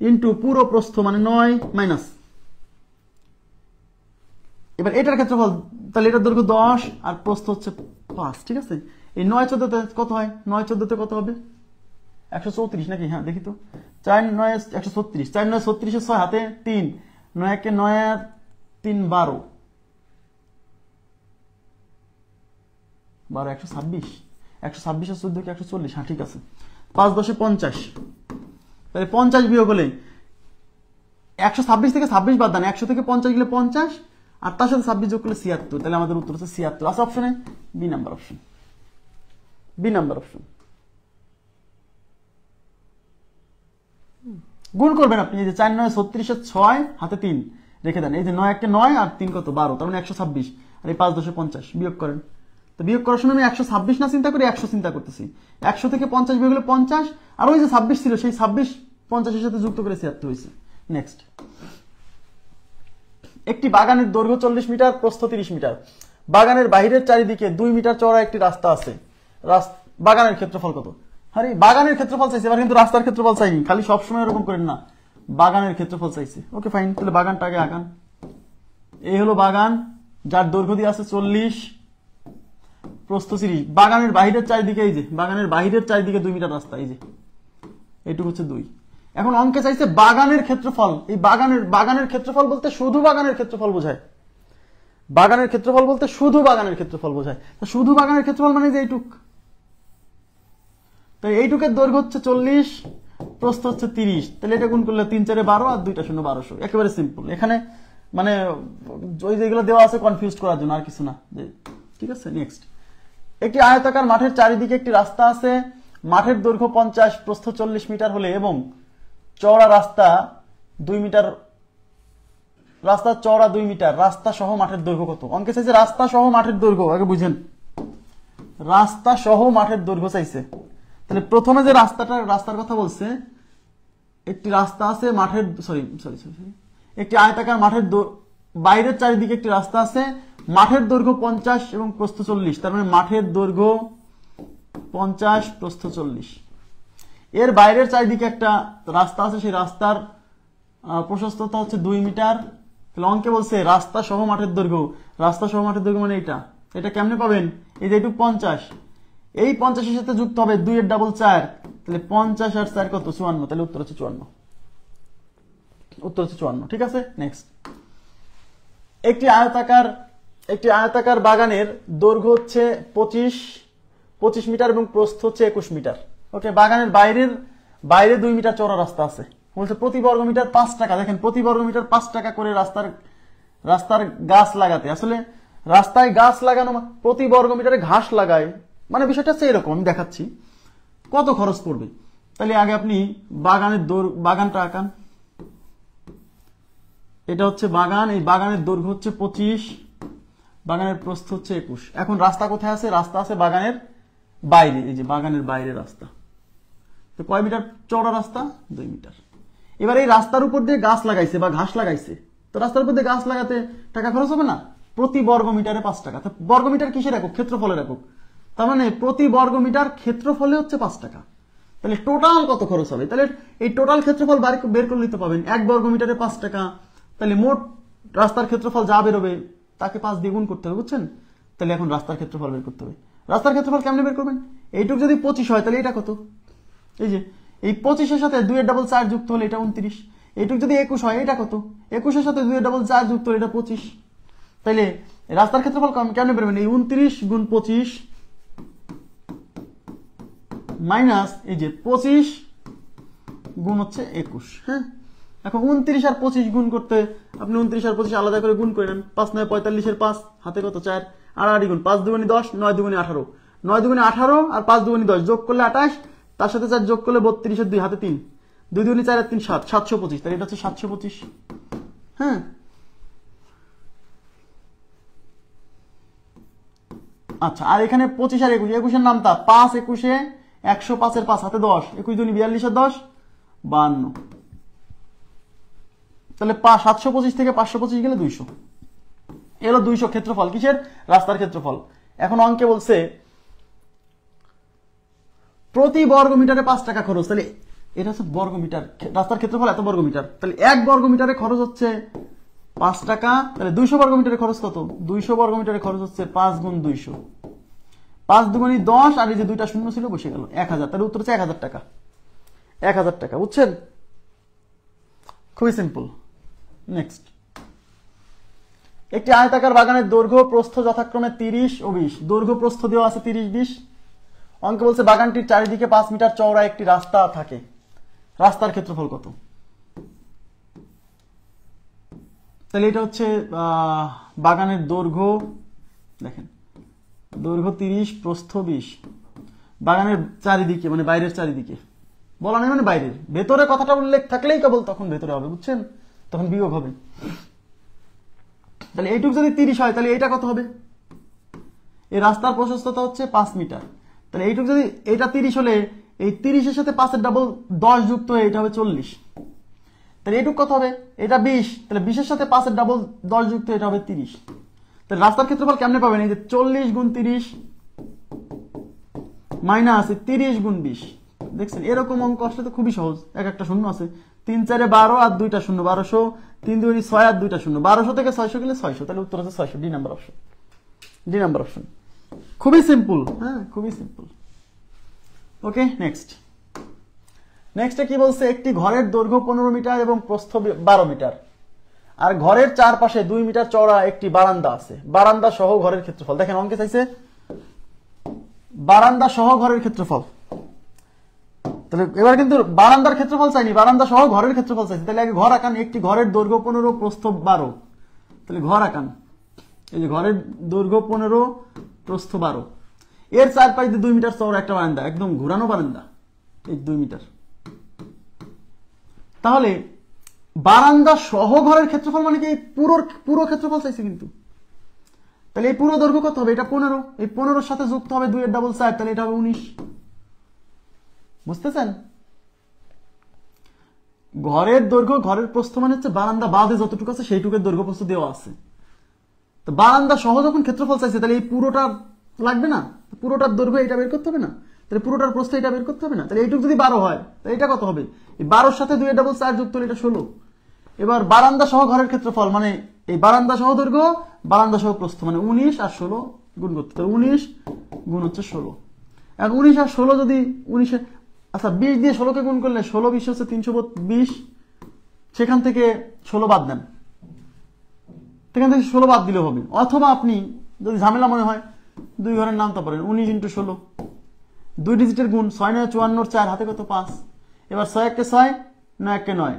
ইন্টু পুরো প্রস্থ মানে 9 মাইনাস, এবার এটার ক্ষেত্রফল, তাহলে এটার দৈর্ঘ্য 10 আর প্রস্থ হচ্ছে 5। ঠিক আছে, এই 9 14তে কত হয়? 9 14তে কত হবে? 134 নাকি? হ্যাঁ দেখি তো, 4 9 136, 4 9 36 6 হাতে 3, 9 1 9 আর 3 12 126, 126 আর 14 140। হ্যাঁ ঠিক আছে, 5 10 50, তাহলে 50 বিয়োগ হলে 126 থেকে 26 বাদ দেন, 100 থেকে 50 গেলে 50, আর তার সাথে 26 যোগ করলে 76, তাহলে আমাদের উত্তর হচ্ছে 76। আছে অপশনে বি নাম্বার অপশন। গুণ করবেন আপনি, এই যে 4 9 36 এর 6 হাতে 3 রেখে দেন, এই যে 9 1 9 আর 3 কত 12, তার মানে 126, আর এই 5 10 50 বিয়োগ করেন। তো বিয়োগ করার সময় আমি 126 না চিন্তা করি 100 চিন্তা করতেছি। 100 থেকে 50 বিয়োগ হলে 50, আর ওই যে 26 ছিল সেই 26 50 এর সাথে যুক্ত করে 76 হয়েছে। নেক্সট, একটি বাগানের দৈর্ঘ্য 40 মিটার, প্রস্থ 30 মিটার। বাগানের বাহিরের চারিদিকে 2 মিটার চওড়া একটি রাস্তা আছে। বাগানের ক্ষেত্রফল কত? আরে বাগানের ক্ষেত্রফল চাইছে, এবার কিন্তু রাস্তার ক্ষেত্রফল চাইনি, খালি সবসময় এরকম করেন না, বাগানের ক্ষেত্রফল চাইছে। ওকে ফাইন, তাহলে বাগানটা আগে আঁকান। এই হলো বাগান, যার দৈর্ঘ্য দিয়ে আছে 40, প্রস্থ 30। বাগানের বাহিরের চারিদিকে, এই যে বাগানের বাহিরের চারিদিকে 2 মিটার রাস্তা, এই যে এইটুকু হচ্ছে 2। এখন অঙ্কে চাইছে বাগানের ক্ষেত্রফল। এই বাগানের ক্ষেত্রফল বলতে শুধু বাগানের ক্ষেত্রফল বোঝায়, বাগানের ক্ষেত্রফল বলতে শুধু বাগানের ক্ষেত্রফল বোঝায়। শুধু বাগানের ক্ষেত্রফল মানে যে এইটুক, তো এইটুকের দৈর্ঘ্য হচ্ছে 40, প্রস্থ হচ্ছে 30, তাহলে এটা গুণ করলে 3 4 12 আর 2 টা 0 1200, একেবারে সিম্পল। এখানে মানে ওই যেগুলো দেওয়া আছে কনফিউজ করার জন্য, আর কিছু না। ঠিক আছে, নেক্সট, একটি আয়তাকার মাঠের চারিদিকে একটি রাস্তা আছে। মাঠের দৈর্ঘ্য 50, প্রস্থ 40 মিটার হলে এবং চওড়া রাস্তা 2 মিটার, রাস্তা চওড়া 2 মিটার, রাস্তা সহ মাঠের দৈর্ঘ্য কত? অঙ্কে চাইছে রাস্তা সহ মাঠের দৈর্ঘ্য, আগে বুঝেন, রাস্তা সহ মাঠের দৈর্ঘ্য চাইছে। তাহলে প্রথমে যে রাস্তার কথা বলছে, একটি রাস্তা আছে মাঠের, একটি আয়তাকার মাঠের বাইরের চারিদিকে একটি রাস্তা আছে, মাঠের দৈর্ঘ্য 50 এবং প্রস্থ 40, তার মানে মাঠের দৈর্ঘ্য 50, প্রস্থ 40। এর বাইরের চারিদিকে একটা রাস্তা আছে, সেই রাস্তার প্রশস্ততা হচ্ছে 2 মিটার। তাহলে অঙ্কে বলছে রাস্তা সহ মাঠের দৈর্ঘ্য, রাস্তা সহ মাঠের দৈর্ঘ্য মানে এটা কেমনে পাবেন? এই যে এইটুক 50, এই 50-এর সাথে যুক্ত হবে 2 এর ডাবল 4, তাহলে 50 আর 4 কত 54, তাহলে উত্তর হচ্ছে 54, উত্তর হচ্ছে 54। ঠিক আছে, নেক্সট। একটি আয়তাকার বাগানের দৈর্ঘ্য হচ্ছে 25 মিটার এবং প্রস্থ হচ্ছে 21 মিটার। ওকে, বাগানের বাইরে 2 মিটার চওড়া রাস্তা আছে। বলছে প্রতি বর্গ মিটার 5 টাকা। দেখেন, প্রতি বর্গ মিটার 5 টাকা করে রাস্তার গাছ লাগাতে। আসলে রাস্তায় গাছ লাগানো প্রতি বর্গ মিটারে ঘাস লাগায়, মানে বিষয়টা হচ্ছে এরকম। আমি দেখাচ্ছি কত খরচ পড়বে। তাহলে আগে আপনি বাগানটা আঁকান। এটা হচ্ছে বাগান, এই বাগানের দৈর্ঘ্য হচ্ছে 25, বাগানের প্রস্থ হচ্ছে 21। এখন রাস্তা কোথায় আছে? রাস্তা আছে বাগানের বাইরে, এই যে বাগানের বাইরে রাস্তা। তো কয় মিটার চওড়া রাস্তা? 2 মিটার। এবার এই রাস্তার উপর দিয়ে গাছ লাগাইছে বা ঘাস লাগাইছে, তো রাস্তার উপর দিয়ে গাছ লাগাতে টাকা খরচ হবে না? প্রতি বর্গ মিটারে 5 টাকা। তো বর্গ মিটার কিসের একক? ক্ষেত্রফলের একক। তার মানে প্রতি বর্গ মিটার ক্ষেত্রফলে হচ্ছে 5 টাকা। তাহলে টোটাল কত খরচ হবে? তাহলে এই টোটাল ক্ষেত্রফল বের করলে তো পাবেন 1 বর্গ মিটারে 5 টাকা। তাহলে মোট রাস্তার ক্ষেত্রফল যা বেরোবে তাকে 5 দিয়ে গুণ করতে হবে, বুঝছেন? তাহলে এখন রাস্তার ক্ষেত্রফল বের করতে হবে। রাস্তার ক্ষেত্রফল কেমনে বের করবেন? এইটুক যদি 25 হয় তাহলে এটা কত? এই যে এই 25-এর সাথে 2 এর ডাবল 4 যুক্ত হলে এটা 29। এইটুক যদি 21 হয় এটা কত? 21-এর সাথে 2 এর ডাবল 4 যুক্ত হলে এটা 25। তাইলে রাস্তার ক্ষেত্রফল কেমনে বেরোবেন? এই 29 গুণ 25 মাইনাস এই যে 25 গুণ হচ্ছে 21। হ্যাঁ, এখন 29 আর 25 গুণ করতে আপনি 29 আর 25 আলাদা করে গুণ করে নেন। 5 9 45-এর 5, হাতে কত 4, আড়াআড়ি গুণ। 5 দুগুণে 10, 9 দুগুণে 18, 9 দুগুণে 18 আর 5 দুগুণে 10 যোগ করলে 28, তার সাথে 4 যোগ করলে 32 এর 2, হাতে 3, 2 দুগুণে 4 আর 3 7, 725। তাহলে এটা হচ্ছে 725। হ্যাঁ, আচ্ছা। আর এখানে 25 আর 21, 21-এর নামটা 5 21-এ 105-এর 5, হাতে 10, 21 দুগুণে 42 আর 10 52। তাহলে 725 থেকে 525 গেলে 200। এলো 200 ক্ষেত্রফল। কিসের? রাস্তার ক্ষেত্রফল। এখন অঙ্কে বলছে প্রতি বর্গ মিটারে 5 টাকা খরচ। তাহলে এটা হচ্ছে বর্গ মিটার, রাস্তার ক্ষেত্রফল এত বর্গ মিটার। তাহলে 1 বর্গ মিটারে খরচ হচ্ছে 5 টাকা। তাহলে 200 বর্গ মিটারে খরচ কত? 200 বর্গ মিটারে খরচ হচ্ছে 5 গুণ 200, 5 দুগুণে 10 আর এই যে 2টা শূন্য ছিল বসে গেল 1000। তাহলে উত্তর হচ্ছে 1000 টাকা। 1000 টাকা, বুঝছেন? খুবই সিম্পল। নেক্সট, একটি আয়তাকার বাগানের দৈর্ঘ্য প্রস্থ যথাক্রমে 30 ও 20। দৈর্ঘ্য প্রস্থ দেওয়া আছে 30 20। অঙ্ক বলছে বাগানটির চারিদিকে 5 মিটার চওড়া একটি রাস্তা থাকে। রাস্তার ক্ষেত্রফল কত? তাহলে এটা হচ্ছে বাগানের দৈর্ঘ্য। দেখেন, দৈর্ঘ্য 30, প্রস্থ 20। বাগানের চারিদিকে মানে বাইরের চারিদিকে বলা নেই, মানে বাইরের। ভেতরে কথাটা উল্লেখ থাকলেই কেবল তখন ভেতরে হবে, বুঝছেন? তখন বিয়োগ হবে। তাহলে এইটুক যদি 30 হয় তাহলে এইটা কত হবে? এই রাস্তার প্রশস্ততা হচ্ছে 5 মিটার। তাহলে এইটুক যদি এটা 30 হলে এই 30-এর সাথে 5-এর ডাবল 10 যুক্ত হয়ে এটা হবে 40। তাহলে এইটুক কত হবে? এটা 20। তাহলে 20-এর সাথে 5-এর ডাবল 10 যুক্ত এটা হবে 30। তাহলে রাস্তার ক্ষেত্রফল কেমনে পাবেন? এই যে 40 গুণ 30 মাইনাস 30 গুণ 20। দেখছেন, এরকম অঙ্ক আসলে তো খুবই সহজ। একটা শূন্য আছে, 3 4 12 আর 2টা শূন্য, 1200, 3 2 6 আর 2টা শূন্য, 1200 থেকে 600 গেলে 600। তাহলে উত্তর হচ্ছে 600, D number option. D number option খুবই সিম্পল। হ্যাঁ, খুবই সিম্পল। ওকে, নেক্সট। নেক্সটে কি বলছে? একটি ঘরের দৈর্ঘ্য 15 মিটার এবং প্রস্থ 12 মিটার আর ঘরের চারপাশে 2 মিটার চওড়া একটি বারান্দা আছে। বারান্দা সহ ঘরের ক্ষেত্রফল। দেখেন, অঙ্কে চাইছে বারান্দা সহ ঘরের ক্ষেত্রফল। তাহলে এবার কিন্তু বারান্দার ক্ষেত্রফল চাইনি, বারান্দা সহ ঘরের ক্ষেত্রফল চাইছে। তাহলে আগে ঘর আঁকান। একটি ঘরের দৈর্ঘ্য 15, প্রস্থ 12। তাহলে ঘর আঁকান। এই যে ঘরের দৈর্ঘ্য 15, প্রস্থ 12। এর চারপাশ দিয়ে 2 মিটার চওড়া একটা বারান্দা, একদম ঘুরানো বারান্দা, এই 2 মিটার। তাহলে বারান্দা সহ ঘরের ক্ষেত্রফল মানে কি? পুরো ক্ষেত্রফল চাইছে কিন্তু। তাহলে এই পুরো দৈর্ঘ্য কত হবে? এটা 15। এই 15-এর সাথে যুক্ত হবে 2 এর ডাবল 4, তাহলে এটা হবে 19। বুঝতেছেন? ঘরের দৈর্ঘ্য, ঘরের প্রস্থ মানে হচ্ছে বারান্দা বাদে যতটুকু আছে সেইটুকুর দৈর্ঘ্য প্রস্থ দেওয়া আছে। তো বারান্দা সহ যখন ক্ষেত্রফল চাইছে তাহলে এই পুরোটা লাগবে না? পুরোটার দৈর্ঘ্য এটা বের করতে হবে না? তাহলে পুরোটার প্রস্থ এটা বের করতে হবে না? তাহলে এইটুকু যদি 12 হয় তাহলে এটা কত হবে? এই 12-এর সাথে 2 এর ডাবল 4 যুক্ত হলে এটা 16। এবার বারান্দা সহ ঘরের ক্ষেত্রফল মানে এই বারান্দা সহ দৈর্ঘ্য, বারান্দা সহ প্রস্থ মানে 19 আর 16 গুণ করতে হবে। 19 গুণ হচ্ছে 16। এখন 19 আর 16 যদি 19 আচ্ছা 20 দিয়ে 16কে গুণ করলে 16 20 হচ্ছে 320, সেখান থেকে 16 বাদ দেন, সেখান থেকে 16 বাদ দিলেও হবে। অথবা আপনি যদি ঝামেলা মনে হয় 2 ঘরের নামতে পারেন, 19 × 16, 2 ডিজিটের গুণ, 6 9 54, 4 হাতে কত 5। এবার 6 1 6, 9 1 9,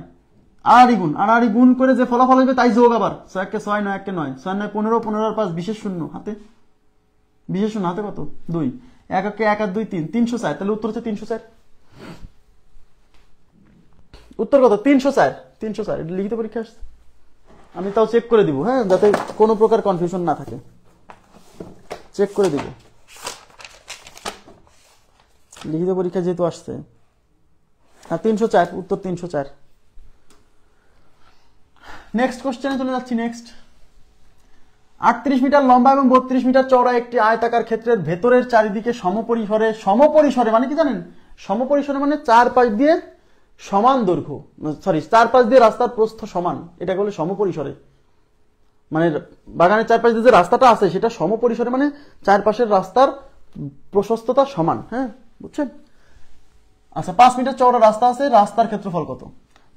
আড়াআড়ি গুণ করে যে ফলাফল হবে তাই যোগ, আবার 6 1 6, 9 1 9, 6 9 15, 15 আর 5 20 শূন্য হাতে, 20 শূন্য হাতে কত 2, 1 1 1 আর 2 3, 304। তাহলে উত্তর হচ্ছে 304। উত্তর কত 304, 304। এটা লিখিত পরীক্ষা আসছে, আমি তাও চেক করে দিব, হ্যাঁ, যাতে কোনো প্রকার কনফিউশন না থাকে, চেক করে দিব। লিখিত পরীক্ষা যেহেতু আসছে, হ্যাঁ 304, উত্তর 304। নেক্সট কোশ্চেনে চলে যাচ্ছি। নেক্সট, 38 মিটার লম্বা এবং 32 মিটার চওড়া একটি আয়তাকার ক্ষেত্রের ভেতরের চারিদিকে সমপরিসরে মানে কি জানেন? সমপরিসরে মানে 4 পাশ দিয়ে সমান দৈর্ঘ্য, 4 পাশ দিয়ে রাস্তার প্রস্থ সমান, এটা বলে সমপরিসরে। মানে বাগানের 4 পাশ দিয়ে যে রাস্তাটা আছে সেটা সমপরিসরে, মানে 4 পাশের রাস্তার প্রশস্ততা সমান, হ্যাঁ, বুঝছেন? আচ্ছা, 5 মিটার চওড়া রাস্তা আছে, রাস্তার ক্ষেত্রফল কত?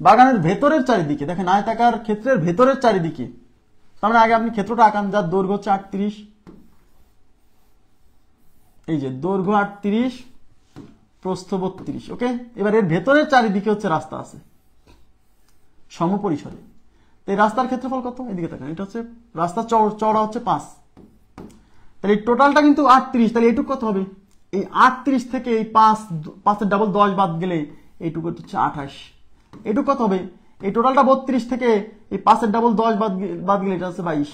বাগানের ভেতরের চারিদিকে, দেখেন আয়তাকার ক্ষেত্রের ভেতরের চারিদিকে, তার মানে আগে আপনি ক্ষেত্রটা আঁকান, যার দৈর্ঘ্য হচ্ছে 38, এই যে দৈর্ঘ্য 38, প্রস্থ 32, ওকে। এবার এর ভেতরের চারিদিকে হচ্ছে রাস্তা আছে সমপরিসরে, এই রাস্তার ক্ষেত্রফল কত? এদিকে তাকান, এটা হচ্ছে রাস্তার চওড়া হচ্ছে 5, তাহলে এই টোটালটা কিন্তু 38, তাহলে এইটুকু কত হবে? এই 38 থেকে এই 5 এর ডাবল 10 বাদ গেলে এইটুকু হচ্ছে 28, এইটুকু কত হবে? এই টোটালটা 32 থেকে এই 5 এর ডাবল 10 বাদ গেলে এটা হচ্ছে 22।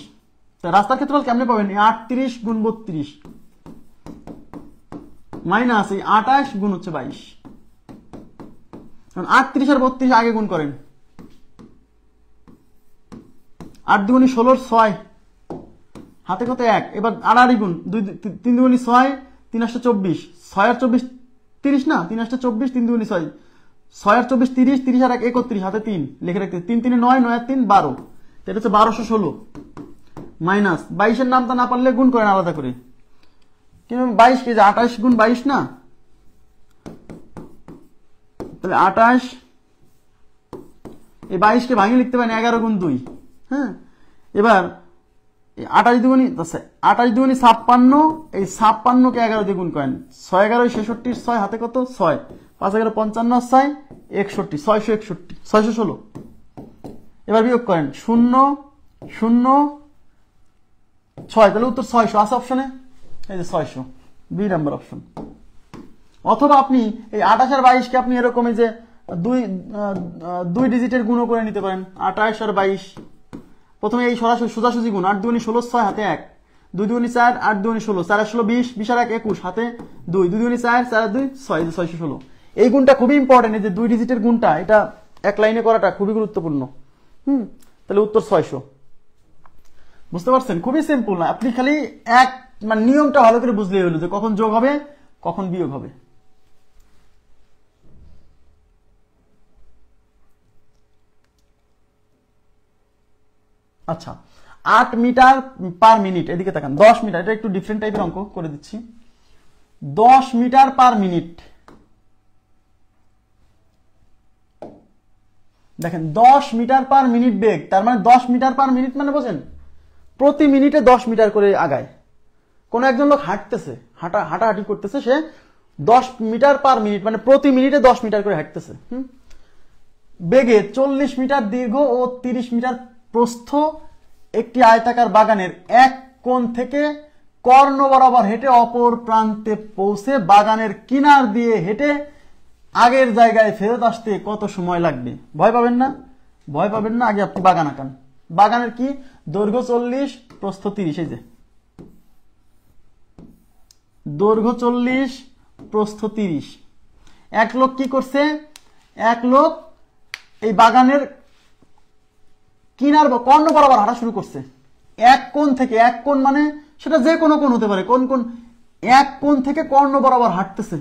তা রাস্তার ক্ষেত্রফল কেমনে পাবেন? 38 গুণ 32 মাইনাস এই 28 গুণ হচ্ছে 22। 38 আর 32 আগে গুণ করেন, 8 দুগুণী 16, 6 হাতে কত 1, এবার আড়াআড়ি গুণ, 3 দুগুণী 6, 3 8 24, 6 আর 24 30 না, 3 8 24, 3 দুগুণী 6, 6 আর 24 30, 30 আর 1 31, হাতে 3 লিখে রাখতে, 3 3 9, 9 আর 3 12, এটা হচ্ছে 1216 মাইনাস 22 এর নামটা না পারলে গুণ করেন আলাদা করে, কিন্তু 22 কে যে 28 গুণ 22 না, তাহলে 28, এই 22 কে ভাঙিয়ে লিখতে পারেন 11 গুণ 2, হ্যাঁ। এবার 28 দুগুণী 56, এই 56 কে 11 দিয়ে গুণ করেন, 6 11 66, 6 হাতে কত 6, 5 11 55, 6 61, 661, 616। এবার বিয়োগ করেন 0 0 6, তাহলে উত্তর 600 আছে অপশনে, এই যে 600, বি নাম্বার অপশন। অথবা আপনি এই 28 আর 22 কে আপনি এরকম এই যে দুই ডিজিটের গুণও করে নিতে পারেন, 28 আর 22। প্রথমে এই সরাসরি সোজাসুজি গুণ, 8 দুগুণী 16, 6 হাতে 1, 2 দুগুণী 4, 8 দুগুণী 16, 4 আর 16 20, 20 আর 1 21, হাতে 2, 2 দুগুণী 4, 4 আর 2 6, 616। এই গুণটা খুবই ইম্পর্টেন্ট, এই যে 2 ডিজিটের গুণটা, এটা এক লাইনে করাটা খুবই গুরুত্বপূর্ণ। তাহলে উত্তর 600। বুঝতে পারছেন? খুবই সিম্পল না, আপনি খালি মানে নিয়মটা ভালো করে বুঝলেই হলো যে কখন যোগ হবে কখন বিয়োগ হবে। আচ্ছা, 8 মিটার পার মিনিট, এদিকে তাকান, 10 মিটার, এটা একটু ডিফারেন্ট টাইপের অঙ্ক করে দিচ্ছি। 10 মিটার পার মিনিট, দেখেন 10 মিটার পার মিনিট বেগ, তার মানে 10 মিটার পার মিনিট মানে বোঝেন প্রতি মিনিটে 10 মিটার করে আগায়। কোন একজন লোক হাঁটতেছে, হাঁটাহাঁটি করতেছে, সে 10 মিটার পার মিনিট মানে প্রতি মিনিটে 10 মিটার করে হাঁটতেছে। বেগে 40 মিটার দীর্ঘ ও 30 মিটার প্রস্থ একটি আয়তাকার বাগানের এক কোণ থেকে কর্ণ বরাবর হেঁটে অপর প্রান্তে পৌঁছে বাগানের কিনার দিয়ে হেঁটে আগের জায়গায় ফেরত আসতে কত সময় লাগবে? ভয় পাবেন না, ভয় পাবেন না, আগে আপনি বাগান আঁকান। বাগানের কি দৈর্ঘ্য 40, প্রস্থ 30, এই যে দৈর্ঘ্য 40, প্রস্থ 30। এক লোক কি করছে? এক লোক এই বাগানের কিনার কর্ণ বরাবর হাঁটা শুরু করছে এক কোণ থেকে। এক কোণ মানে সেটা যে কোনো কোণ হতে পারে, কোন কোণ? এক কোণ থেকে কর্ণ বরাবর হাঁটতেছে।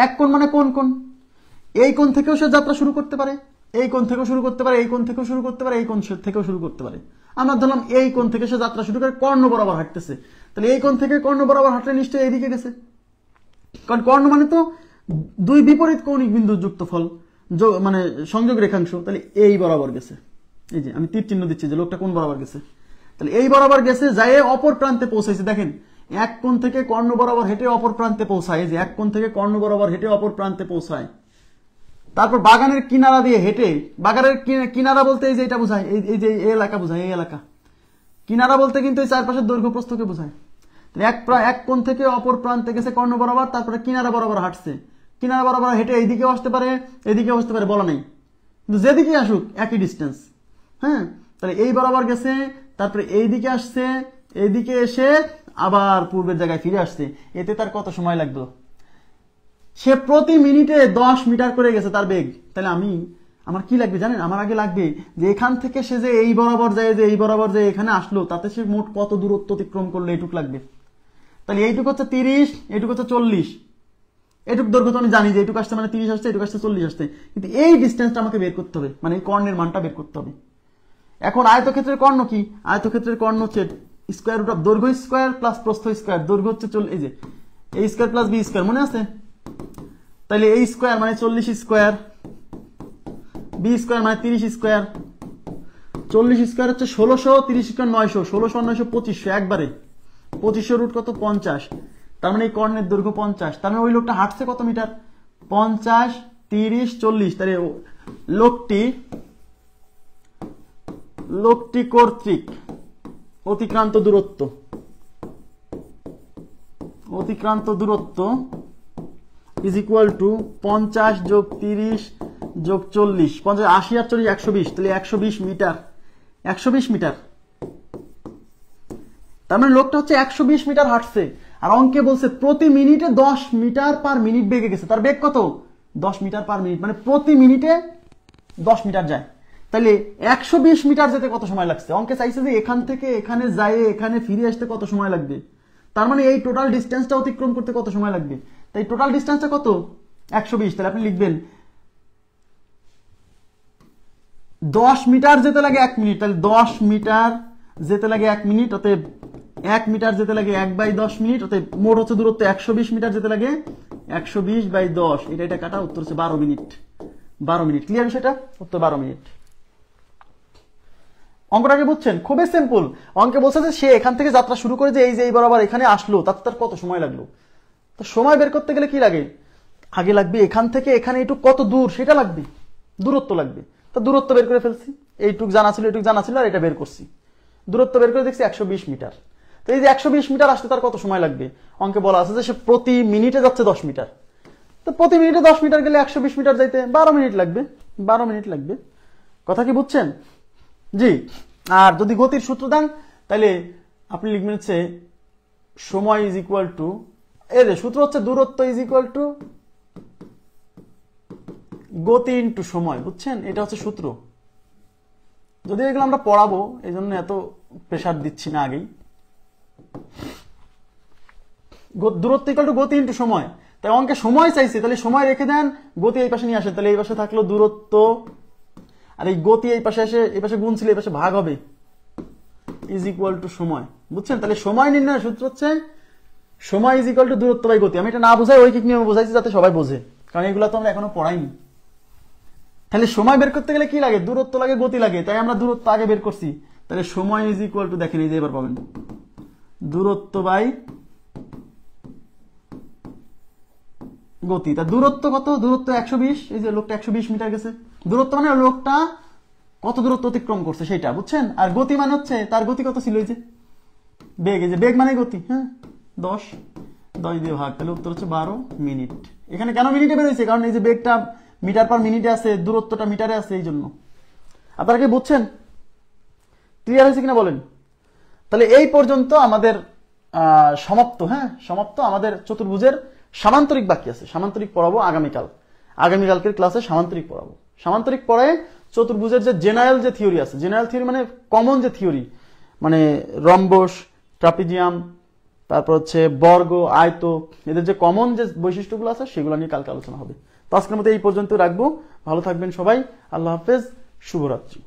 এক কোণ মানে কোন কোণ? এই কোণ থেকেও সে যাত্রা শুরু করতে পারে, এই কোণ থেকেও শুরু করতে পারে, এই কোণ থেকেও শুরু করতে পারে, এই কোণ থেকেও শুরু করতে পারে। আমরা ধরলাম এই কোণ থেকে সে যাত্রা শুরু করে কর্ণ বরাবর হাঁটতেছে, তাহলে এই কোণ থেকে কর্ণ বরাবর হাঁটলে নিশ্চয়ই এইদিকে গেছে। কারণ কর্ণ মানে তো দুই বিপরীত কৌণিক বিন্দুর যুক্তফল, মানে সংযোগ রেখাংশ। তাহলে এই বরাবর গেছে, এই যে আমি তীর চিহ্ন দিচ্ছি যে লোকটা কোন বরাবর গেছে, তাহলে এই বরাবর গেছে, যায় অপর প্রান্তে পৌঁছাইছে। দেখেন এক কোণ থেকে কর্ণ বরাবর হেঁটে অপর প্রান্তে পৌঁছায়, এই যে এক কোণ থেকে কর্ণ বরাবর হেঁটে অপর প্রান্তে পৌঁছায়। তারপর বাগানের কিনারা দিয়ে হেঁটে, বাগানের কিনারা বলতে এই যে এটা বোঝায়, এই যে এই এলাকা বোঝায়, এই এলাকা। কিনারা বলতে কিন্তু এই চারপাশের দৈর্ঘ্য প্রস্থকে বোঝায়। এক কোণ থেকে অপর প্রান্তে গেছে কর্ণ বরাবর, তারপরে কিনারা বরাবর হাঁটছে, কিনারা বরাবর হেঁটে এইদিকেও আসতে পারে, এদিকেও আসতে পারে, বলা নেই, কিন্তু যেদিকে আসুক একই ডিস্টেন্স। হ্যাঁ, তাহলে এই বরাবর গেছে, তারপরে এইদিকে আসছে, এইদিকে এসে আবার পূর্বের জায়গায় ফিরে আসছে। এতে তার কত সময় লাগবে? সে প্রতি মিনিটে 10 মিটার করে গেছে তার বেগ। তাহলে আমার কি লাগবে জানেন? আমার আগে লাগবে যে এখান থেকে সে যে এই বরাবর যায়, যে এই বরাবর যে এখানে আসলো, তাতে সে মোট কত দূরত্ব অতিক্রম করলো, এইটুক লাগবে। তাহলে এইটুক হচ্ছে 30, এইটুক হচ্ছে 40। এইটুক দৈর্ঘ্য তো আমি জানি যে এইটুক আসছে মানে 30 আসছে, এইটুক আসছে 40 আসছে, কিন্তু এই ডিস্টেন্সটা আমাকে বের করতে হবে, মানে এই কর্ণের মানটা বের করতে হবে। এখন আয়তক্ষেত্রের কর্ণ কি? আয়তক্ষেত্রের কর্ণ হচ্ছে স্কোয়ার রুট অফ দৈর্ঘ্য স্কোয়ার প্লাস প্রস্থ স্কোয়ার। দৈর্ঘ্য হচ্ছে এই যে এই স্কোয়ার প্লাস বি স্কোয়ার, মনে আছে? তাহলে এই স্কোয়ার মানে 40 স্কোয়ার, বি স্কোয়ার মানে 30 স্কোয়ার, 40 স্কোয়ার হচ্ছে 1600, 30 স্কোয়ার 900, 1600 আর 900 2500, একবারে 2500 রুট কত? 50। তার মানে এই কর্ণের দৈর্ঘ্য 50। তার মানে ওই লোকটা হাঁটছে কত মিটার? 50, 30, 40। তাহলে লোকটি কর্তৃক অতিক্রান্ত দূরত্ব ইজ ইকুয়াল টু 50 যোগ 30 যোগ 40, 50, 80 আর 40 120, তাহলে 120 মিটার। 120 মিটার, তার মানে লোকটা হচ্ছে 120 মিটার হাঁটছে। আর অঙ্কে বলছে প্রতি মিনিটে 10 মিটার পার মিনিট বেগে গেছে। তার বেগ কত? 10 মিটার পার মিনিট, মানে প্রতি মিনিটে 10 মিটার যায়। তাহলে 120 মিটার যেতে কত সময় লাগছে? অঙ্কে চাইছে যে এখান থেকে এখানে যায়, এখানে ফিরে আসতে কত সময় লাগবে। তার মানে এই টোটাল ডিস্টেন্সটা অতিক্রম করতে কত সময় লাগবে? তাই টোটাল ডিস্টেন্সটা কত? 120। তাহলে আপনি লিখবেন 10 মিটার যেতে লাগে 1 মিনিট, তাহলে 10 মিটার যেতে লাগে 1 মিনিট, অতএব 1 মিটার যেতে লাগে 1/10 মিনিট, অতএব মোট হচ্ছে দূরত্ব 120 মিটার যেতে লাগে 120/10। এটা কাটা, উত্তর হচ্ছে 12 মিনিট। 12 মিনিট। ক্লিয়ার বিষয়টা? উত্তর 12 মিনিট। অঙ্কটাকে বুঝছেন? খুবই সিম্পল। অঙ্কে বলছে যে সে এখান থেকে যাত্রা শুরু করে যে এই বরাবর এখানে আসলো, তাতে তার কত সময় লাগলো। তো সময় বের করতে গেলে কি লাগে? আগে লাগবে এখান থেকে এখানে এইটুক কত দূর সেটা লাগবে, দূরত্ব লাগবে। তো দূরত্ব বের করে ফেলছি, এইটুক জানা ছিল, এইটুক জানা ছিল, আর এটা বের করছি। দূরত্ব বের করে দেখছি 120 মিটার। তো এই যে 120 মিটার আসতে তার কত সময় লাগবে? অঙ্কে বলা আছে যে সে প্রতি মিনিটে যাচ্ছে 10 মিটার। তো প্রতি মিনিটে 10 মিটার গেলে 120 মিটার যাইতে 12 মিনিট লাগবে। 12 মিনিট লাগবে। কথা কি বুঝছেন? জি। আর যদি গতির সূত্র দেন তাহলে আপনি লিখবেন হচ্ছে সময় ইজ ইকুয়াল টু, এর সূত্র হচ্ছে দূরত্ব ইজ ইকুয়াল টু গতি ইন্টু সময়। বুঝছেন? এটা হচ্ছে সূত্র। যদি এগুলো আমরা পড়াবো, এই জন্য এত প্রেসার দিচ্ছি না আগেই। দূরত্ব ইকুয়াল টু গতি ইন্টু সময়। তাই অঙ্কে সময় চাইছে, তাহলে সময় রেখে দেন, গতি এই পাশে নিয়ে আসেন। তাহলে এই পাশে থাকলো দূরত্ব, আর এই গতি এই পাশে এসে এই পাশে গুণ ছিল, এই পাশে ভাগ হবে, ইজ ইকুয়াল টু সময়। বুঝছেন? তাহলে সময় নির্ণয়ের সূত্র হচ্ছে সময় ইজ ইকুয়াল টু দূরত্ব বাই গতি। আমি এটা না বোঝাই ঐকিক নিয়মে বোঝাইছি যাতে সবাই বোঝে, কারণ এগুলো তো আমরা এখনো পড়াইনি। তাহলে সময় বের করতে গেলে কি লাগে? দূরত্ব লাগে, গতি লাগে। তাই আমরা দূরত্ব আগে বের করছি। তাহলে সময় ইজ ইকুয়াল টু, দেখেন এই যে এবার পাবেন দূরত্ব বাই গতি। তা দূরত্ব কত? দূরত্ব 120। এই যে লোকটা 120 মিটার গেছে। দূরত্ব মানে লোকটা কত দূরত্ব অতিক্রম করছে সেটা, বুঝছেন? আর গতি মানে হচ্ছে তার গতি কত ছিল, এই যে বেগ, এই যে বেগ মানে গতি। হ্যাঁ, 10 দিয়ে ভাগ, তাহলে উত্তর হচ্ছে 12 মিনিট। এখানে কেন মিনিটে বের হয়েছে? কারণ এই যে বেগটা মিটার পার মিনিটে আছে, দূরত্বটা মিটারে আছে, এই জন্য। আপনারা কি বুঝছেন? ক্লিয়ার হয়েছে কিনা বলেন? তাহলে এই পর্যন্ত আমাদের সমাপ্ত। হ্যাঁ, সমাপ্ত। আমাদের চতুর্ভুজের সামান্তরিক বাকি আছে। সামান্তরিক পড়াবো আগামীকালকের ক্লাসে সামান্তরিক পড়াবো। সামান্তরিক পড়ায় চতুর্ভুজের যে জেনারেল যে থিওরি আছে, জেনারেল থিওরি মানে কমন যে থিওরি, মানে রম্বস, ট্রাপিজিয়াম, তারপর হচ্ছে বর্গ, আয়ত, এদের যে কমন যে বৈশিষ্ট্যগুলো আছে সেগুলো নিয়ে কালকে আলোচনা হবে। তো আজকের মতো এই পর্যন্ত রাখবো। ভালো থাকবেন সবাই। আল্লাহ হাফেজ। শুভরাত্রি।